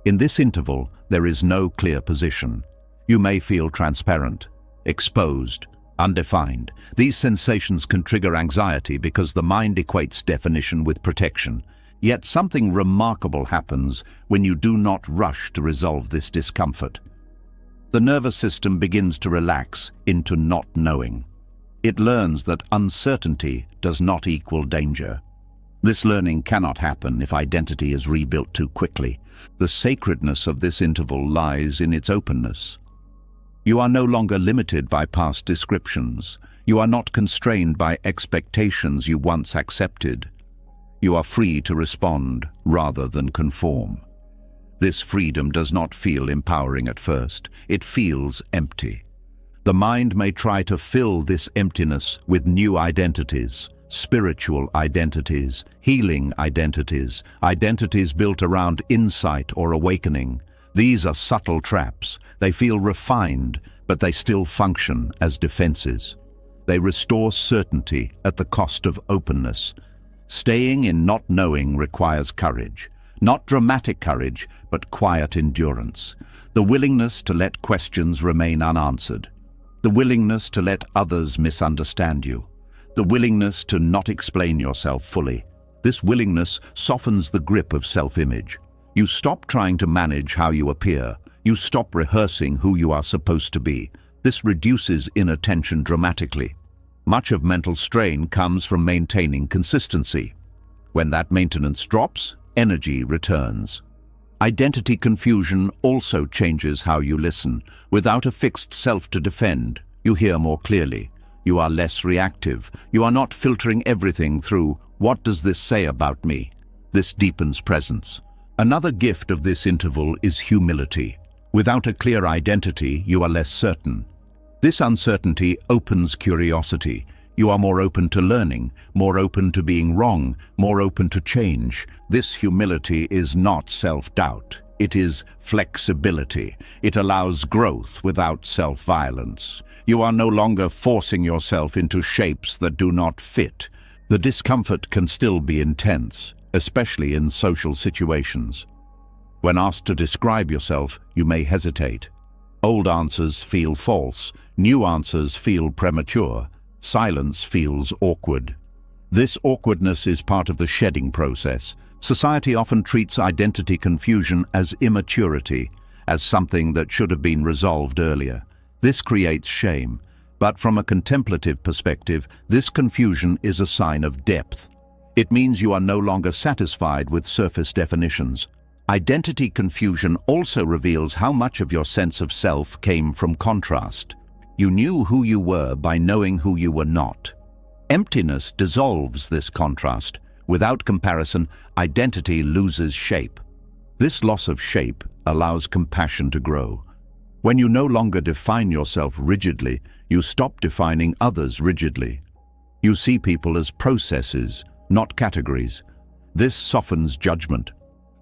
In this interval, there is no clear position. You may feel transparent, exposed, undefined. These sensations can trigger anxiety because the mind equates definition with protection. Yet something remarkable happens when you do not rush to resolve this discomfort. The nervous system begins to relax into not knowing. It learns that uncertainty does not equal danger. This learning cannot happen if identity is rebuilt too quickly. The sacredness of this interval lies in its openness. You are no longer limited by past descriptions. You are not constrained by expectations you once accepted. You are free to respond rather than conform. This freedom does not feel empowering at first. It feels empty. The mind may try to fill this emptiness with new identities, spiritual identities, healing identities, identities built around insight or awakening. These are subtle traps. They feel refined, but they still function as defenses. They restore certainty at the cost of openness. Staying in not knowing requires courage. Not dramatic courage, but quiet endurance. The willingness to let questions remain unanswered. The willingness to let others misunderstand you. The willingness to not explain yourself fully. This willingness softens the grip of self-image. You stop trying to manage how you appear. You stop rehearsing who you are supposed to be. This reduces inner tension dramatically. Much of mental strain comes from maintaining consistency. When that maintenance drops, energy returns. Identity confusion also changes how you listen. Without a fixed self to defend, you hear more clearly. You are less reactive. You are not filtering everything through, "What does this say about me?" This deepens presence. Another gift of this interval is humility. Without a clear identity, you are less certain. This uncertainty opens curiosity. You are more open to learning, more open to being wrong, more open to change. This humility is not self-doubt. It is flexibility. It allows growth without self-violence. You are no longer forcing yourself into shapes that do not fit. The discomfort can still be intense, especially in social situations. When asked to describe yourself, you may hesitate. Old answers feel false. New answers feel premature. Silence feels awkward. This awkwardness is part of the shedding process. Society often treats identity confusion as immaturity, as something that should have been resolved earlier. This creates shame. But from a contemplative perspective, this confusion is a sign of depth. It means you are no longer satisfied with surface definitions. Identity confusion also reveals how much of your sense of self came from contrast. You knew who you were by knowing who you were not. Emptiness dissolves this contrast. Without comparison, identity loses shape. This loss of shape allows compassion to grow. When you no longer define yourself rigidly, you stop defining others rigidly. You see people as processes, not categories. This softens judgment.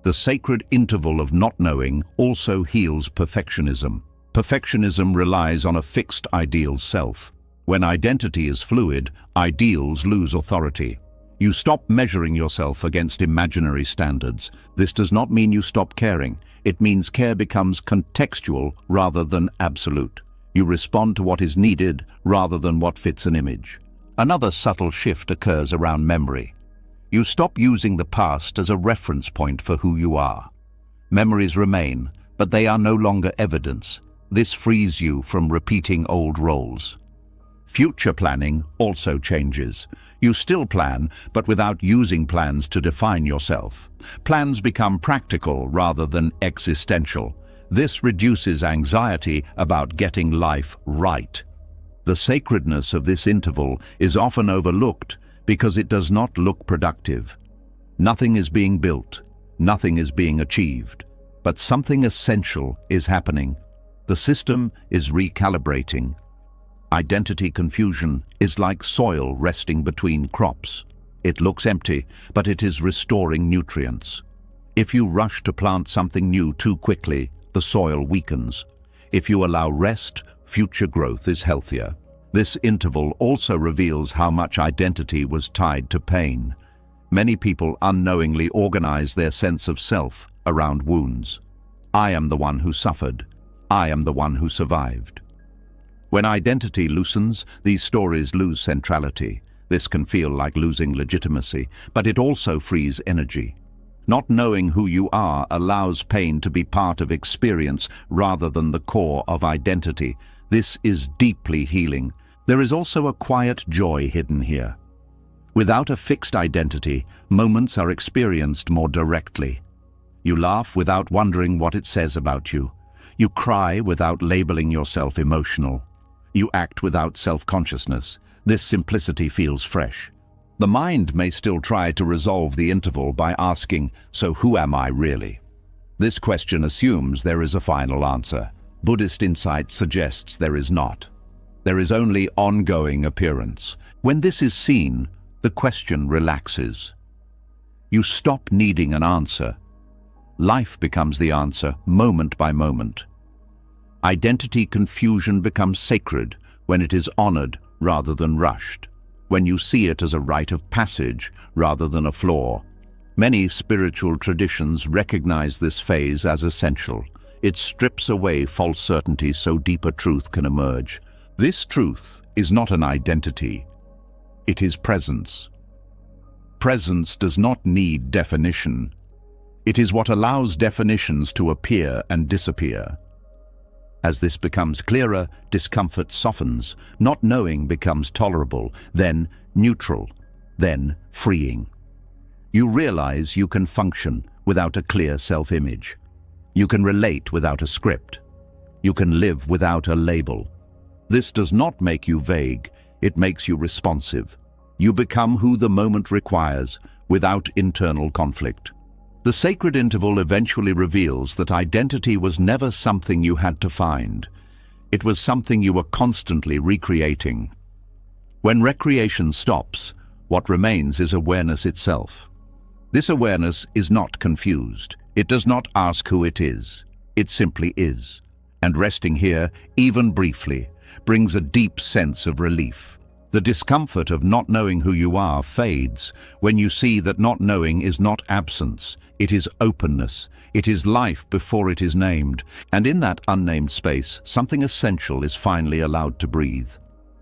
The sacred interval of not knowing also heals perfectionism. Perfectionism relies on a fixed ideal self. When identity is fluid, ideals lose authority. You stop measuring yourself against imaginary standards. This does not mean you stop caring. It means care becomes contextual rather than absolute. You respond to what is needed rather than what fits an image. Another subtle shift occurs around memory. You stop using the past as a reference point for who you are. Memories remain, but they are no longer evidence. This frees you from repeating old roles. Future planning also changes. You still plan, but without using plans to define yourself. Plans become practical rather than existential. This reduces anxiety about getting life right. The sacredness of this interval is often overlooked because it does not look productive. Nothing is being built, nothing is being achieved, but something essential is happening. The system is recalibrating. Identity confusion is like soil resting between crops. It looks empty, but it is restoring nutrients. If you rush to plant something new too quickly, the soil weakens. If you allow rest, future growth is healthier. This interval also reveals how much identity was tied to pain. Many people unknowingly organize their sense of self around wounds. I am the one who suffered. I am the one who survived. When identity loosens, these stories lose centrality. This can feel like losing legitimacy, but it also frees energy. Not knowing who you are allows pain to be part of experience rather than the core of identity. This is deeply healing. There is also a quiet joy hidden here. Without a fixed identity, moments are experienced more directly. You laugh without wondering what it says about you. You cry without labeling yourself emotional. You act without self-consciousness. This simplicity feels fresh. The mind may still try to resolve the interval by asking, so who am I really? This question assumes there is a final answer. Buddhist insight suggests there is not. There is only ongoing appearance. When this is seen, the question relaxes. You stop needing an answer. Life becomes the answer, moment by moment. Identity confusion becomes sacred when it is honored rather than rushed, when you see it as a rite of passage rather than a flaw. Many spiritual traditions recognize this phase as essential. It strips away false certainty so deeper truth can emerge. This truth is not an identity. It is presence. Presence does not need definition. It is what allows definitions to appear and disappear. As this becomes clearer, discomfort softens. Not knowing becomes tolerable, then neutral, then freeing. You realize you can function without a clear self-image. You can relate without a script. You can live without a label. This does not make you vague, it makes you responsive. You become who the moment requires, without internal conflict. The sacred interval eventually reveals that identity was never something you had to find. It was something you were constantly recreating. When recreation stops, what remains is awareness itself. This awareness is not confused. It does not ask who it is. It simply is. And resting here, even briefly, brings a deep sense of relief. The discomfort of not knowing who you are fades when you see that not knowing is not absence, it is openness, it is life before it is named, and in that unnamed space, something essential is finally allowed to breathe.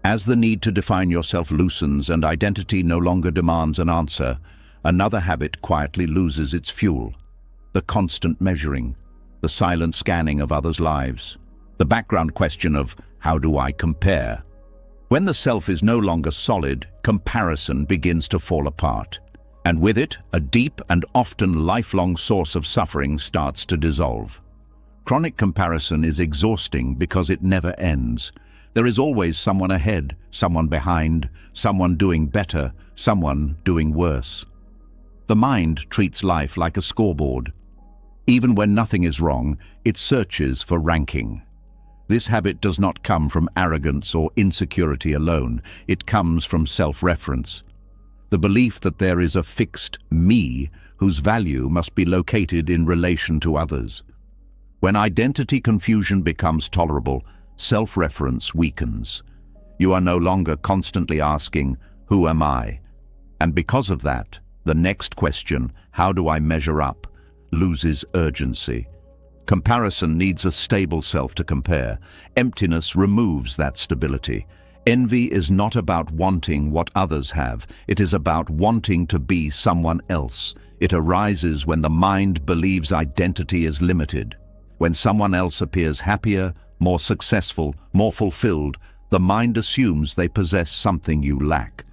As the need to define yourself loosens and identity no longer demands an answer, another habit quietly loses its fuel. The constant measuring, the silent scanning of others' lives, the background question of, how do I compare? When the self is no longer solid, comparison begins to fall apart. And with it, a deep and often lifelong source of suffering starts to dissolve. Chronic comparison is exhausting because it never ends. There is always someone ahead, someone behind, someone doing better, someone doing worse. The mind treats life like a scoreboard. Even when nothing is wrong, it searches for ranking. This habit does not come from arrogance or insecurity alone. It comes from self-reference. The belief that there is a fixed me whose value must be located in relation to others. When identity confusion becomes tolerable, self-reference weakens. You are no longer constantly asking, who am I? And because of that, the next question, how do I measure up, loses urgency. Comparison needs a stable self to compare. Emptiness removes that stability. Envy is not about wanting what others have. It is about wanting to be someone else. It arises when the mind believes identity is limited. When someone else appears happier, more successful, more fulfilled, the mind assumes they possess something you lack.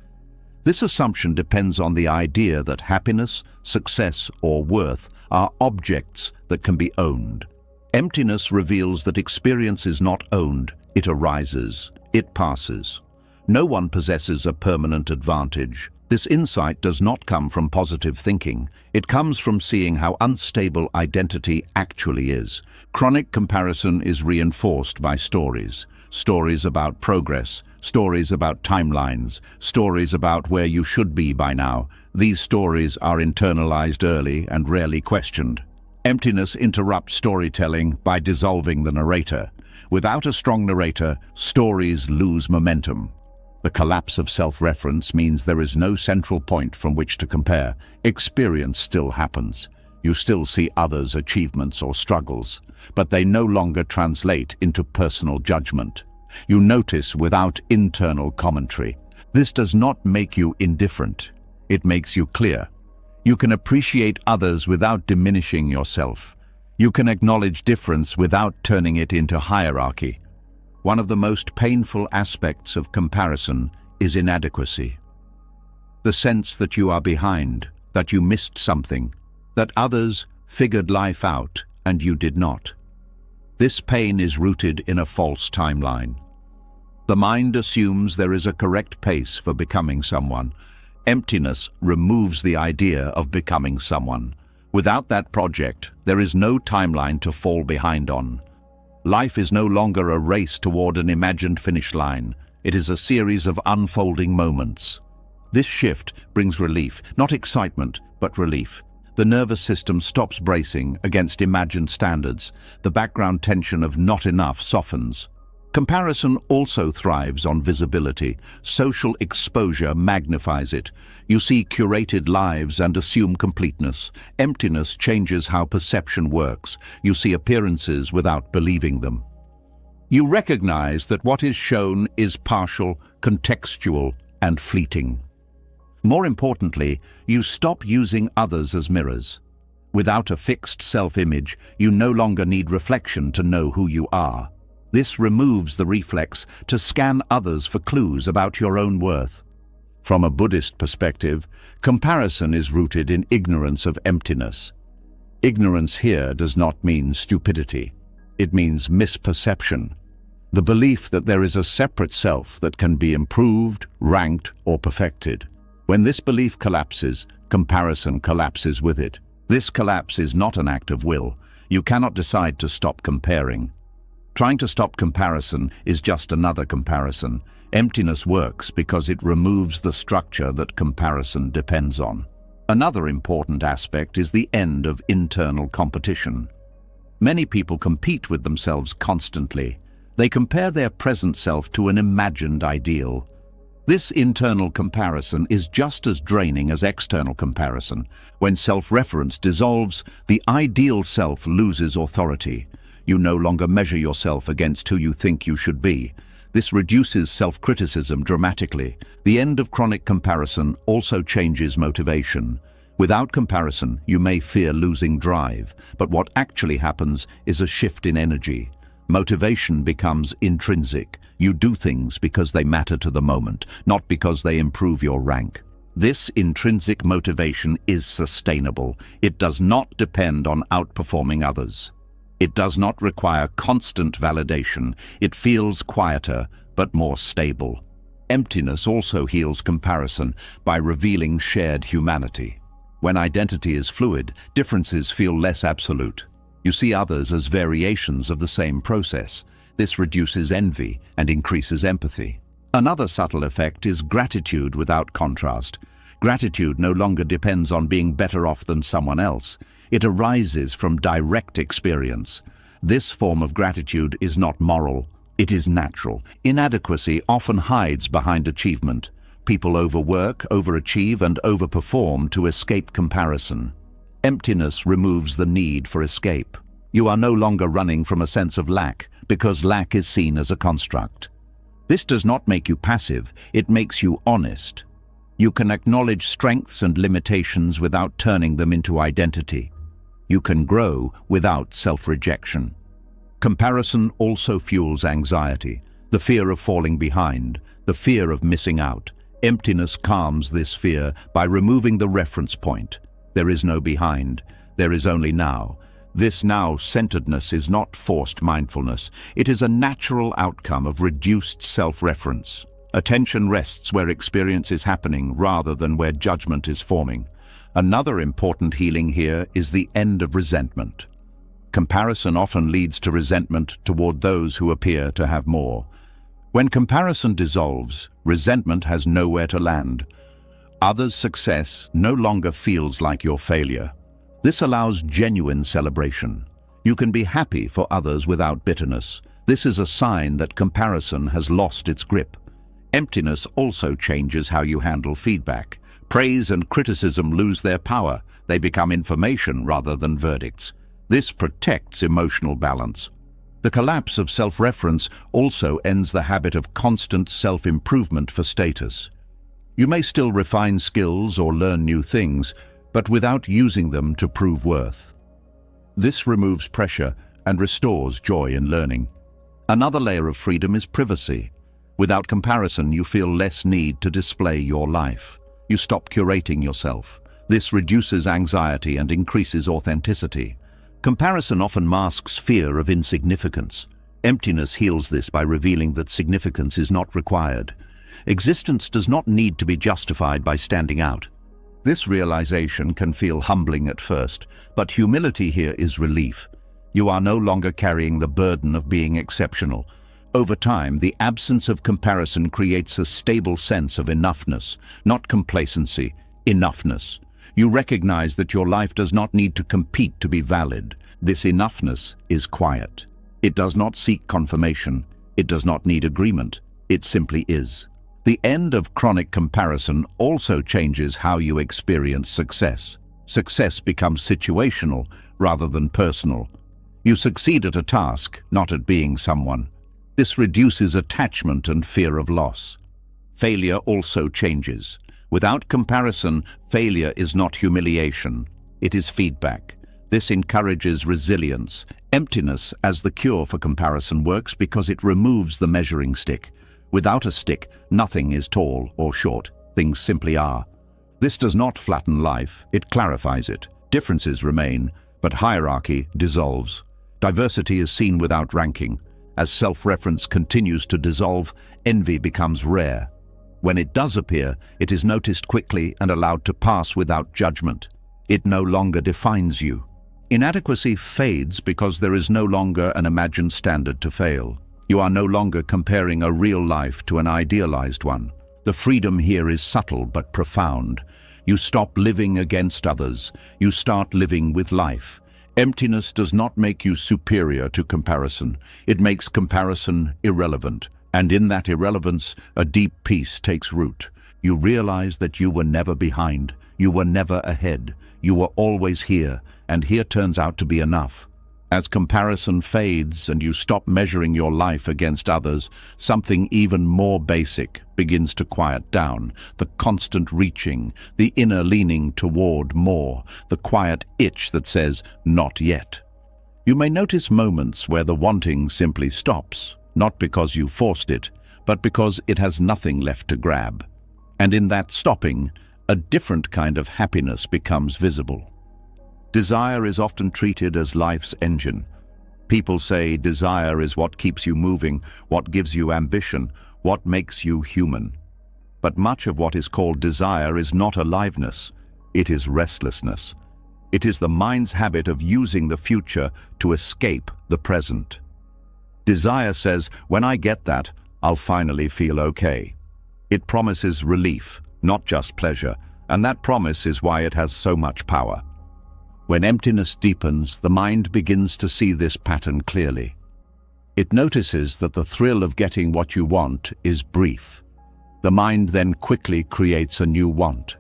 This assumption depends on the idea that happiness, success, or worth are objects that can be owned. Emptiness reveals that experience is not owned, it arises, it passes. No one possesses a permanent advantage. This insight does not come from positive thinking. It comes from seeing how unstable identity actually is. Chronic comparison is reinforced by stories. Stories about progress, stories about timelines, stories about where you should be by now. These stories are internalized early and rarely questioned. Emptiness interrupts storytelling by dissolving the narrator. Without a strong narrator, stories lose momentum. The collapse of self-reference means there is no central point from which to compare. Experience still happens. You still see others' achievements or struggles, but they no longer translate into personal judgment. You notice without internal commentary. This does not make you indifferent. It makes you clear. You can appreciate others without diminishing yourself. You can acknowledge difference without turning it into hierarchy. One of the most painful aspects of comparison is inadequacy. The sense that you are behind, that you missed something, that others figured life out and you did not. This pain is rooted in a false timeline. The mind assumes there is a correct pace for becoming someone. Emptiness removes the idea of becoming someone. Without that project, there is no timeline to fall behind on. Life is no longer a race toward an imagined finish line. It is a series of unfolding moments. This shift brings relief, not excitement, but relief. The nervous system stops bracing against imagined standards. The background tension of not enough softens. Comparison also thrives on visibility. Social exposure magnifies it. You see curated lives and assume completeness. Emptiness changes how perception works. You see appearances without believing them. You recognize that what is shown is partial, contextual, and fleeting. More importantly, you stop using others as mirrors. Without a fixed self-image, you no longer need reflection to know who you are. This removes the reflex to scan others for clues about your own worth. From a Buddhist perspective, comparison is rooted in ignorance of emptiness. Ignorance here does not mean stupidity. It means misperception. The belief that there is a separate self that can be improved, ranked, or perfected. When this belief collapses, comparison collapses with it. This collapse is not an act of will. You cannot decide to stop comparing. Trying to stop comparison is just another comparison. Emptiness works because it removes the structure that comparison depends on. Another important aspect is the end of internal competition. Many people compete with themselves constantly. They compare their present self to an imagined ideal. This internal comparison is just as draining as external comparison. When self-reference dissolves, the ideal self loses authority. You no longer measure yourself against who you think you should be. This reduces self-criticism dramatically. The end of chronic comparison also changes motivation. Without comparison, you may fear losing drive, but what actually happens is a shift in energy. Motivation becomes intrinsic. You do things because they matter to the moment, not because they improve your rank. This intrinsic motivation is sustainable. It does not depend on outperforming others. It does not require constant validation. It feels quieter, but more stable. Emptiness also heals comparison by revealing shared humanity. When identity is fluid, differences feel less absolute. You see others as variations of the same process. This reduces envy and increases empathy. Another subtle effect is gratitude without contrast. Gratitude no longer depends on being better off than someone else. It arises from direct experience. This form of gratitude is not moral, it is natural. Inadequacy often hides behind achievement. People overwork, overachieve, and overperform to escape comparison. Emptiness removes the need for escape. You are no longer running from a sense of lack, because lack is seen as a construct. This does not make you passive, it makes you honest. You can acknowledge strengths and limitations without turning them into identity. You can grow without self-rejection. Comparison also fuels anxiety. The fear of falling behind, the fear of missing out. Emptiness calms this fear by removing the reference point. There is no behind, there is only now. This now-centeredness is not forced mindfulness. It is a natural outcome of reduced self-reference. Attention rests where experience is happening rather than where judgment is forming. Another important healing here is the end of resentment. Comparison often leads to resentment toward those who appear to have more. When comparison dissolves, resentment has nowhere to land. Others' success no longer feels like your failure. This allows genuine celebration. You can be happy for others without bitterness. This is a sign that comparison has lost its grip. Emptiness also changes how you handle feedback. Praise and criticism lose their power. They become information rather than verdicts. This protects emotional balance. The collapse of self-reference also ends the habit of constant self-improvement for status. You may still refine skills or learn new things, but without using them to prove worth. This removes pressure and restores joy in learning. Another layer of freedom is privacy. Without comparison, you feel less need to display your life. You stop curating yourself. This reduces anxiety and increases authenticity. Comparison often masks fear of insignificance. Emptiness heals this by revealing that significance is not required. Existence does not need to be justified by standing out. This realization can feel humbling at first, but humility here is relief. You are no longer carrying the burden of being exceptional. Over time, the absence of comparison creates a stable sense of enoughness, not complacency, enoughness. You recognize that your life does not need to compete to be valid. This enoughness is quiet. It does not seek confirmation. It does not need agreement. It simply is. The end of chronic comparison also changes how you experience success. Success becomes situational rather than personal. You succeed at a task, not at being someone. This reduces attachment and fear of loss. Failure also changes. Without comparison, failure is not humiliation. It is feedback. This encourages resilience. Emptiness as the cure for comparison works because it removes the measuring stick. Without a stick, nothing is tall or short. Things simply are. This does not flatten life, it clarifies it. Differences remain, but hierarchy dissolves. Diversity is seen without ranking. As self-reference continues to dissolve, envy becomes rare. When it does appear, it is noticed quickly and allowed to pass without judgment. It no longer defines you. Inadequacy fades because there is no longer an imagined standard to fail. You are no longer comparing a real life to an idealized one. The freedom here is subtle but profound. You stop living against others. You start living with life. Emptiness does not make you superior to comparison. It makes comparison irrelevant. And in that irrelevance, a deep peace takes root. You realize that you were never behind. You were never ahead. You were always here, and here turns out to be enough. As comparison fades and you stop measuring your life against others, something even more basic begins to quiet down. The constant reaching, the inner leaning toward more, the quiet itch that says, not yet. You may notice moments where the wanting simply stops, not because you forced it, but because it has nothing left to grab. And in that stopping, a different kind of happiness becomes visible. Desire is often treated as life's engine. People say desire is what keeps you moving, what gives you ambition, what makes you human. But much of what is called desire is not aliveness, it is restlessness. It is the mind's habit of using the future to escape the present. Desire says, when I get that, I'll finally feel okay. It promises relief, not just pleasure, and that promise is why it has so much power. When emptiness deepens, the mind begins to see this pattern clearly. It notices that the thrill of getting what you want is brief. The mind then quickly creates a new want.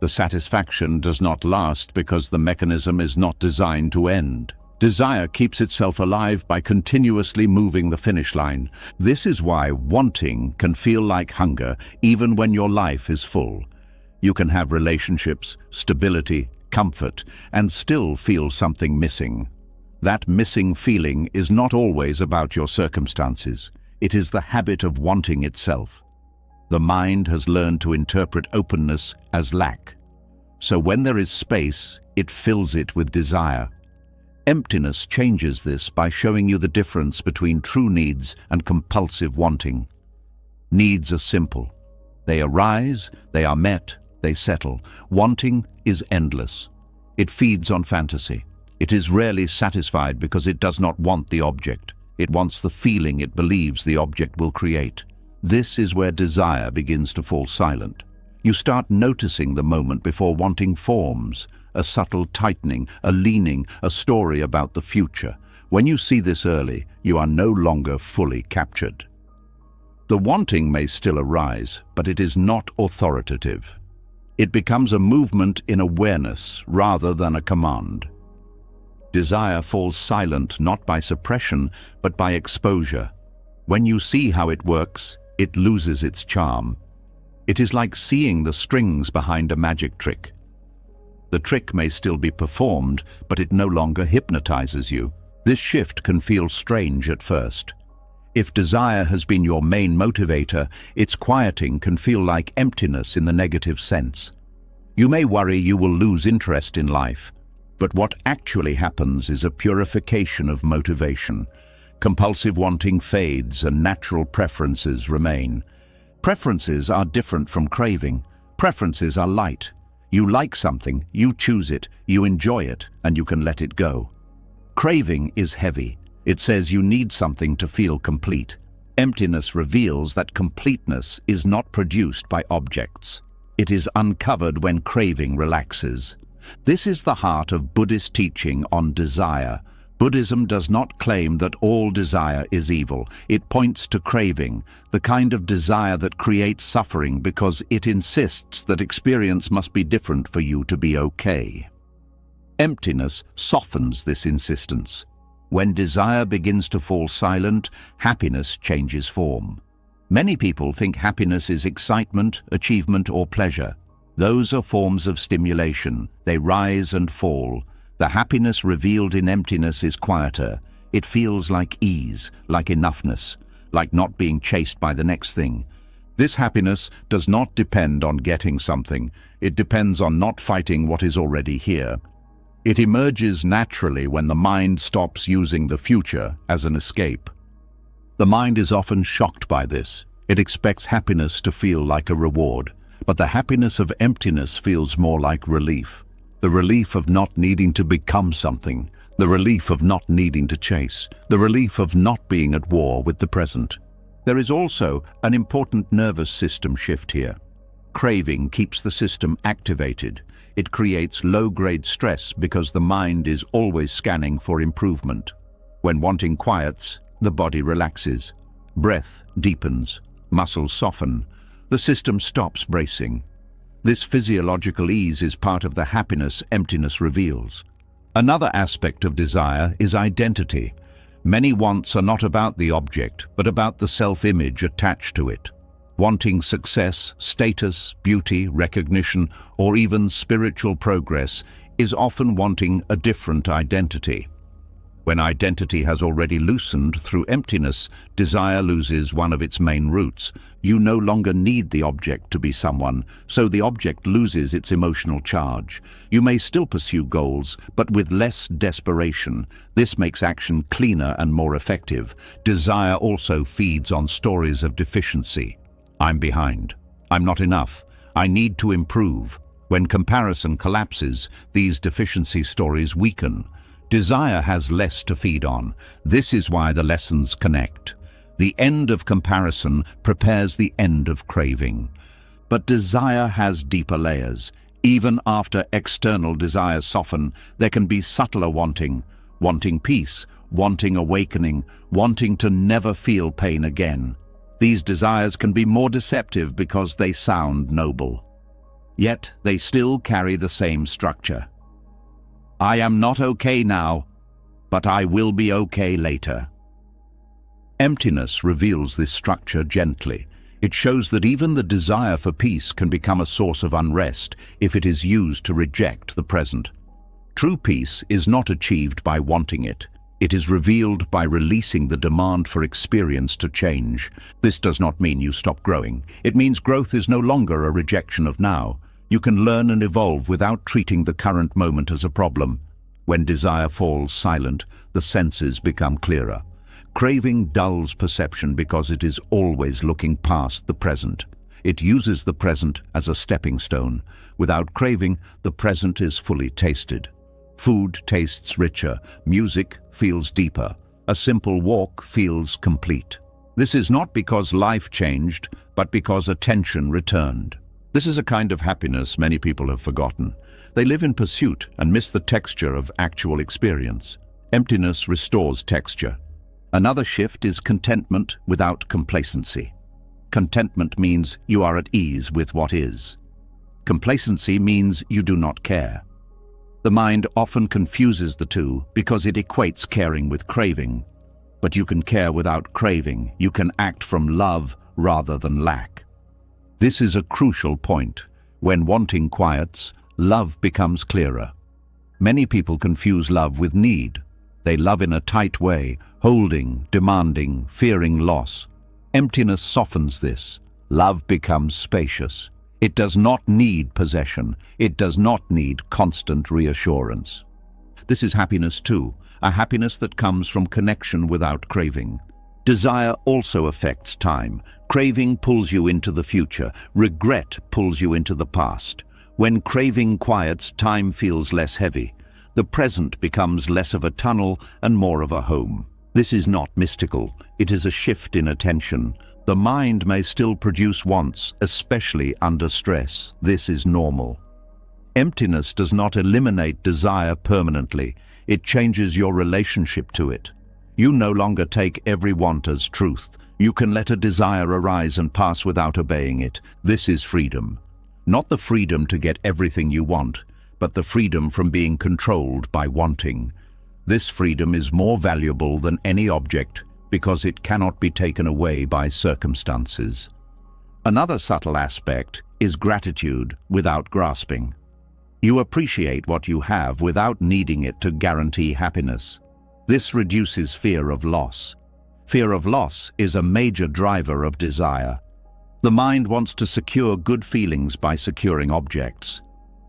The satisfaction does not last because the mechanism is not designed to end. Desire keeps itself alive by continuously moving the finish line. This is why wanting can feel like hunger even when your life is full. You can have relationships, stability, comfort, and still feel something missing. That missing feeling is not always about your circumstances. It is the habit of wanting itself. The mind has learned to interpret openness as lack. So when there is space, it fills it with desire. Emptiness changes this by showing you the difference between true needs and compulsive wanting. Needs are simple. They arise, they are met, they settle. Wanting is endless. It feeds on fantasy. It is rarely satisfied because it does not want the object. It wants the feeling it believes the object will create. This is where desire begins to fall silent. You start noticing the moment before wanting forms, a subtle tightening, a leaning, a story about the future. When you see this early, you are no longer fully captured. The wanting may still arise, but it is not authoritative. It becomes a movement in awareness rather than a command. Desire falls silent not by suppression, but by exposure. When you see how it works, it loses its charm. It is like seeing the strings behind a magic trick. The trick may still be performed, but it no longer hypnotizes you. This shift can feel strange at first. If desire has been your main motivator, its quieting can feel like emptiness in the negative sense. You may worry you will lose interest in life, but what actually happens is a purification of motivation. Compulsive wanting fades and natural preferences remain. Preferences are different from craving. Preferences are light. You like something, you choose it, you enjoy it, and you can let it go. Craving is heavy. It says you need something to feel complete. Emptiness reveals that completeness is not produced by objects. It is uncovered when craving relaxes. This is the heart of Buddhist teaching on desire. Buddhism does not claim that all desire is evil. It points to craving, the kind of desire that creates suffering because it insists that experience must be different for you to be okay. Emptiness softens this insistence. When desire begins to fall silent, happiness changes form. Many people think happiness is excitement, achievement, or pleasure. Those are forms of stimulation. They rise and fall. The happiness revealed in emptiness is quieter. It feels like ease, like enoughness, like not being chased by the next thing. This happiness does not depend on getting something. It depends on not fighting what is already here. It emerges naturally when the mind stops using the future as an escape. The mind is often shocked by this. It expects happiness to feel like a reward, but the happiness of emptiness feels more like relief. The relief of not needing to become something, the relief of not needing to chase, the relief of not being at war with the present. There is also an important nervous system shift here. Craving keeps the system activated. It creates low-grade stress because the mind is always scanning for improvement. When wanting quiets, the body relaxes. Breath deepens. Muscles soften. The system stops bracing. This physiological ease is part of the happiness emptiness reveals. Another aspect of desire is identity. Many wants are not about the object, but about the self-image attached to it. Wanting success, status, beauty, recognition, or even spiritual progress is often wanting a different identity. When identity has already loosened through emptiness, desire loses one of its main roots. You no longer need the object to be someone, so the object loses its emotional charge. You may still pursue goals, but with less desperation. This makes action cleaner and more effective. Desire also feeds on stories of deficiency. I'm behind. I'm not enough. I need to improve. When comparison collapses, these deficiency stories weaken. Desire has less to feed on. This is why the lessons connect. The end of comparison prepares the end of craving. But desire has deeper layers. Even after external desires soften, there can be subtler wanting. Wanting peace, wanting awakening, wanting to never feel pain again. These desires can be more deceptive because they sound noble. Yet they still carry the same structure. I am not okay now, but I will be okay later. Emptiness reveals this structure gently. It shows that even the desire for peace can become a source of unrest if it is used to reject the present. True peace is not achieved by wanting it. It is revealed by releasing the demand for experience to change. This does not mean you stop growing. It means growth is no longer a rejection of now. You can learn and evolve without treating the current moment as a problem. When desire falls silent, the senses become clearer. Craving dulls perception because it is always looking past the present. It uses the present as a stepping stone. Without craving, the present is fully tasted. Food tastes richer, music feels deeper, a simple walk feels complete. This is not because life changed, but because attention returned. This is a kind of happiness many people have forgotten. They live in pursuit and miss the texture of actual experience. Emptiness restores texture. Another shift is contentment without complacency. Contentment means you are at ease with what is. Complacency means you do not care. The mind often confuses the two because it equates caring with craving. But you can care without craving. You can act from love rather than lack. This is a crucial point. When wanting quiets, love becomes clearer. Many people confuse love with need. They love in a tight way, holding, demanding, fearing loss. Emptiness softens this. Love becomes spacious. It does not need possession. It does not need constant reassurance. This is happiness too, a happiness that comes from connection without craving. Desire also affects time. Craving pulls you into the future. Regret pulls you into the past. When craving quiets, time feels less heavy. The present becomes less of a tunnel and more of a home. This is not mystical. It is a shift in attention. The mind may still produce wants, especially under stress. This is normal. Emptiness does not eliminate desire permanently. It changes your relationship to it. You no longer take every want as truth. You can let a desire arise and pass without obeying it. This is freedom. Not the freedom to get everything you want, but the freedom from being controlled by wanting. This freedom is more valuable than any object because it cannot be taken away by circumstances. Another subtle aspect is gratitude without grasping. You appreciate what you have without needing it to guarantee happiness. This reduces fear of loss. Fear of loss is a major driver of desire. The mind wants to secure good feelings by securing objects.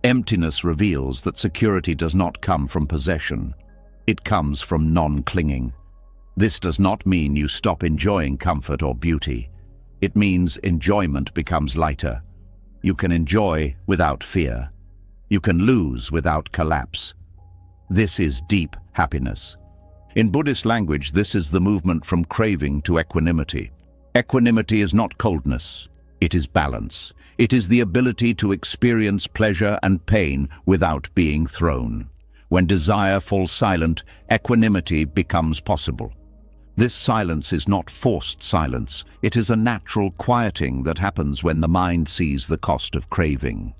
Emptiness reveals that security does not come from possession. It comes from non-clinging. This does not mean you stop enjoying comfort or beauty. It means enjoyment becomes lighter. You can enjoy without fear. You can lose without collapse. This is deep happiness. In Buddhist language, this is the movement from craving to equanimity. Equanimity is not coldness. It is balance. It is the ability to experience pleasure and pain without being thrown. When desire falls silent, equanimity becomes possible. This silence is not forced silence. It is a natural quieting that happens when the mind sees the cost of craving.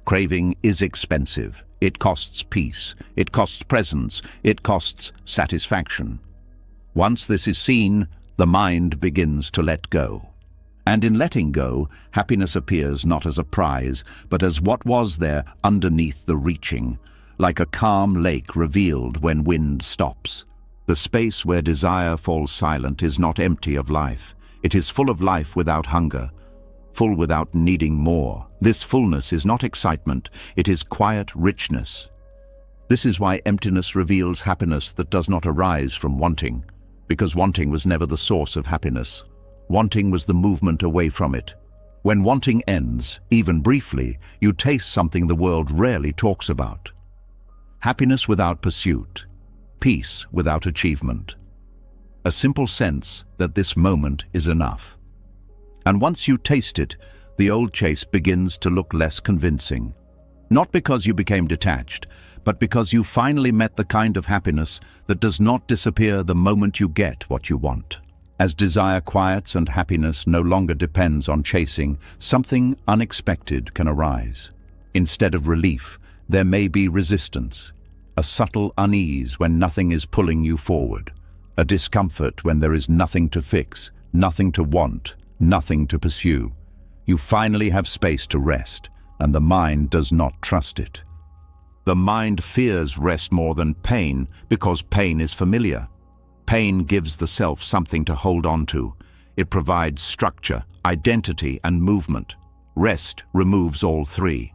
Craving is expensive. It costs peace. It costs presence. It costs satisfaction. Once this is seen, the mind begins to let go. And in letting go, happiness appears not as a prize, but as what was there underneath the reaching, like a calm lake revealed when wind stops. The space where desire falls silent is not empty of life. It is full of life without hunger, full without needing more. This fullness is not excitement, it is quiet richness. This is why emptiness reveals happiness that does not arise from wanting, because wanting was never the source of happiness. Wanting was the movement away from it. When wanting ends, even briefly, you taste something the world rarely talks about. Happiness without pursuit. Peace without achievement. A simple sense that this moment is enough. And once you taste it, the old chase begins to look less convincing. Not because you became detached, but because you finally met the kind of happiness that does not disappear the moment you get what you want. As desire quiets and happiness no longer depends on chasing, something unexpected can arise. Instead of relief, there may be resistance. A subtle unease when nothing is pulling you forward. A discomfort when there is nothing to fix, nothing to want, nothing to pursue. You finally have space to rest, and the mind does not trust it. The mind fears rest more than pain because pain is familiar. Pain gives the self something to hold on to. It provides structure, identity, and movement. Rest removes all three.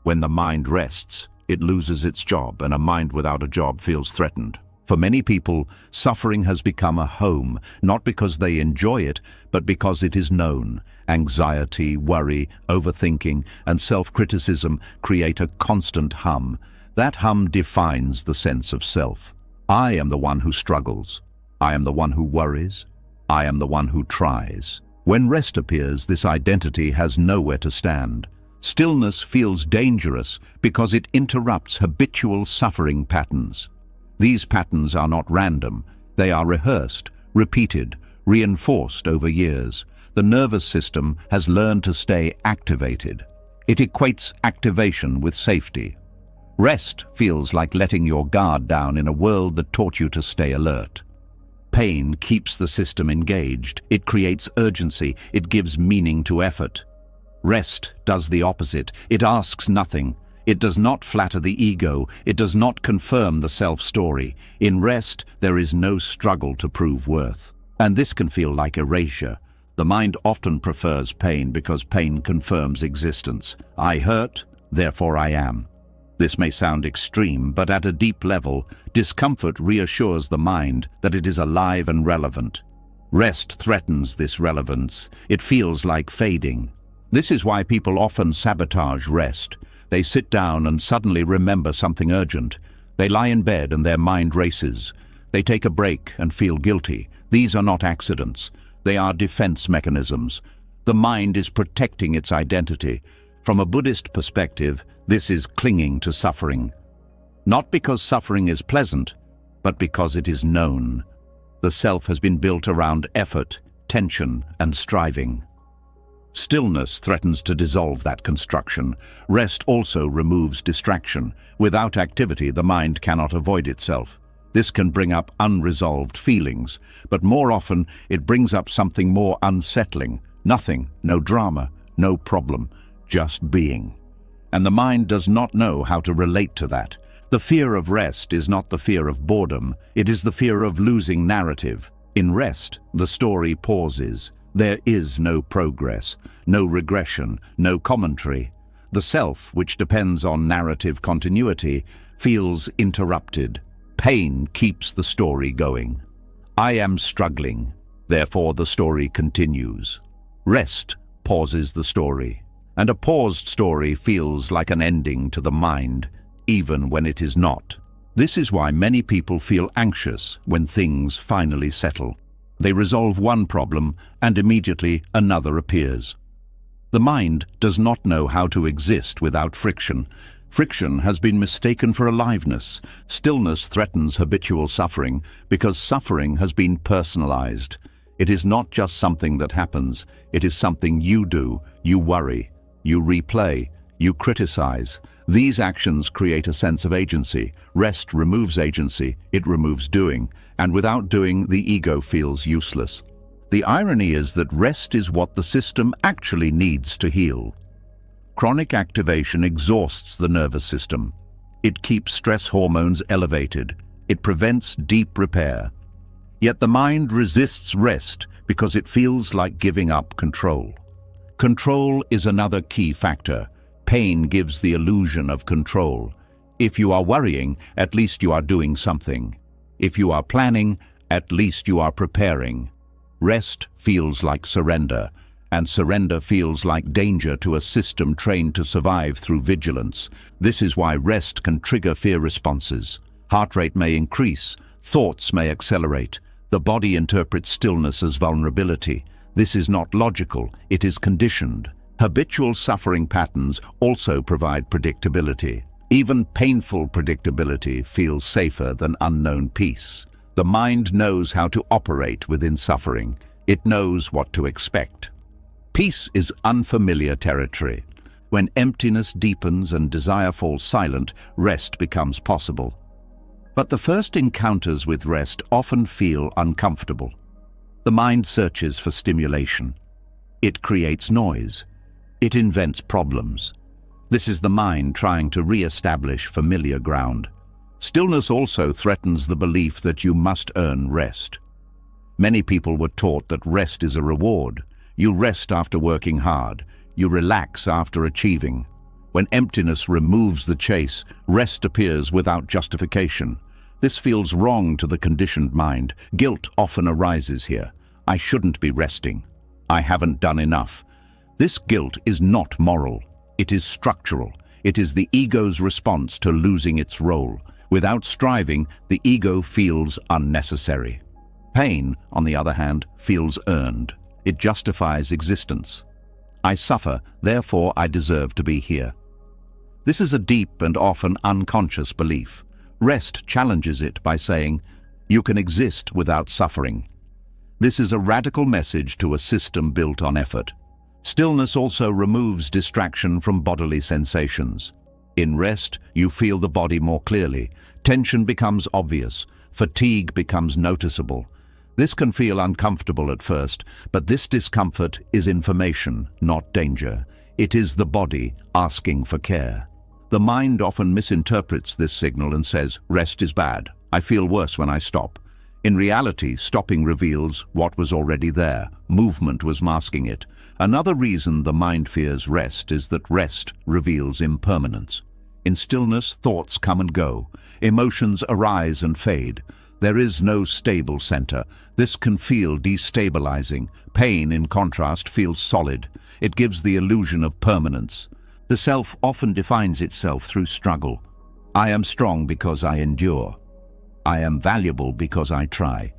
When the mind rests, it loses its job, and a mind without a job feels threatened. For many people, suffering has become a home, not because they enjoy it, but because it is known. Anxiety, worry, overthinking, and self-criticism create a constant hum. That hum defines the sense of self. I am the one who struggles. I am the one who worries. I am the one who tries. When rest appears, this identity has nowhere to stand. Stillness feels dangerous because it interrupts habitual suffering patterns. These patterns are not random. They are rehearsed, repeated, reinforced over years. The nervous system has learned to stay activated. It equates activation with safety. Rest feels like letting your guard down in a world that taught you to stay alert. Pain keeps the system engaged. It creates urgency. It gives meaning to effort. Rest does the opposite. It asks nothing. It does not flatter the ego. It does not confirm the self-story. In rest, there is no struggle to prove worth. And this can feel like erasure. The mind often prefers pain because pain confirms existence. I hurt, therefore I am. This may sound extreme, but at a deep level, discomfort reassures the mind that it is alive and relevant. Rest threatens this relevance. It feels like fading. This is why people often sabotage rest. They sit down and suddenly remember something urgent. They lie in bed and their mind races. They take a break and feel guilty. These are not accidents. They are defense mechanisms. The mind is protecting its identity. From a Buddhist perspective, this is clinging to suffering. Not because suffering is pleasant, but because it is known. The self has been built around effort, tension, and striving. Stillness threatens to dissolve that construction. Rest also removes distraction. Without activity, the mind cannot avoid itself. This can bring up unresolved feelings, but more often it brings up something more unsettling. Nothing, no drama, no problem, just being. And the mind does not know how to relate to that. The fear of rest is not the fear of boredom, it is the fear of losing narrative. In rest, the story pauses. There is no progress, no regression, no commentary. The self, which depends on narrative continuity, feels interrupted. Pain keeps the story going. I am struggling, therefore the story continues. Rest pauses the story, and a paused story feels like an ending to the mind, even when it is not. This is why many people feel anxious when things finally settle. They resolve one problem, and immediately another appears. The mind does not know how to exist without friction. Friction has been mistaken for aliveness. Stillness threatens habitual suffering because suffering has been personalized. It is not just something that happens. It is something you do. You worry. You replay. You criticize. These actions create a sense of agency. Rest removes agency. It removes doing. And without doing, the ego feels useless. The irony is that rest is what the system actually needs to heal. Chronic activation exhausts the nervous system. It keeps stress hormones elevated. It prevents deep repair. Yet the mind resists rest because it feels like giving up control. Control is another key factor. Pain gives the illusion of control. If you are worrying, at least you are doing something. If you are planning, at least you are preparing. Rest feels like surrender. And surrender feels like danger to a system trained to survive through vigilance. This is why rest can trigger fear responses. Heart rate may increase, thoughts may accelerate. The body interprets stillness as vulnerability. This is not logical, it is conditioned. Habitual suffering patterns also provide predictability. Even painful predictability feels safer than unknown peace. The mind knows how to operate within suffering. It knows what to expect. Peace is unfamiliar territory. When emptiness deepens and desire falls silent, rest becomes possible. But the first encounters with rest often feel uncomfortable. The mind searches for stimulation. It creates noise. It invents problems. This is the mind trying to re-establish familiar ground. Stillness also threatens the belief that you must earn rest. Many people were taught that rest is a reward. You rest after working hard. You relax after achieving. When emptiness removes the chase, rest appears without justification. This feels wrong to the conditioned mind. Guilt often arises here. I shouldn't be resting. I haven't done enough. This guilt is not moral. It is structural. It is the ego's response to losing its role. Without striving, the ego feels unnecessary. Pain, on the other hand, feels earned. It justifies existence. I suffer, therefore I deserve to be here. This is a deep and often unconscious belief. Rest challenges it by saying, you can exist without suffering. This is a radical message to a system built on effort. Stillness also removes distraction from bodily sensations. In rest, you feel the body more clearly. Tension becomes obvious. Fatigue becomes noticeable. This can feel uncomfortable at first, but this discomfort is information, not danger. It is the body asking for care. The mind often misinterprets this signal and says, rest is bad. I feel worse when I stop. In reality, stopping reveals what was already there. Movement was masking it. Another reason the mind fears rest is that rest reveals impermanence. In stillness, thoughts come and go. Emotions arise and fade. There is no stable center. This can feel destabilizing. Pain, in contrast, feels solid. It gives the illusion of permanence. The self often defines itself through struggle. I am strong because I endure. I am valuable because I try.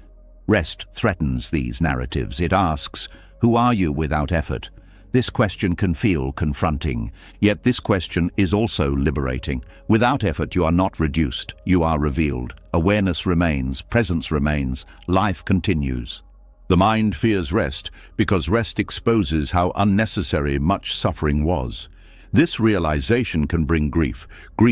Rest threatens these narratives. It asks, who are you without effort? This question can feel confronting, yet this question is also liberating. Without effort, you are not reduced, you are revealed. Awareness remains, presence remains, life continues. The mind fears rest because rest exposes how unnecessary much suffering was. This realization can bring grief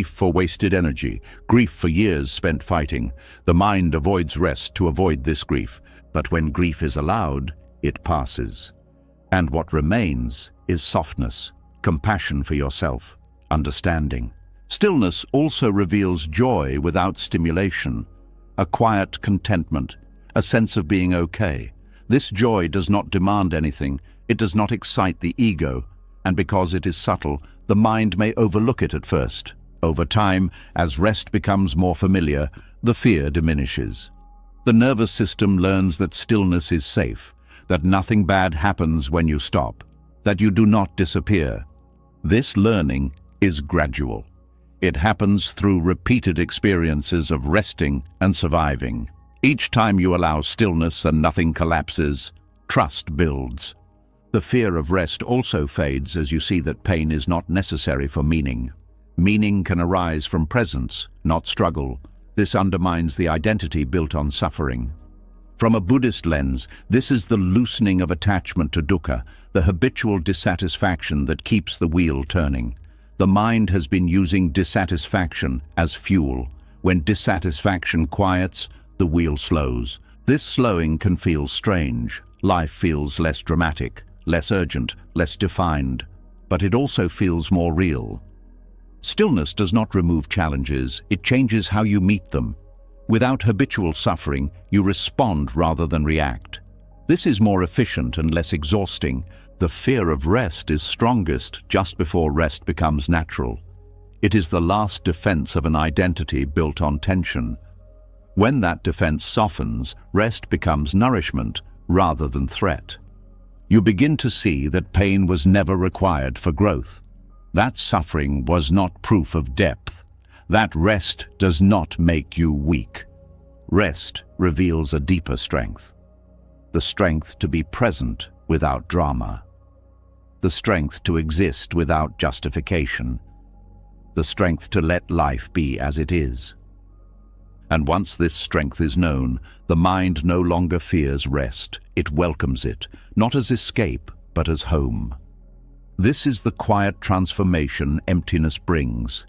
for wasted energy, grief for years spent fighting. The mind avoids rest to avoid this grief, but when grief is allowed, it passes. And what remains is softness, compassion for yourself, understanding. Stillness also reveals joy without stimulation, a quiet contentment, a sense of being okay. This joy does not demand anything, it does not excite the ego, and because it is subtle, the mind may overlook it at first. Over time, as rest becomes more familiar, the fear diminishes. The nervous system learns that stillness is safe, that nothing bad happens when you stop, that you do not disappear. This learning is gradual. It happens through repeated experiences of resting and surviving. Each time you allow stillness and nothing collapses, trust builds. The fear of rest also fades as you see that pain is not necessary for meaning. Meaning can arise from presence, not struggle. This undermines the identity built on suffering. From a Buddhist lens, this is the loosening of attachment to dukkha, the habitual dissatisfaction that keeps the wheel turning. The mind has been using dissatisfaction as fuel. When dissatisfaction quiets, the wheel slows. This slowing can feel strange. Life feels less dramatic, less urgent, less defined, but it also feels more real. Stillness does not remove challenges, it changes how you meet them. Without habitual suffering, you respond rather than react. This is more efficient and less exhausting. The fear of rest is strongest just before rest becomes natural. It is the last defense of an identity built on tension. When that defense softens, rest becomes nourishment rather than threat. You begin to see that pain was never required for growth. That suffering was not proof of depth. That rest does not make you weak. Rest reveals a deeper strength. The strength to be present without drama. The strength to exist without justification. The strength to let life be as it is. And once this strength is known, the mind no longer fears rest. It welcomes it, not as escape, but as home. This is the quiet transformation emptiness brings.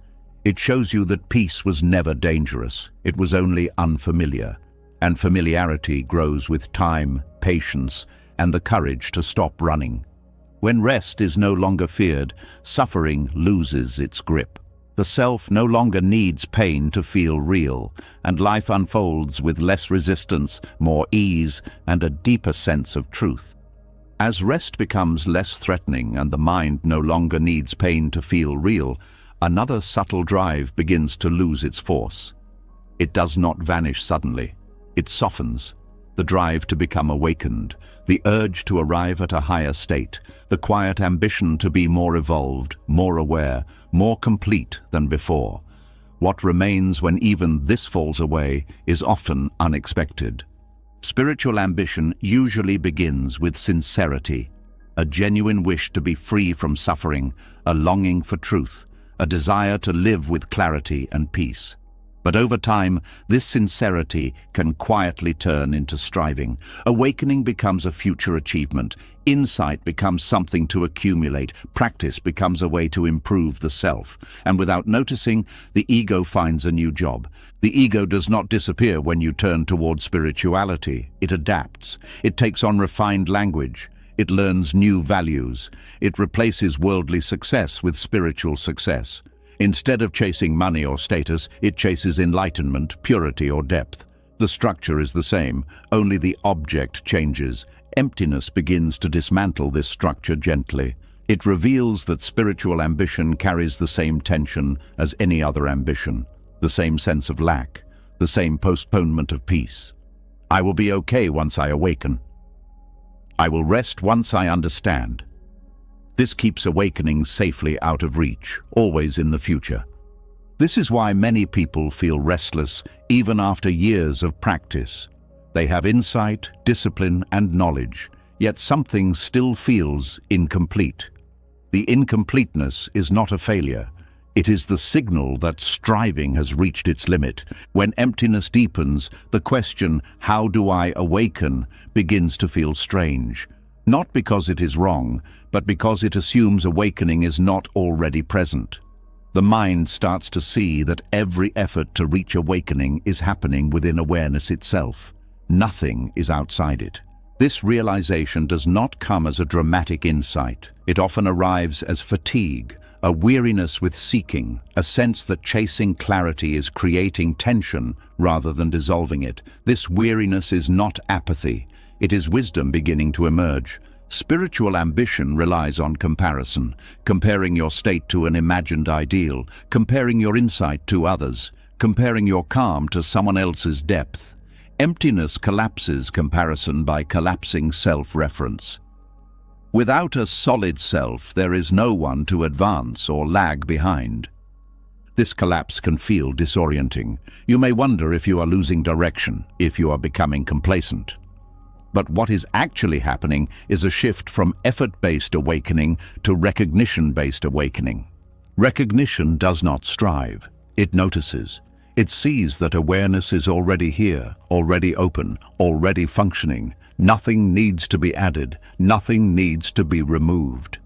It shows you that peace was never dangerous. It was only unfamiliar. And familiarity grows with time, patience, and the courage to stop running. When rest is no longer feared, suffering loses its grip. The self no longer needs pain to feel real, and life unfolds with less resistance, more ease, and a deeper sense of truth. As rest becomes less threatening and the mind no longer needs pain to feel real, another subtle drive begins to lose its force. It does not vanish suddenly. It softens. The drive to become awakened, the urge to arrive at a higher state, the quiet ambition to be more evolved, more aware, more complete than before. What remains when even this falls away is often unexpected. Spiritual ambition usually begins with sincerity, a genuine wish to be free from suffering, a longing for truth, a desire to live with clarity and peace. But over time, this sincerity can quietly turn into striving. Awakening becomes a future achievement. Insight becomes something to accumulate. Practice becomes a way to improve the self. And without noticing, the ego finds a new job. The ego does not disappear when you turn toward spirituality. It adapts. It takes on refined language. It learns new values. It replaces worldly success with spiritual success. Instead of chasing money or status, it chases enlightenment, purity, or depth. The structure is the same, only the object changes. Emptiness begins to dismantle this structure gently. It reveals that spiritual ambition carries the same tension as any other ambition, the same sense of lack, the same postponement of peace. I will be okay once I awaken. I will rest once I understand. This keeps awakening safely out of reach, always in the future. This is why many people feel restless even after years of practice. They have insight, discipline, and knowledge, yet something still feels incomplete. The incompleteness is not a failure. It is the signal that striving has reached its limit. When emptiness deepens, the question, "How do I awaken?" begins to feel strange. Not because it is wrong, but because it assumes awakening is not already present. The mind starts to see that every effort to reach awakening is happening within awareness itself. Nothing is outside it. This realization does not come as a dramatic insight. It often arrives as fatigue, a weariness with seeking, a sense that chasing clarity is creating tension rather than dissolving it. This weariness is not apathy. It is wisdom beginning to emerge. Spiritual ambition relies on comparison, comparing your state to an imagined ideal, comparing your insight to others, comparing your calm to someone else's depth. Emptiness collapses comparison by collapsing self-reference. Without a solid self, there is no one to advance or lag behind. This collapse can feel disorienting. You may wonder if you are losing direction, if you are becoming complacent. But what is actually happening is a shift from effort-based awakening to recognition-based awakening. Recognition does not strive. It notices. It sees that awareness is already here, already open, already functioning. Nothing needs to be added. Nothing needs to be removed.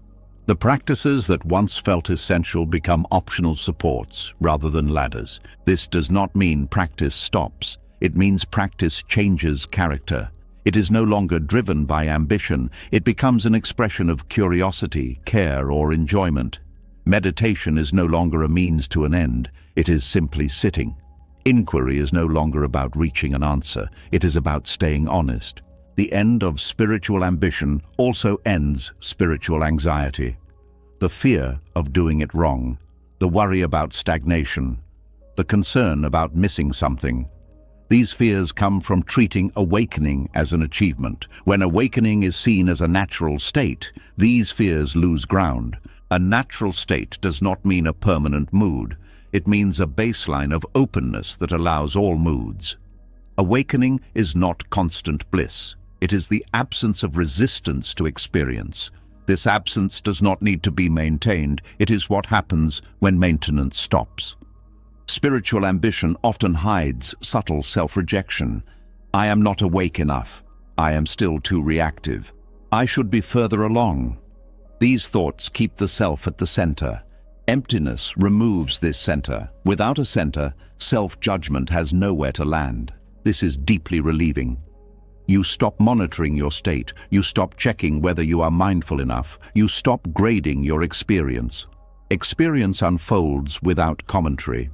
The practices that once felt essential become optional supports rather than ladders. This does not mean practice stops. It means practice changes character. It is no longer driven by ambition. It becomes an expression of curiosity, care, or enjoyment. Meditation is no longer a means to an end. It is simply sitting. Inquiry is no longer about reaching an answer. It is about staying honest. The end of spiritual ambition also ends spiritual anxiety. The fear of doing it wrong, the worry about stagnation, the concern about missing something. These fears come from treating awakening as an achievement. When awakening is seen as a natural state, these fears lose ground. A natural state does not mean a permanent mood. It means a baseline of openness that allows all moods. Awakening is not constant bliss. It is the absence of resistance to experience. This absence does not need to be maintained. It is what happens when maintenance stops. Spiritual ambition often hides subtle self-rejection. I am not awake enough. I am still too reactive. I should be further along. These thoughts keep the self at the center. Emptiness removes this center. Without a center, self-judgment has nowhere to land. This is deeply relieving. You stop monitoring your state. You stop checking whether you are mindful enough. You stop grading your experience. Experience unfolds without commentary.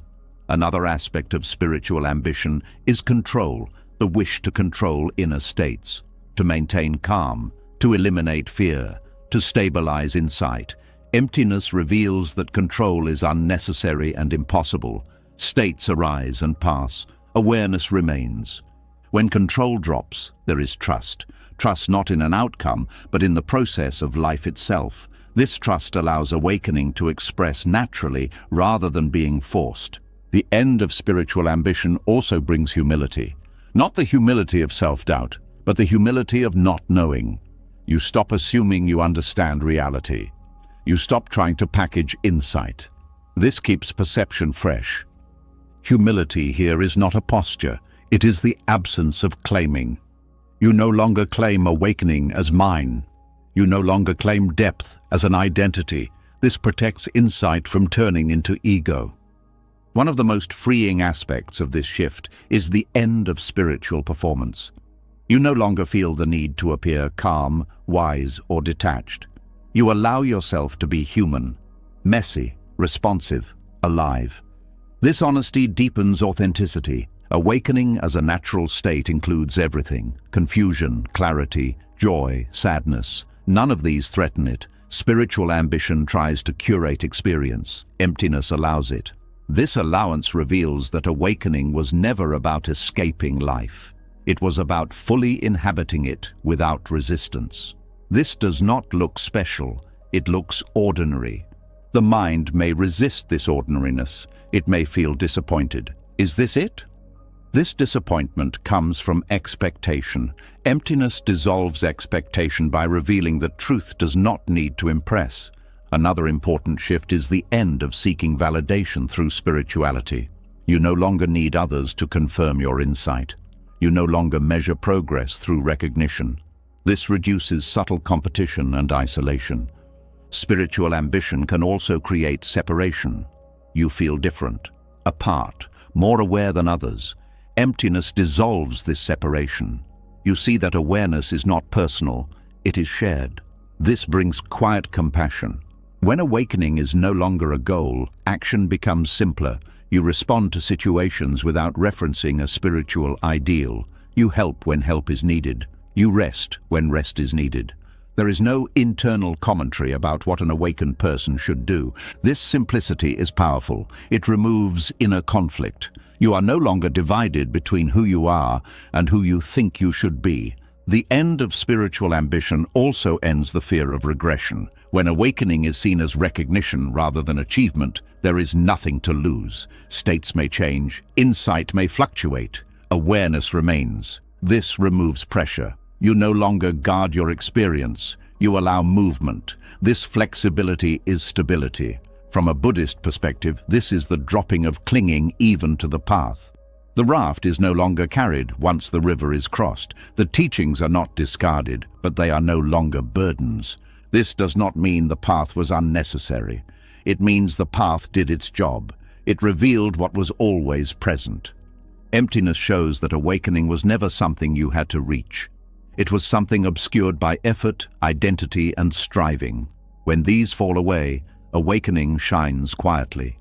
Another aspect of spiritual ambition is control, the wish to control inner states, to maintain calm, to eliminate fear, to stabilize insight. Emptiness reveals that control is unnecessary and impossible. States arise and pass. Awareness remains. When control drops, there is trust. Trust not in an outcome, but in the process of life itself. This trust allows awakening to express naturally rather than being forced. The end of spiritual ambition also brings humility. Not the humility of self-doubt, but the humility of not knowing. You stop assuming you understand reality. You stop trying to package insight. This keeps perception fresh. Humility here is not a posture. It is the absence of claiming. You no longer claim awakening as mine. You no longer claim depth as an identity. This protects insight from turning into ego. One of the most freeing aspects of this shift is the end of spiritual performance. You no longer feel the need to appear calm, wise, or detached. You allow yourself to be human, messy, responsive, alive. This honesty deepens authenticity. Awakening as a natural state includes everything: confusion, clarity, joy, sadness. None of these threaten it. Spiritual ambition tries to curate experience. Emptiness allows it. This allowance reveals that awakening was never about escaping life. It was about fully inhabiting it without resistance. This does not look special. It looks ordinary. The mind may resist this ordinariness. It may feel disappointed. Is this it? This disappointment comes from expectation. Emptiness dissolves expectation by revealing that truth does not need to impress. Another important shift is the end of seeking validation through spirituality. You no longer need others to confirm your insight. You no longer measure progress through recognition. This reduces subtle competition and isolation. Spiritual ambition can also create separation. You feel different, apart, more aware than others. Emptiness dissolves this separation. You see that awareness is not personal, it is shared. This brings quiet compassion. When awakening is no longer a goal, action becomes simpler. You respond to situations without referencing a spiritual ideal. You help when help is needed. You rest when rest is needed. There is no internal commentary about what an awakened person should do. This simplicity is powerful. It removes inner conflict. You are no longer divided between who you are and who you think you should be. The end of spiritual ambition also ends the fear of regression. When awakening is seen as recognition rather than achievement, there is nothing to lose. States may change, insight may fluctuate, awareness remains. This removes pressure. You no longer guard your experience, you allow movement. This flexibility is stability. From a Buddhist perspective, this is the dropping of clinging even to the path. The raft is no longer carried once the river is crossed. The teachings are not discarded, but they are no longer burdens. This does not mean the path was unnecessary. It means the path did its job. It revealed what was always present. Emptiness shows that awakening was never something you had to reach. It was something obscured by effort, identity, and striving. When these fall away, awakening shines quietly.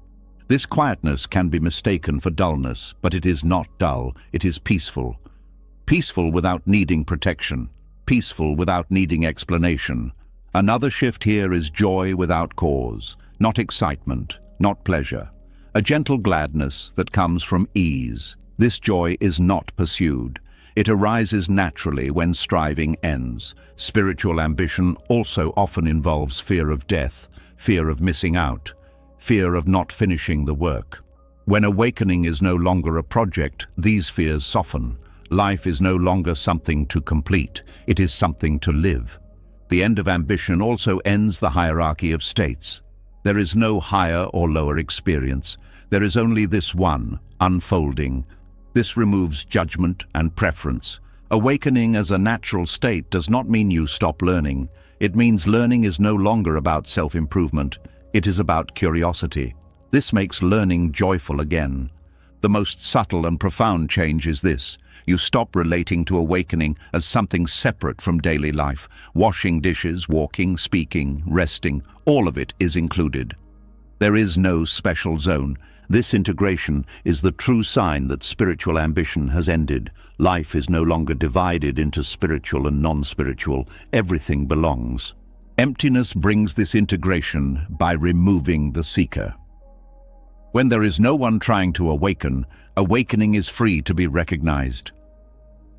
This quietness can be mistaken for dullness, but it is not dull, it is peaceful. Peaceful without needing protection. Peaceful without needing explanation. Another shift here is joy without cause, not excitement, not pleasure. A gentle gladness that comes from ease. This joy is not pursued. It arises naturally when striving ends. Spiritual ambition also often involves fear of death, fear of missing out, fear of not finishing the work. When awakening is no longer a project, these fears soften. Life is no longer something to complete, it is something to live. The end of ambition also ends the hierarchy of states. There is no higher or lower experience. There is only this one, unfolding. This removes judgment and preference. Awakening as a natural state does not mean you stop learning. It means learning is no longer about self-improvement. It is about curiosity. This makes learning joyful again. The most subtle and profound change is this. You stop relating to awakening as something separate from daily life. Washing dishes, walking, speaking, resting, all of it is included. There is no special zone. This integration is the true sign that spiritual ambition has ended. Life is no longer divided into spiritual and non-spiritual. Everything belongs. Emptiness brings this integration by removing the seeker. When there is no one trying to awaken, awakening is free to be recognized.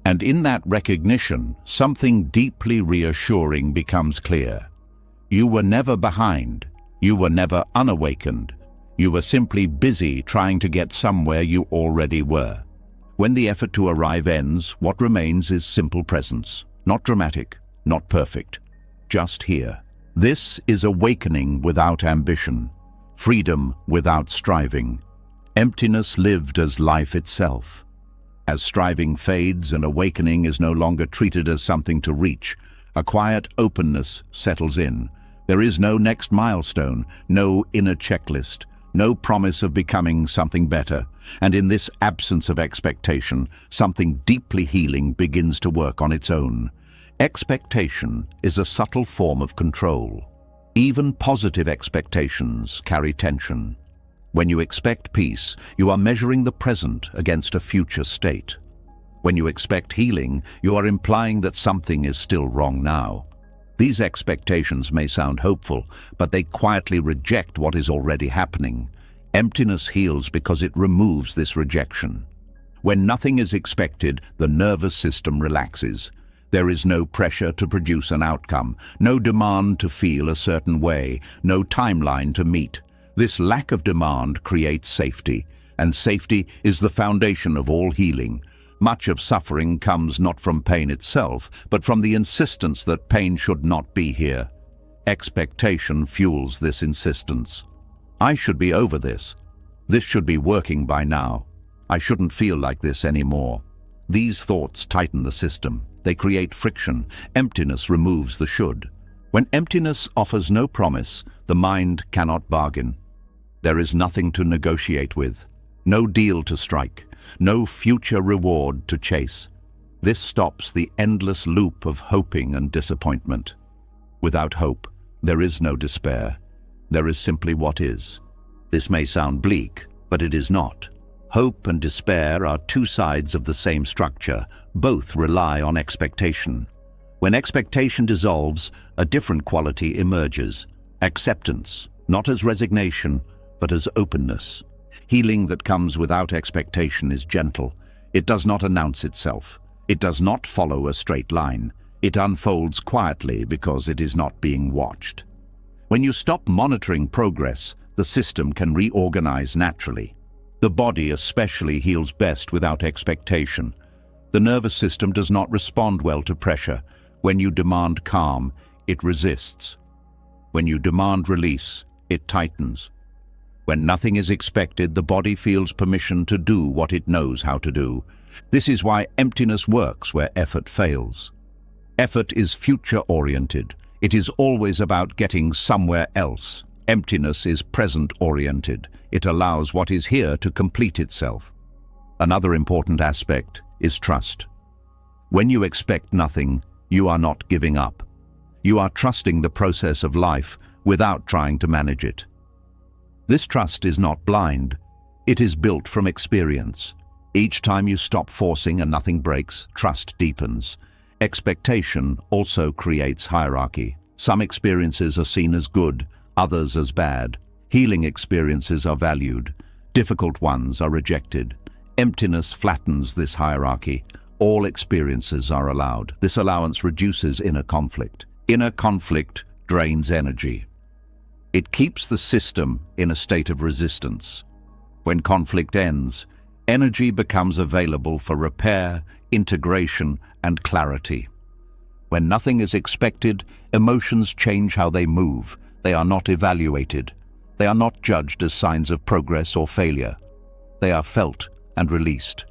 And in that recognition, something deeply reassuring becomes clear. You were never behind. You were never unawakened. You were simply busy trying to get somewhere you already were. When the effort to arrive ends, what remains is simple presence. Not dramatic, not perfect. Just here. This is awakening without ambition. Freedom without striving. Emptiness lived as life itself. As striving fades and awakening is no longer treated as something to reach, a quiet openness settles in. There is no next milestone, no inner checklist, no promise of becoming something better. And in this absence of expectation, something deeply healing begins to work on its own. Expectation is a subtle form of control. Even positive expectations carry tension. When you expect peace, you are measuring the present against a future state. When you expect healing, you are implying that something is still wrong now. These expectations may sound hopeful, but they quietly reject what is already happening. Emptiness heals because it removes this rejection. When nothing is expected, the nervous system relaxes. There is no pressure to produce an outcome, no demand to feel a certain way, no timeline to meet. This lack of demand creates safety, and safety is the foundation of all healing. Much of suffering comes not from pain itself, but from the insistence that pain should not be here. Expectation fuels this insistence. I should be over this. This should be working by now. I shouldn't feel like this anymore. These thoughts tighten the system. They create friction. Emptiness removes the should. When emptiness offers no promise, the mind cannot bargain. There is nothing to negotiate with, no deal to strike, no future reward to chase. This stops the endless loop of hoping and disappointment. Without hope, there is no despair. There is simply what is. This may sound bleak, but it is not. Hope and despair are two sides of the same structure. Both rely on expectation. When expectation dissolves, a different quality emerges. Acceptance, not as resignation, but as openness. Healing that comes without expectation is gentle. It does not announce itself. It does not follow a straight line. It unfolds quietly because it is not being watched. When you stop monitoring progress, the system can reorganize naturally. The body especially heals best without expectation. The nervous system does not respond well to pressure. When you demand calm, it resists. When you demand release, it tightens. When nothing is expected, the body feels permission to do what it knows how to do. This is why emptiness works where effort fails. Effort is future-oriented. It is always about getting somewhere else. Emptiness is present-oriented. It allows what is here to complete itself. Another important aspect is trust. When you expect nothing, you are not giving up. You are trusting the process of life without trying to manage it. This trust is not blind. It is built from experience. Each time you stop forcing and nothing breaks, trust deepens. Expectation also creates hierarchy. Some experiences are seen as good, others as bad. Healing experiences are valued. Difficult ones are rejected. Emptiness flattens this hierarchy. All experiences are allowed. This allowance reduces inner conflict. Inner conflict drains energy. It keeps the system in a state of resistance. When conflict ends, energy becomes available for repair, integration, and clarity. When nothing is expected, emotions change how they move. They are not evaluated. They are not judged as signs of progress or failure. They are felt and released.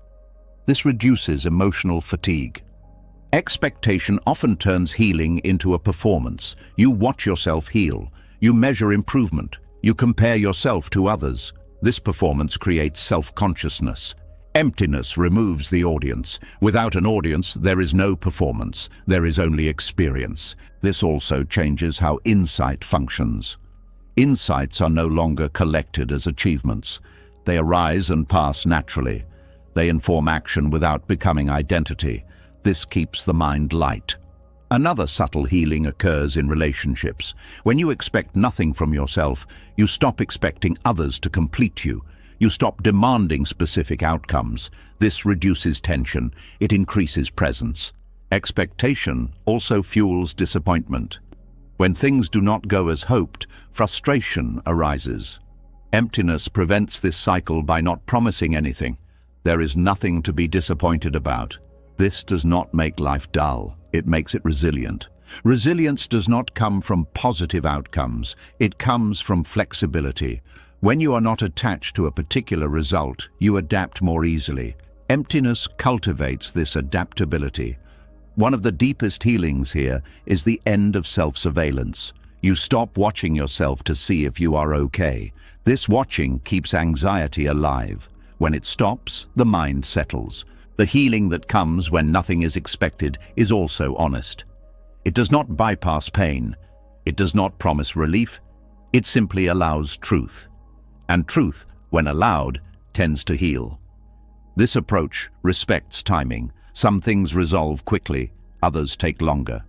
This reduces emotional fatigue. Expectation often turns healing into a performance. You watch yourself heal. You measure improvement. You compare yourself to others. This performance creates self-consciousness. Emptiness removes the audience. Without an audience, there is no performance. There is only experience. This also changes how insight functions. Insights are no longer collected as achievements. They arise and pass naturally. They inform action without becoming identity. This keeps the mind light. Another subtle healing occurs in relationships. When you expect nothing from yourself, you stop expecting others to complete you. You stop demanding specific outcomes. This reduces tension. It increases presence. Expectation also fuels disappointment. When things do not go as hoped, frustration arises. Emptiness prevents this cycle by not promising anything. There is nothing to be disappointed about. This does not make life dull. It makes it resilient. Resilience does not come from positive outcomes. It comes from flexibility. When you are not attached to a particular result, you adapt more easily. Emptiness cultivates this adaptability. One of the deepest healings here is the end of self-surveillance. You stop watching yourself to see if you are okay. This watching keeps anxiety alive. When it stops, the mind settles. The healing that comes when nothing is expected is also honest. It does not bypass pain. It does not promise relief. It simply allows truth. And truth, when allowed, tends to heal. This approach respects timing. Some things resolve quickly, others take longer.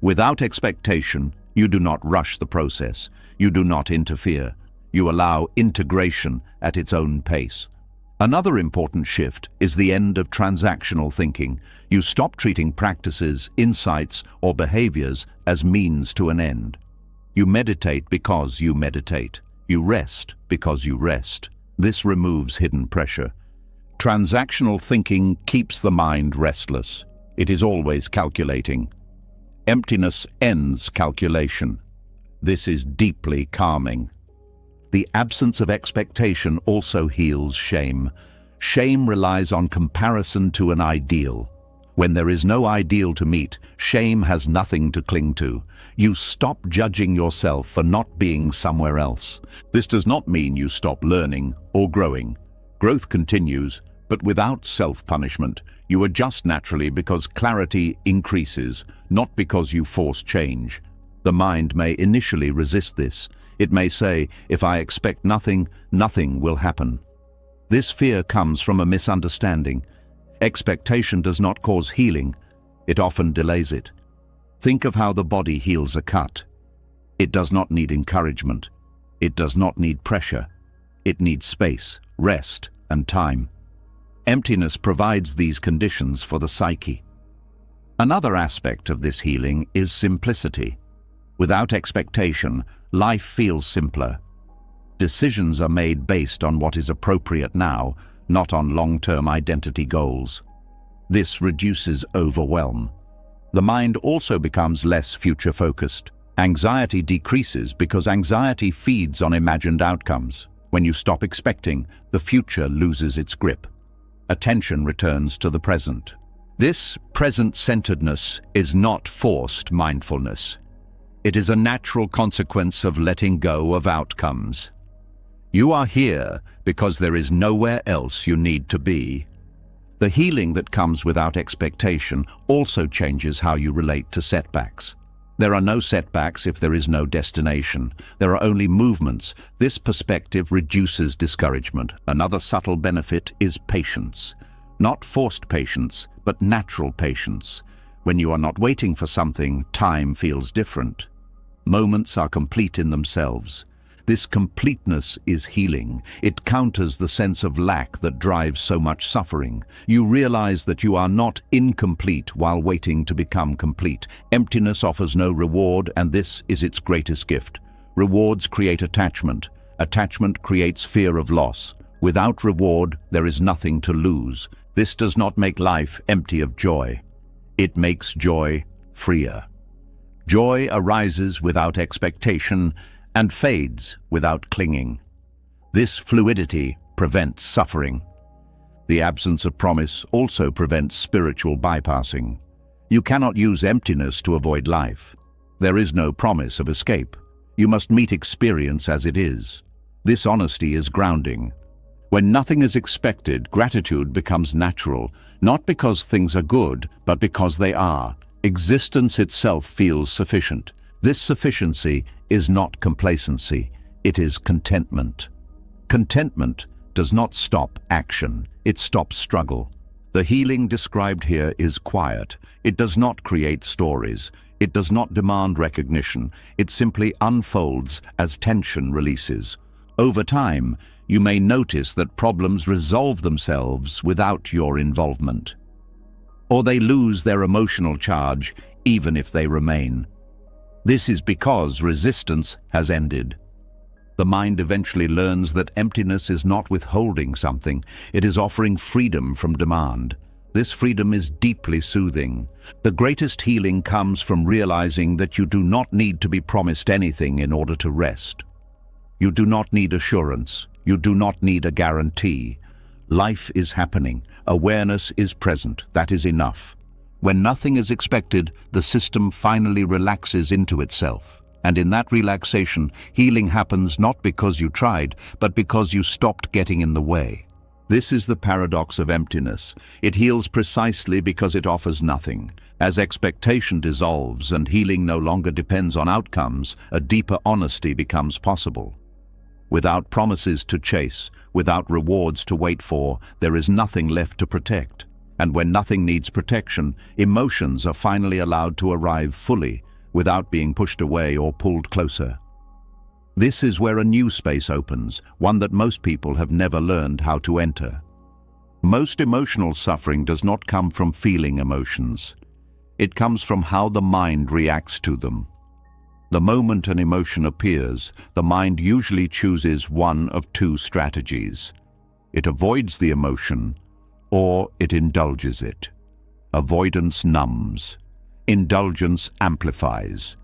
Without expectation, you do not rush the process. You do not interfere. You allow integration at its own pace. Another important shift is the end of transactional thinking. You stop treating practices, insights, or behaviors as means to an end. You meditate because you meditate. You rest because you rest. This removes hidden pressure. Transactional thinking keeps the mind restless. It is always calculating. Emptiness ends calculation. This is deeply calming. The absence of expectation also heals shame. Shame relies on comparison to an ideal. When there is no ideal to meet, shame has nothing to cling to. You stop judging yourself for not being somewhere else. This does not mean you stop learning or growing. Growth continues, but without self-punishment. You adjust naturally because clarity increases, not because you force change. The mind may initially resist this. It may say, if I expect nothing, nothing will happen. This fear comes from a misunderstanding. Expectation does not cause healing. It often delays it. Think of how the body heals a cut. It does not need encouragement. It does not need pressure. It needs space, rest, and time. Emptiness provides these conditions for the psyche. Another aspect of this healing is simplicity. Without expectation, life feels simpler. Decisions are made based on what is appropriate now, not on long-term identity goals. This reduces overwhelm. The mind also becomes less future-focused. Anxiety decreases because anxiety feeds on imagined outcomes. When you stop expecting, the future loses its grip. Attention returns to the present. This present-centeredness is not forced mindfulness. It is a natural consequence of letting go of outcomes. You are here because there is nowhere else you need to be. The healing that comes without expectation also changes how you relate to setbacks. There are no setbacks if there is no destination. There are only movements. This perspective reduces discouragement. Another subtle benefit is patience. Not forced patience, but natural patience. When you are not waiting for something, time feels different. Moments are complete in themselves. This completeness is healing. It counters the sense of lack that drives so much suffering. You realize that you are not incomplete while waiting to become complete. Emptiness offers no reward, and this is its greatest gift. Rewards create attachment. Attachment creates fear of loss. Without reward, there is nothing to lose. This does not make life empty of joy. It makes joy freer. Joy arises without expectation and fades without clinging. This fluidity prevents suffering. The absence of promise also prevents spiritual bypassing. You cannot use emptiness to avoid life. There is no promise of escape. You must meet experience as it is. This honesty is grounding. When nothing is expected, gratitude becomes natural, not because things are good, but because they are. Existence itself feels sufficient. This sufficiency is not complacency. It is contentment. Contentment does not stop action, it stops struggle. The healing described here is quiet. It does not create stories. It does not demand recognition. It simply unfolds as tension releases. Over time, you may notice that problems resolve themselves without your involvement. Or they lose their emotional charge, even if they remain. This is because resistance has ended. The mind eventually learns that emptiness is not withholding something, it is offering freedom from demand. This freedom is deeply soothing. The greatest healing comes from realizing that you do not need to be promised anything in order to rest. You do not need assurance. You do not need a guarantee. Life is happening. Awareness is present. That is enough. When nothing is expected, the system finally relaxes into itself. And in that relaxation, healing happens not because you tried, but because you stopped getting in the way. This is the paradox of emptiness. It heals precisely because it offers nothing. As expectation dissolves and healing no longer depends on outcomes, a deeper honesty becomes possible. Without promises to chase, without rewards to wait for, there is nothing left to protect. And when nothing needs protection, emotions are finally allowed to arrive fully, without being pushed away or pulled closer. This is where a new space opens, one that most people have never learned how to enter. Most emotional suffering does not come from feeling emotions. It comes from how the mind reacts to them. The moment an emotion appears, the mind usually chooses one of two strategies. It avoids the emotion, or it indulges it. Avoidance numbs. Indulgence amplifies.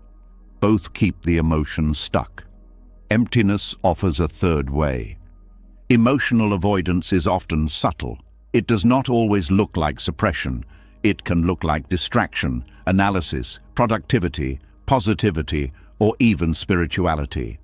Both keep the emotion stuck. Emptiness offers a third way. Emotional avoidance is often subtle. It does not always look like suppression. It can look like distraction, analysis, productivity, positivity, or even spirituality.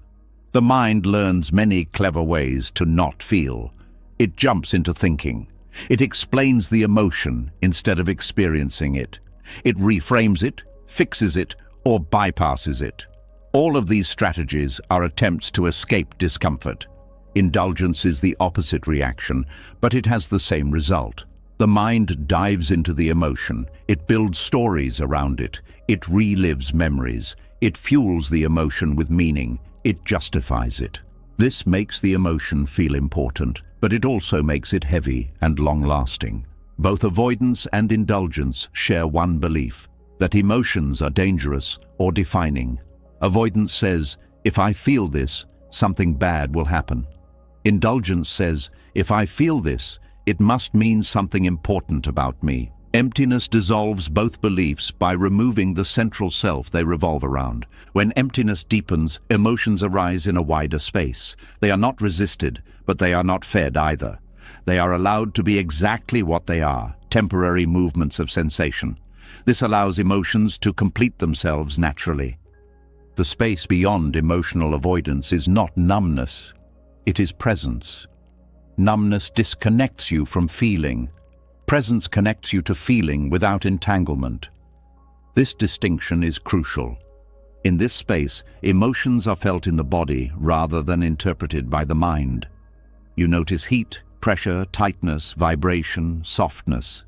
The mind learns many clever ways to not feel. It jumps into thinking. It explains the emotion instead of experiencing it. It reframes it, fixes it, or bypasses it. All of these strategies are attempts to escape discomfort. Indulgence is the opposite reaction, but it has the same result. The mind dives into the emotion. It builds stories around it. It relives memories. It fuels the emotion with meaning. It justifies it. This makes the emotion feel important, but it also makes it heavy and long-lasting. Both avoidance and indulgence share one belief, that emotions are dangerous or defining. Avoidance says, if I feel this, something bad will happen. Indulgence says, if I feel this, it must mean something important about me. Emptiness dissolves both beliefs by removing the central self they revolve around. When emptiness deepens, emotions arise in a wider space. They are not resisted, but they are not fed either. They are allowed to be exactly what they are, temporary movements of sensation. This allows emotions to complete themselves naturally. The space beyond emotional avoidance is not numbness, it is presence. Numbness disconnects you from feeling. Presence connects you to feeling without entanglement. This distinction is crucial. In this space, emotions are felt in the body rather than interpreted by the mind. You notice heat, pressure, tightness, vibration, softness.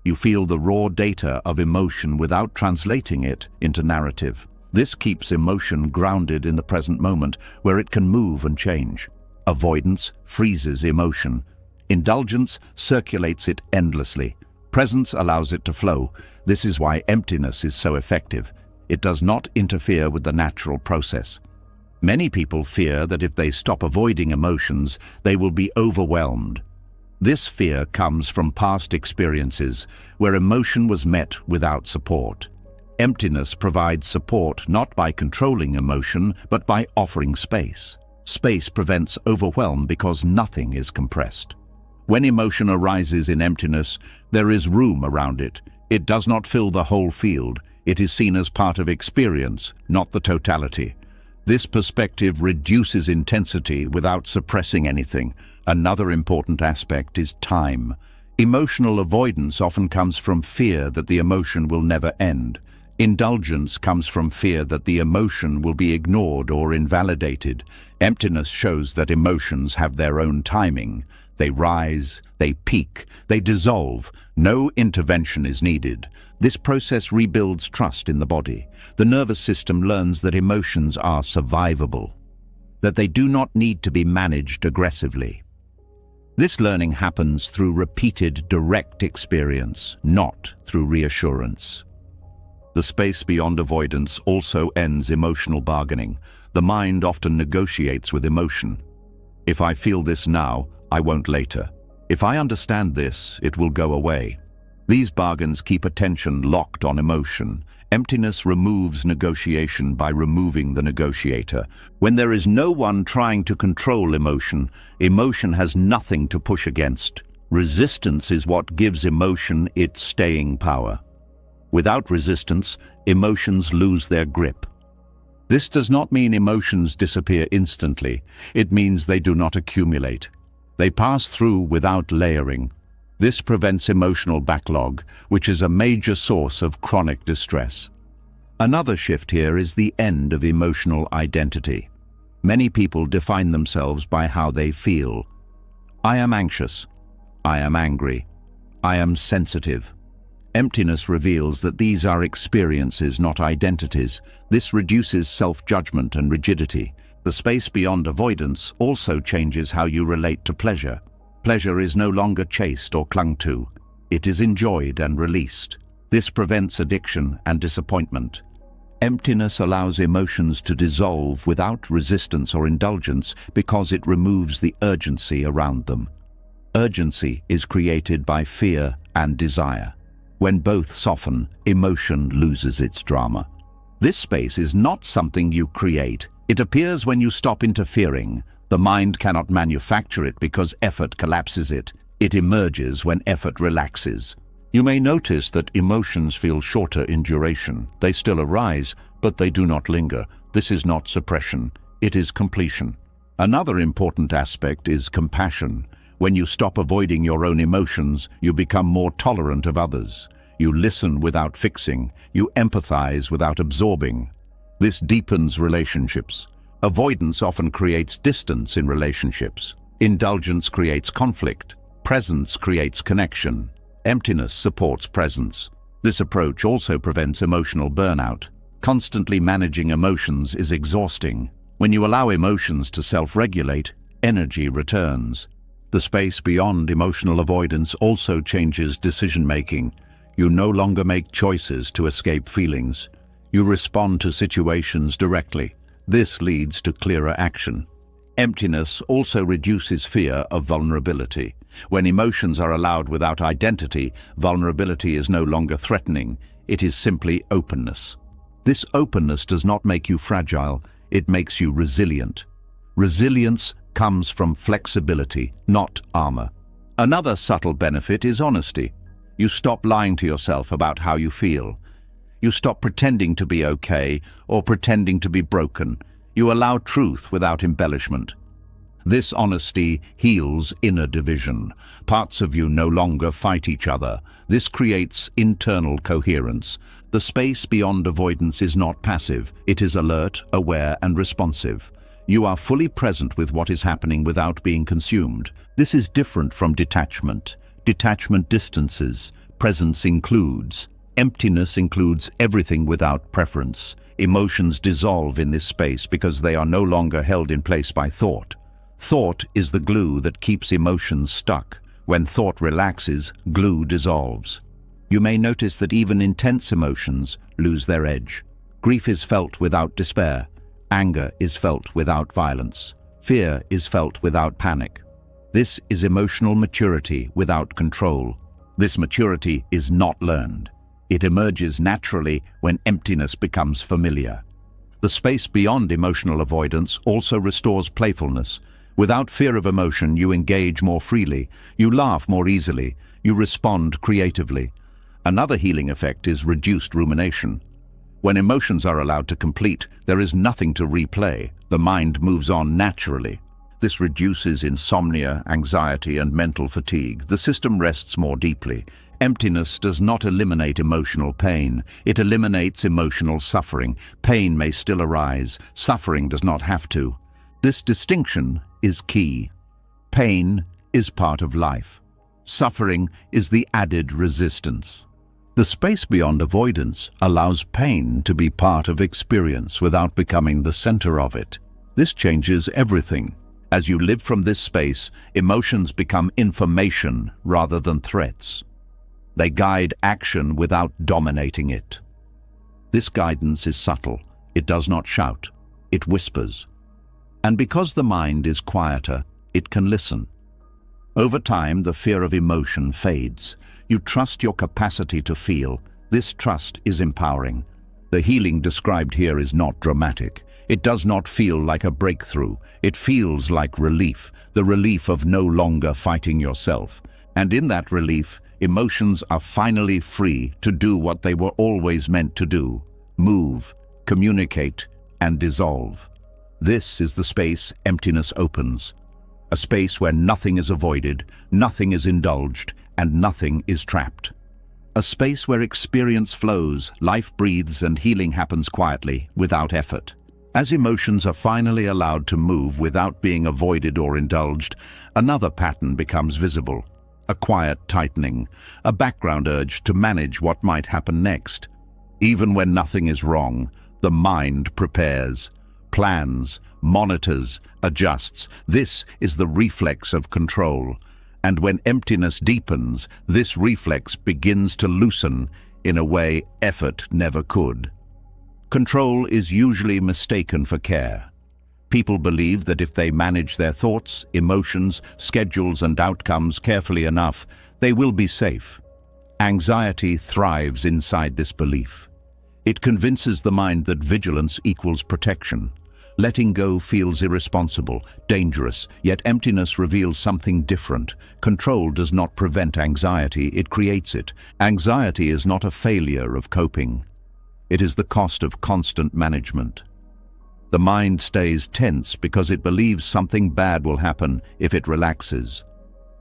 You feel the raw data of emotion without translating it into narrative. This keeps emotion grounded in the present moment, where it can move and change. Avoidance freezes emotion. Indulgence circulates it endlessly. Presence allows it to flow. This is why emptiness is so effective. It does not interfere with the natural process. Many people fear that if they stop avoiding emotions, they will be overwhelmed. This fear comes from past experiences where emotion was met without support. Emptiness provides support not by controlling emotion, but by offering space. Space prevents overwhelm because nothing is compressed. When emotion arises in emptiness, there is room around it. It does not fill the whole field. It is seen as part of experience, not the totality. This perspective reduces intensity without suppressing anything. Another important aspect is time. Emotional avoidance often comes from fear that the emotion will never end. Indulgence comes from fear that the emotion will be ignored or invalidated. Emptiness shows that emotions have their own timing. They rise, they peak, they dissolve. No intervention is needed. This process rebuilds trust in the body. The nervous system learns that emotions are survivable, that they do not need to be managed aggressively. This learning happens through repeated direct experience, not through reassurance. The space beyond avoidance also ends emotional bargaining. The mind often negotiates with emotion. If I feel this now, I won't later. If I understand this, it will go away. These bargains keep attention locked on emotion. Emptiness removes negotiation by removing the negotiator. When there is no one trying to control emotion, emotion has nothing to push against. Resistance is what gives emotion its staying power. Without resistance, emotions lose their grip. This does not mean emotions disappear instantly. It means they do not accumulate. They pass through without layering. This prevents emotional backlog, which is a major source of chronic distress. Another shift here is the end of emotional identity. Many people define themselves by how they feel. I am anxious. I am angry. I am sensitive. Emptiness reveals that these are experiences, not identities. This reduces self-judgment and rigidity. The space beyond avoidance also changes how you relate to pleasure. Pleasure is no longer chased or clung to. It is enjoyed and released. This prevents addiction and disappointment. Emptiness allows emotions to dissolve without resistance or indulgence because it removes the urgency around them. Urgency is created by fear and desire. When both soften, emotion loses its drama. This space is not something you create. It appears when you stop interfering. The mind cannot manufacture it because effort collapses it. It emerges when effort relaxes. You may notice that emotions feel shorter in duration. They still arise, but they do not linger. This is not suppression. It is completion. Another important aspect is compassion. When you stop avoiding your own emotions, you become more tolerant of others. You listen without fixing. You empathize without absorbing. This deepens relationships. Avoidance often creates distance in relationships. Indulgence creates conflict. Presence creates connection. Emptiness supports presence. This approach also prevents emotional burnout. Constantly managing emotions is exhausting. When you allow emotions to self-regulate, energy returns. The space beyond emotional avoidance also changes decision-making. You no longer make choices to escape feelings. You respond to situations directly. This leads to clearer action. Emptiness also reduces fear of vulnerability. When emotions are allowed without identity, vulnerability is no longer threatening. It is simply openness. This openness does not make you fragile. It makes you resilient. Resilience comes from flexibility, not armor. Another subtle benefit is honesty. You stop lying to yourself about how you feel. You stop pretending to be okay or pretending to be broken. You allow truth without embellishment. This honesty heals inner division. Parts of you no longer fight each other. This creates internal coherence. The space beyond avoidance is not passive. It is alert, aware, and responsive. You are fully present with what is happening without being consumed. This is different from detachment. Detachment distances. Presence includes. Emptiness includes everything without preference. Emotions dissolve in this space because they are no longer held in place by thought. Thought is the glue that keeps emotions stuck. When thought relaxes, glue dissolves. You may notice that even intense emotions lose their edge. Grief is felt without despair. Anger is felt without violence. Fear is felt without panic. This is emotional maturity without control. This maturity is not learned. It emerges naturally when emptiness becomes familiar. The space beyond emotional avoidance also restores playfulness. Without fear of emotion, you engage more freely. You laugh more easily. You respond creatively. Another healing effect is reduced rumination. When emotions are allowed to complete, there is nothing to replay. The mind moves on naturally. This reduces insomnia, anxiety, and mental fatigue. The system rests more deeply. Emptiness does not eliminate emotional pain. It eliminates emotional suffering. Pain may still arise. Suffering does not have to. This distinction is key. Pain is part of life. Suffering is the added resistance. The space beyond avoidance allows pain to be part of experience without becoming the center of it. This changes everything. As you live from this space, emotions become information rather than threats. They guide action without dominating it. This guidance is subtle. It does not shout. It whispers. And because the mind is quieter, it can listen. Over time, the fear of emotion fades. You trust your capacity to feel. This trust is empowering. The healing described here is not dramatic. It does not feel like a breakthrough. It feels like relief, the relief of no longer fighting yourself. And in that relief, emotions are finally free to do what they were always meant to do: move, communicate, and dissolve. This is the space emptiness opens. A space where nothing is avoided, nothing is indulged, and nothing is trapped. A space where experience flows, life breathes, and healing happens quietly, without effort. As emotions are finally allowed to move without being avoided or indulged, another pattern becomes visible. A quiet tightening, a background urge to manage what might happen next. Even when nothing is wrong, the mind prepares, plans, monitors, adjusts. This is the reflex of control. And when emptiness deepens, this reflex begins to loosen in a way effort never could. Control is usually mistaken for care. People believe that if they manage their thoughts, emotions, schedules, and outcomes carefully enough, they will be safe. Anxiety thrives inside this belief. It convinces the mind that vigilance equals protection. Letting go feels irresponsible, dangerous, yet emptiness reveals something different. Control does not prevent anxiety, it creates it. Anxiety is not a failure of coping. It is the cost of constant management. The mind stays tense because it believes something bad will happen if it relaxes.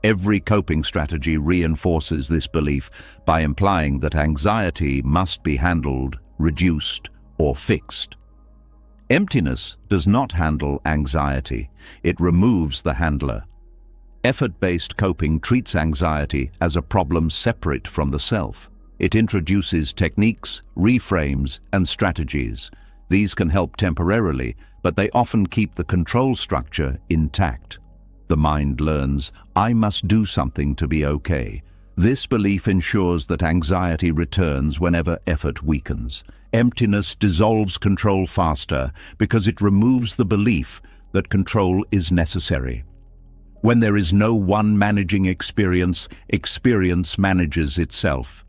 Every coping strategy reinforces this belief by implying that anxiety must be handled, reduced, or fixed. Emptiness does not handle anxiety. It removes the handler. Effort-based coping treats anxiety as a problem separate from the self. It introduces techniques, reframes, and strategies. These can help temporarily, but they often keep the control structure intact. The mind learns, I must do something to be okay. This belief ensures that anxiety returns whenever effort weakens. Emptiness dissolves control faster because it removes the belief that control is necessary. When there is no one managing experience, experience manages itself.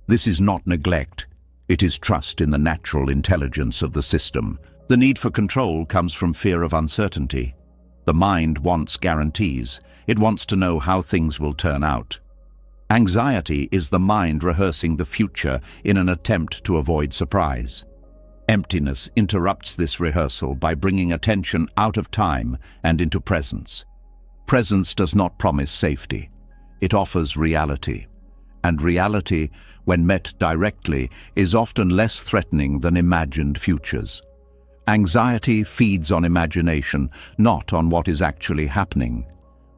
This is not neglect. It is trust in the natural intelligence of the system. The need for control comes from fear of uncertainty. The mind wants guarantees. It wants to know how things will turn out. Anxiety is the mind rehearsing the future in an attempt to avoid surprise. Emptiness interrupts this rehearsal by bringing attention out of time and into presence. Presence does not promise safety. It offers reality. And reality, when met directly, is often less threatening than imagined futures. Anxiety feeds on imagination, not on what is actually happening.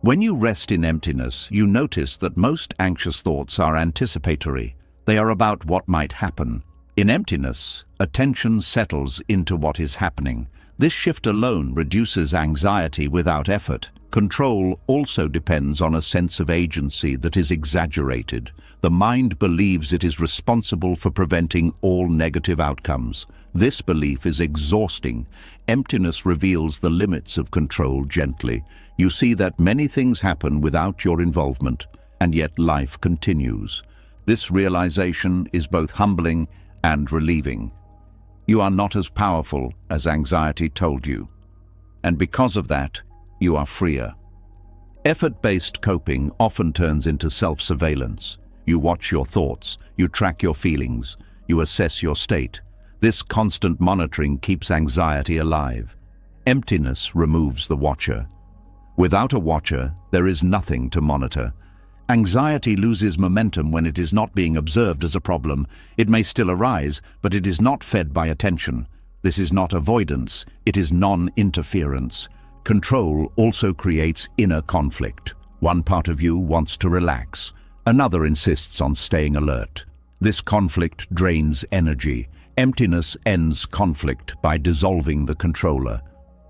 When you rest in emptiness, you notice that most anxious thoughts are anticipatory. They are about what might happen. In emptiness, attention settles into what is happening. This shift alone reduces anxiety without effort. Control also depends on a sense of agency that is exaggerated. The mind believes it is responsible for preventing all negative outcomes. This belief is exhausting. Emptiness reveals the limits of control gently. You see that many things happen without your involvement, and yet life continues. This realization is both humbling and relieving. You are not as powerful as anxiety told you, and because of that, you are freer. Effort-based coping often turns into self-surveillance. You watch your thoughts, you track your feelings, you assess your state. This constant monitoring keeps anxiety alive. Emptiness removes the watcher. Without a watcher, there is nothing to monitor. Anxiety loses momentum when it is not being observed as a problem. It may still arise, but it is not fed by attention. This is not avoidance, it is non-interference. Control also creates inner conflict. One part of you wants to relax. Another insists on staying alert. This conflict drains energy. Emptiness ends conflict by dissolving the controller.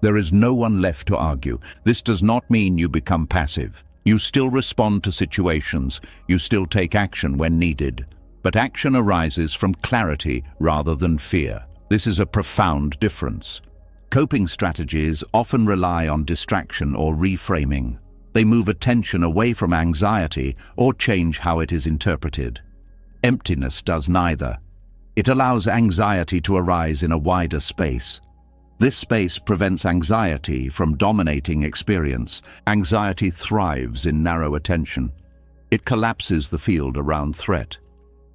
There is no one left to argue. This does not mean you become passive. You still respond to situations. You still take action when needed. But action arises from clarity rather than fear. This is a profound difference. Coping strategies often rely on distraction or reframing. They move attention away from anxiety or change how it is interpreted. Emptiness does neither. It allows anxiety to arise in a wider space. This space prevents anxiety from dominating experience. Anxiety thrives in narrow attention. It collapses the field around threat.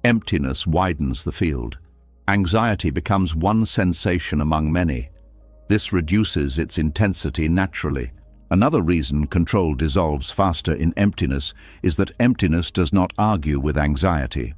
Emptiness widens the field. Anxiety becomes one sensation among many. This reduces its intensity naturally. Another reason control dissolves faster in emptiness is that emptiness does not argue with anxiety.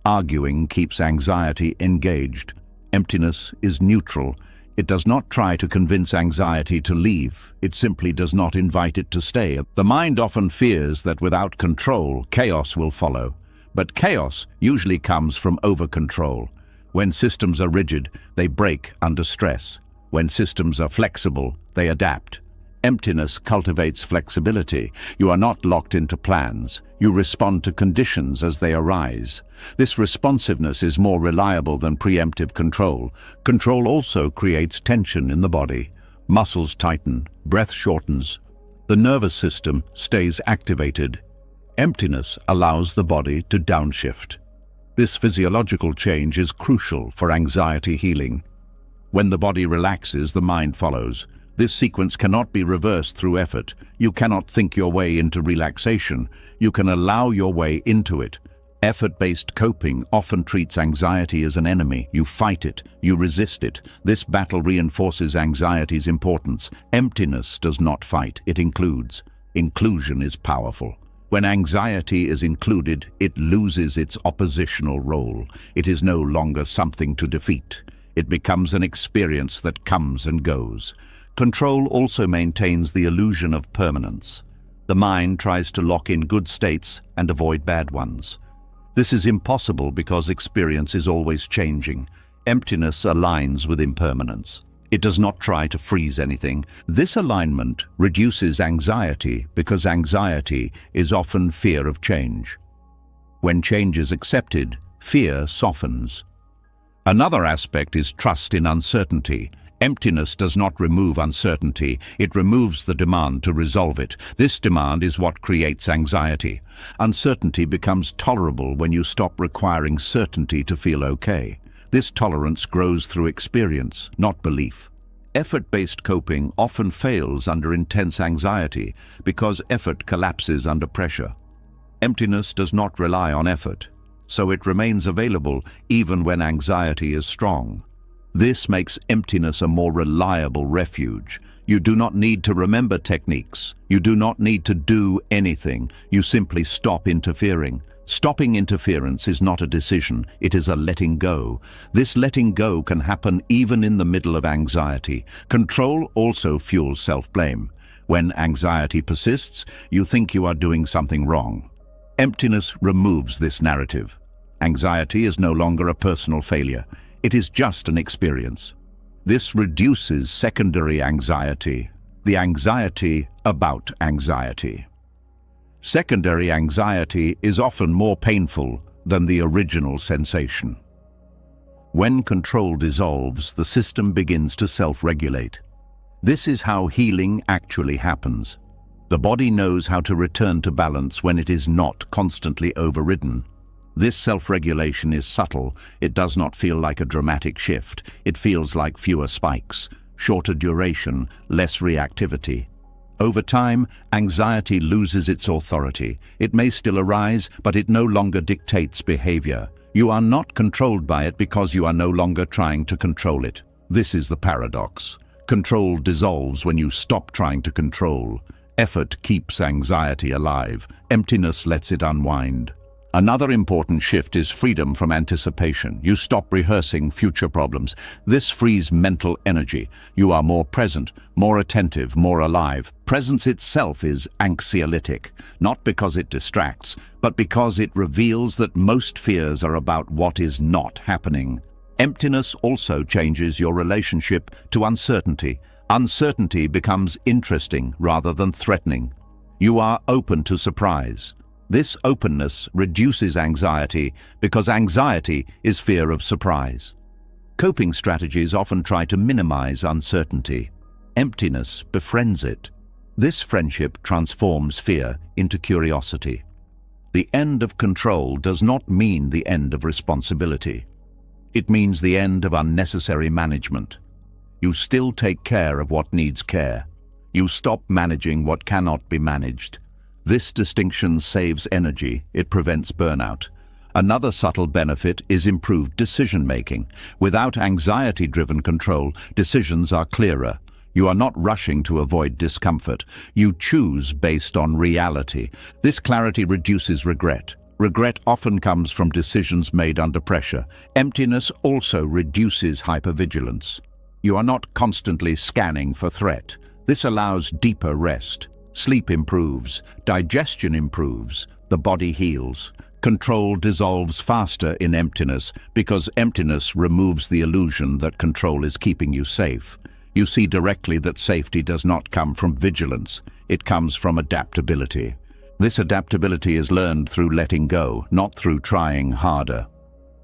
Arguing keeps anxiety engaged. Emptiness is neutral. It does not try to convince anxiety to leave. It simply does not invite it to stay. The mind often fears that without control, chaos will follow. But chaos usually comes from over-control. When systems are rigid, they break under stress. When systems are flexible, they adapt. Emptiness cultivates flexibility. You are not locked into plans. You respond to conditions as they arise. This responsiveness is more reliable than preemptive control. Control also creates tension in the body. Muscles tighten, breath shortens. The nervous system stays activated. Emptiness allows the body to downshift. This physiological change is crucial for anxiety healing. When the body relaxes, the mind follows. This sequence cannot be reversed through effort. You cannot think your way into relaxation. You can allow your way into it. Effort-based coping often treats anxiety as an enemy. You fight it. You resist it. This battle reinforces anxiety's importance. Emptiness does not fight. It includes. Inclusion is powerful. When anxiety is included, it loses its oppositional role. It is no longer something to defeat. It becomes an experience that comes and goes. Control also maintains the illusion of permanence. The mind tries to lock in good states and avoid bad ones. This is impossible because experience is always changing. Emptiness aligns with impermanence. It does not try to freeze anything. This alignment reduces anxiety because anxiety is often fear of change. When change is accepted, fear softens. Another aspect is trust in uncertainty. Emptiness does not remove uncertainty, it removes the demand to resolve it. This demand is what creates anxiety. Uncertainty becomes tolerable when you stop requiring certainty to feel okay. This tolerance grows through experience, not belief. Effort-based coping often fails under intense anxiety because effort collapses under pressure. Emptiness does not rely on effort, so it remains available even when anxiety is strong. This makes emptiness a more reliable refuge. You do not need to remember techniques. You do not need to do anything. You simply stop interfering. Stopping interference is not a decision, it is a letting go. This letting go can happen even in the middle of anxiety. Control also fuels self-blame. When anxiety persists, you think you are doing something wrong. Emptiness removes this narrative. Anxiety is no longer a personal failure. It is just an experience. This reduces secondary anxiety, the anxiety about anxiety. Secondary anxiety is often more painful than the original sensation. When control dissolves, the system begins to self-regulate. This is how healing actually happens. The body knows how to return to balance when it is not constantly overridden. This self-regulation is subtle. It does not feel like a dramatic shift. It feels like fewer spikes, shorter duration, less reactivity. Over time, anxiety loses its authority. It may still arise, but it no longer dictates behavior. You are not controlled by it because you are no longer trying to control it. This is the paradox. Control dissolves when you stop trying to control. Effort keeps anxiety alive. Emptiness lets it unwind. Another important shift is freedom from anticipation. You stop rehearsing future problems. This frees mental energy. You are more present, more attentive, more alive. Presence itself is anxiolytic, not because it distracts, but because it reveals that most fears are about what is not happening. Emptiness also changes your relationship to uncertainty. Uncertainty becomes interesting rather than threatening. You are open to surprise. This openness reduces anxiety because anxiety is fear of surprise. Coping strategies often try to minimize uncertainty. Emptiness befriends it. This friendship transforms fear into curiosity. The end of control does not mean the end of responsibility. It means the end of unnecessary management. You still take care of what needs care. You stop managing what cannot be managed. This distinction saves energy, it prevents burnout. Another subtle benefit is improved decision-making. Without anxiety-driven control, decisions are clearer. You are not rushing to avoid discomfort. You choose based on reality. This clarity reduces regret. Regret often comes from decisions made under pressure. Emptiness also reduces hypervigilance. You are not constantly scanning for threat. This allows deeper rest. Sleep improves, digestion improves, the body heals. Control dissolves faster in emptiness because emptiness removes the illusion that control is keeping you safe. You see directly that safety does not come from vigilance, it comes from adaptability. This adaptability is learned through letting go, not through trying harder.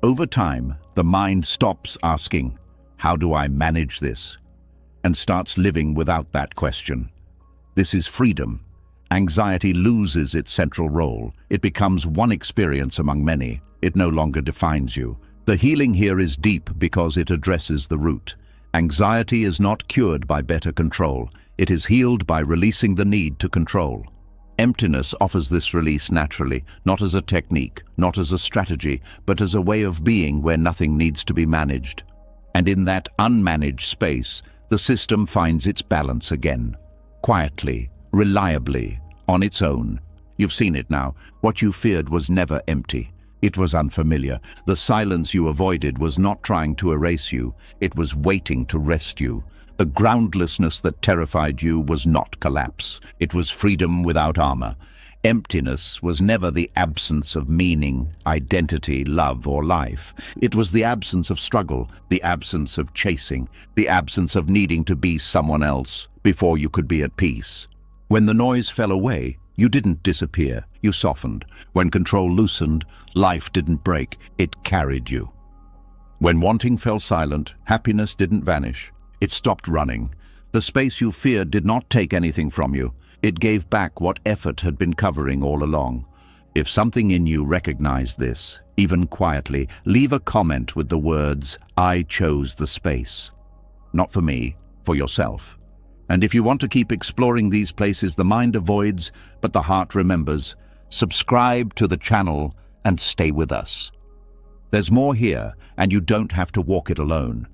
Over time, the mind stops asking, "How do I manage this?" and starts living without that question. This is freedom. Anxiety loses its central role. It becomes one experience among many. It no longer defines you. The healing here is deep because it addresses the root. Anxiety is not cured by better control. It is healed by releasing the need to control. Emptiness offers this release naturally, not as a technique, not as a strategy, but as a way of being where nothing needs to be managed. And in that unmanaged space, the system finds its balance again. Quietly, reliably, on its own. You've seen it now. What you feared was never empty. It was unfamiliar. The silence you avoided was not trying to erase you. It was waiting to rest you. The groundlessness that terrified you was not collapse. It was freedom without armor. Emptiness was never the absence of meaning, identity, love, or life. It was the absence of struggle, the absence of chasing, the absence of needing to be someone else before you could be at peace. When the noise fell away, you didn't disappear, you softened. When control loosened, life didn't break, it carried you. When wanting fell silent, happiness didn't vanish. It stopped running. The space you feared did not take anything from you. It gave back what effort had been covering all along. If something in you recognized this, even quietly, leave a comment with the words, "I chose the space." Not for me, for yourself. And if you want to keep exploring these places the mind avoids, but the heart remembers, subscribe to the channel and stay with us. There's more here, and you don't have to walk it alone.